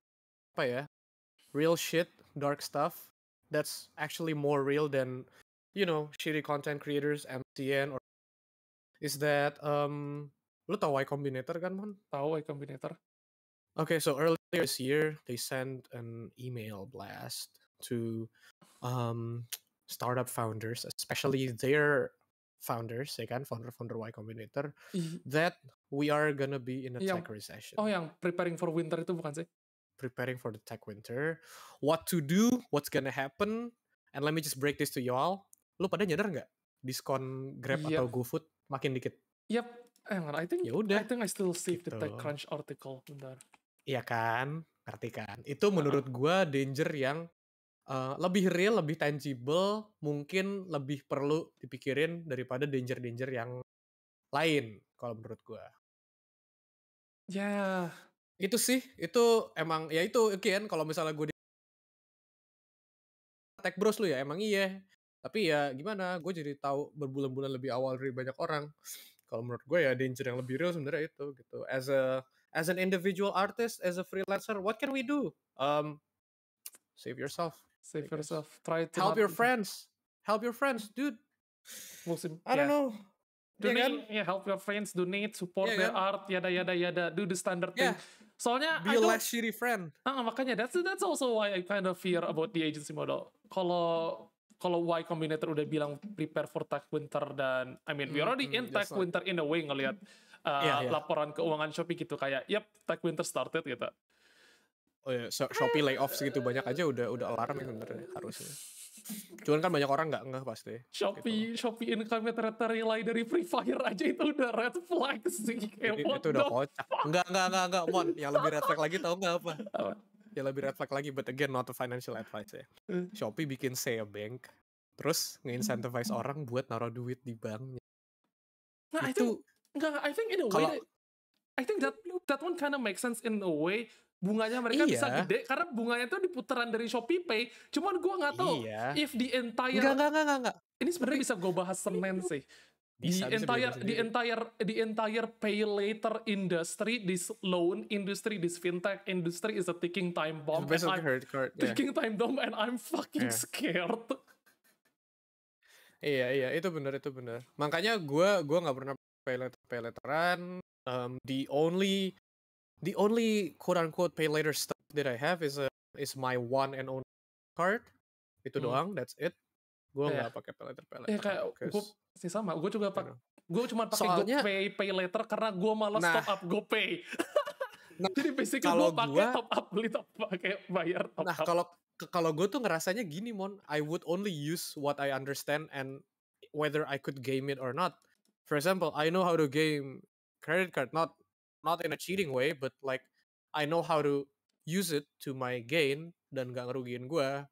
real shit, dark stuff that's actually more real than shitty content creators, MCN or is that lu tahu Y Combinator kan, Mon? Tahu Y Combinator. Okay, so earlier this year they sent an email blast to startup founders, especially their founders, ya kan, founder Y Combinator, that we are gonna be in a tech recession. Oh, yang preparing for winter itu bukan sih? Preparing for the tech winter, what to do, what's gonna happen, and let me just break this to y'all. Lu pada nyadar nggak diskon Grab atau GoFood makin dikit? Yep, I think I still save the TechCrunch article. Bentar. Iya kan, ngerti kan? Itu menurut gua danger yang lebih real, lebih tangible, mungkin lebih perlu dipikirin daripada danger-danger yang lain kalau menurut gua. Ya. Itu sih, itu emang ya itu again kalau misalnya gue tech bros lu ya emang iya. Tapi ya gimana, gue jadi tahu berbulan-bulan lebih awal dari banyak orang. Kalau menurut gue ya danger yang lebih real sebenarnya itu gitu. As an individual artist, as a freelancer, what can we do? Save yourself. Save yourself. Try to help your friends. Help your friends, dude. I don't know. Donate, help your friends, donate, support their art, yada. Do the standard thing. Soalnya Be a less shitty friend. makanya that's also why I kind of fear about the agency model. Kalau Y Combinator udah bilang prepare for tech winter, dan I mean we already in tech winter in a way, ngelihat laporan keuangan Shopee gitu, kayak tech winter started gitu. Oh ya, Shopee layoff segitu banyak aja udah alarm sebenarnya harusnya. Cuman kan banyak orang nggak ngeh pasti. Shopee income relay dari Free Fire aja itu udah red flag sih. Kayak Itu udah kocak. Enggak, Mon. Yang lebih red flag lagi tau nggak apa? Yang lebih red flag lagi, but again not a financial advice ya. Shopee bikin Say Bank, terus nge-incentivize orang buat naruh duit di banknya. Nah, Itu I think in a way, I think that one kind of makes sense in a way. Bunganya mereka bisa gede karena bunganya tuh diputaran dari Shopee Pay. Cuman gue nggak tahu if the entire enggak. Ini sebenarnya bisa gue bahas Senin sih. The entire pay later industry, this loan industry, this fintech industry is a ticking time bomb. Ticking time bomb, and I'm fucking scared. Iya, itu benar. Makanya gue nggak pernah pay letteran. The only quote unquote pay later stuff that I have is my one and only card. Itu doang, that's it. Gue nggak pakai pay later. Kayak gue sih sama. Gue juga gue cuma pakai GoPay pay later karena gue malas top up GoPay. Jadi basically gue pakai top up, beli top pakai bayar top up. Nah kalau gue tuh ngerasanya gini, Mon, I would only use what I understand and whether I could game it or not. For example, I know how to game credit card, not in a cheating way, but like I know how to use it to my gain dan gak ngerugiin gue.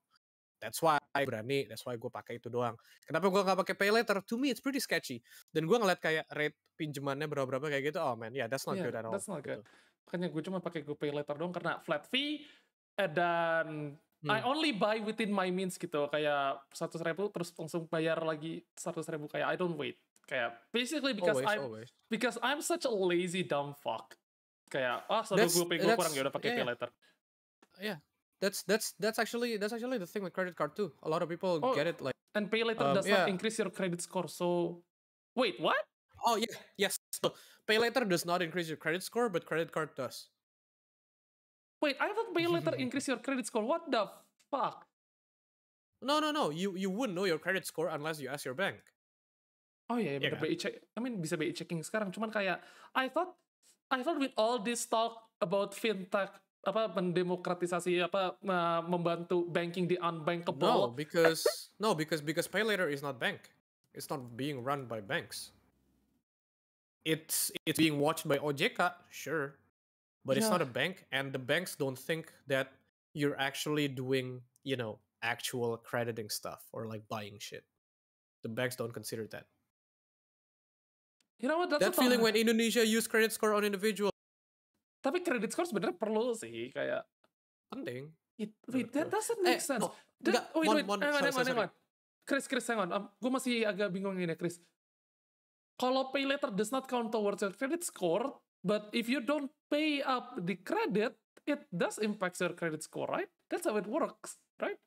That's why berani, that's why gue pakai itu doang. Kenapa gue gak pakai pay later? To me it's pretty sketchy. Dan gue ngeliat kayak rate pinjamannya berapa kayak gitu, oh man, that's not good at all. That's not good. Makanya gue cuma pakai GoPay later doang karena flat fee, dan I only buy within my means gitu. Kayak 100.000 terus langsung bayar lagi 100.000, kayak I don't wait. Kayak basically because I'm such a lazy dumb fuck. Kayak saldo GoPay gue kurang, ya udah pakai pay later. Yeah. That's actually the thing with credit card too. A lot of people get it like. And pay later does not increase your credit score. So wait, what? Oh yeah, yes. So pay later does not increase your credit score, but credit card does. Wait, I thought pay later increase your credit score. What the fuck? No. You wouldn't know your credit score unless you ask your bank. Oh iya, bener, BI check. I mean bisa BI checking sekarang. Cuman kayak I thought with all this talk about fintech, mendemokratisasi, membantu banking di unbankable. No, because pay later is not bank. It's not being run by banks. It's being watched by OJK, sure, but it's not a bank, and the banks don't think that you're actually doing, actual crediting stuff or like buying shit. The banks don't consider that. You know what? That feeling when Indonesia use credit score on individual. Tapi credit score sebenarnya perlu sih, kayak penting. Wait, that doesn't make sense. Wait, hang on. Chris, hang on. Gue masih agak bingung ini, Chris. Kalau pay later does not count towards your credit score, but if you don't pay up the credit, it does impact your credit score, right? That's how it works, right?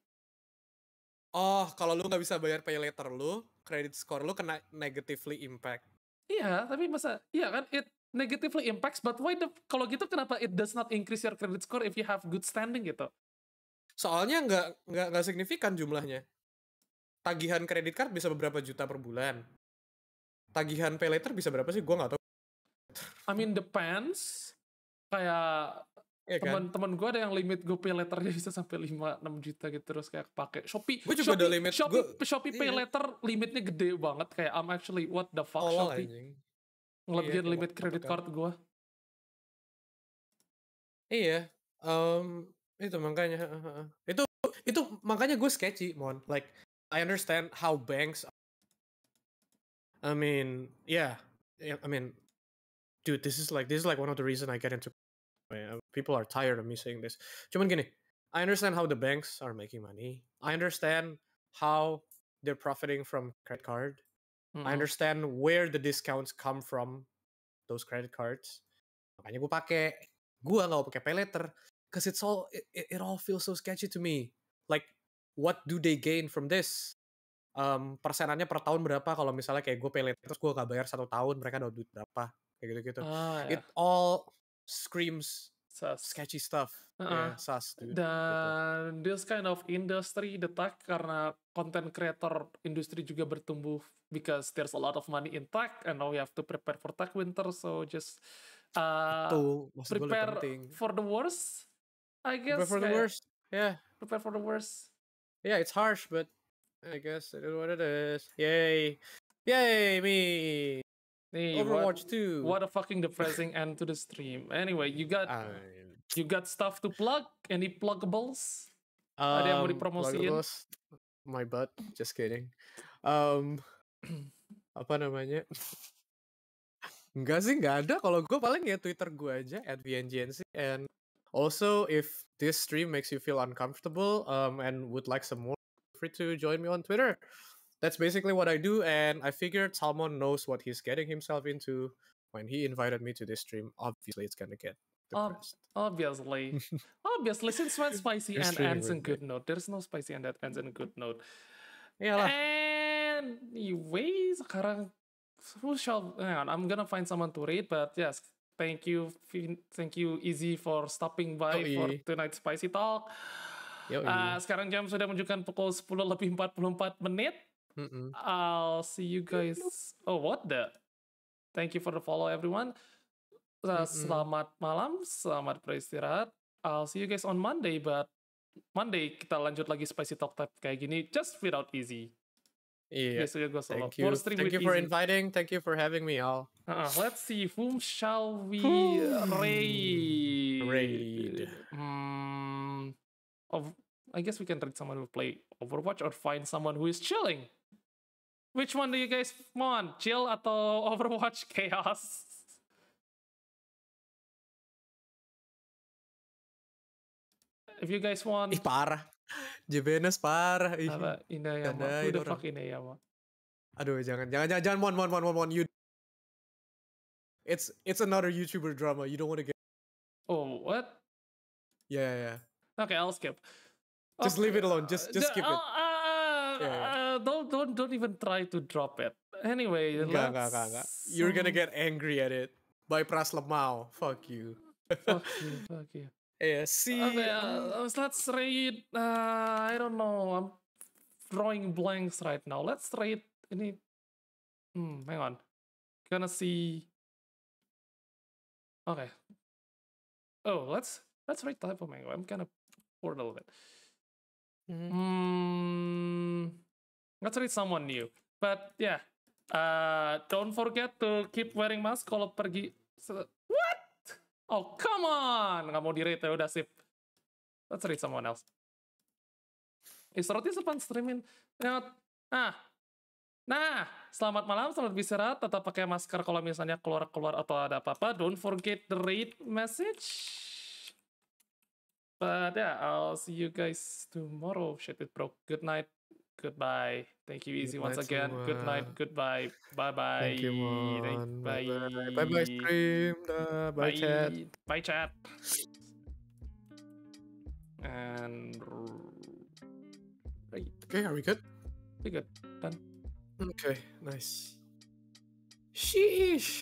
Oh, kalau lu nggak bisa bayar pay later lu, credit score lu kena negatively impact. Iya, tapi kan it negatively impacts, but kalau gitu kenapa it does not increase your credit score if you have good standing gitu? Soalnya nggak signifikan jumlahnya. Tagihan kredit card bisa beberapa juta per bulan. Tagihan pay later bisa berapa sih? Gue nggak tahu. I mean depends. Kayak teman-teman gue ada yang limit GoPay letternya bisa sampai 5-6 juta gitu, terus kayak pakai Shopee. Gue juga ada limit. Shopee Pay Later limitnya gede banget, kayak I'm actually what the fuck Shopee. Ngelebihin limit credit card gue. Iya. Itu makanya. Itu makanya gue sketchy, Mon. Like I understand how banks. I mean, dude, this is like one of the reasons I get into. People are tired of me saying this. Cuman gini, I understand how the banks are making money. I understand how they're profiting from credit card. I understand where the discounts come from those credit cards. Makanya gue nggak pakai pay later, because it all feels so sketchy to me. Like, what do they gain from this? Persenannya per tahun berapa? Kalau misalnya kayak gue pay later terus gue nggak bayar 1 tahun, mereka dapat duit berapa? Kayak gitu-gitu. It all screams sus. sketchy stuff. Uh-uh. Yeah, sus, dude. Gitu. Dan this kind of industry, the tech, karena content creator industri juga bertumbuh because there's a lot of money in tech and now we have to prepare for tech winter, so just Tuh, maksud gue lebih prepare penting. for the worst, I Prepare guess. for the kayak worst. Yeah. Prepare for the worst. Yeah, it's harsh, but I guess it is what it is. Yay. Yay, me. Hey, Overwatch 2. what a fucking depressing end to the stream. Anyway, you got stuff to plug? Any pluggables? Ada yang mau dipromosiin? pluggables, my butt. Just kidding. Apa namanya? Enggak sih, enggak ada. Kalau gue paling ya Twitter gue aja @vngnc. And also, if this stream makes you feel uncomfortable and would like some more, feel free to join me on Twitter. That's basically what I do, and I figured Salmon knows what he's getting himself into when he invited me to this stream. Obviously, it's gonna get depressed. Obviously, since when spicy You're and streaming ends in with good note, there's no spicy and that ends in a good note. Iyalah. Anyway, sekarang hang on, I'm gonna find someone to read, but yes, thank you, Easy, for stopping by for tonight's spicy talk. Sekarang jam sudah menunjukkan pukul 10:44. I'll see you guys. Oh, what the? Thank you for the follow, everyone. Selamat malam, selamat beristirahat. I'll see you guys on Monday, but Monday kita lanjut lagi spicy talk type kayak gini, just without Easy. Yeah. Thank you. Thank you for inviting. Thank you for having me, all. Let's see, whom shall we raid? I guess we can raid someone who play Overwatch or find someone who is chilling. Which one do you guys want? Chill atau Overwatch chaos? If you guys want... Parah. Jebenes parah. Apa? Inayama. Who the fuck Inayama? Aduh, jangan. Mon. You... It's another YouTuber drama. You don't want to get... Oh, what? Yeah. Okay, I'll skip. Just leave it alone. Just skip it. Don't even try to drop it. Anyway, enggak. You're gonna get angry at it. By Pras Lemau. Fuck you. Fuck you. Yeah, see. Okay, let's raid. I don't know. I'm drawing blanks right now. Let's raid ini. Hang on. Gonna see. Okay. Oh, let's raid type of mango. I'm gonna pour a little bit. Let's read someone new. But yeah, don't forget to keep wearing mask kalau pergi. What? Oh, come on! Nggak mau di-rate ya, udah sip. Let's read someone else. Is roti sepan streamin? Nah, selamat malam, selamat beristirahat. Tetap pakai masker kalau misalnya keluar atau ada apa-apa. Don't forget the rate message. But yeah, I'll see you guys tomorrow. Shit, it broke. Good night. Goodbye. Thank you, Easy, once again. Semua. Good night. Goodbye. Bye-bye. Thank you, Mon. Bye. Bye-bye, stream. Bye, chat. Bye, chat. And... Right. Okay, are we good? We're good. Done. Okay, nice. Sheesh.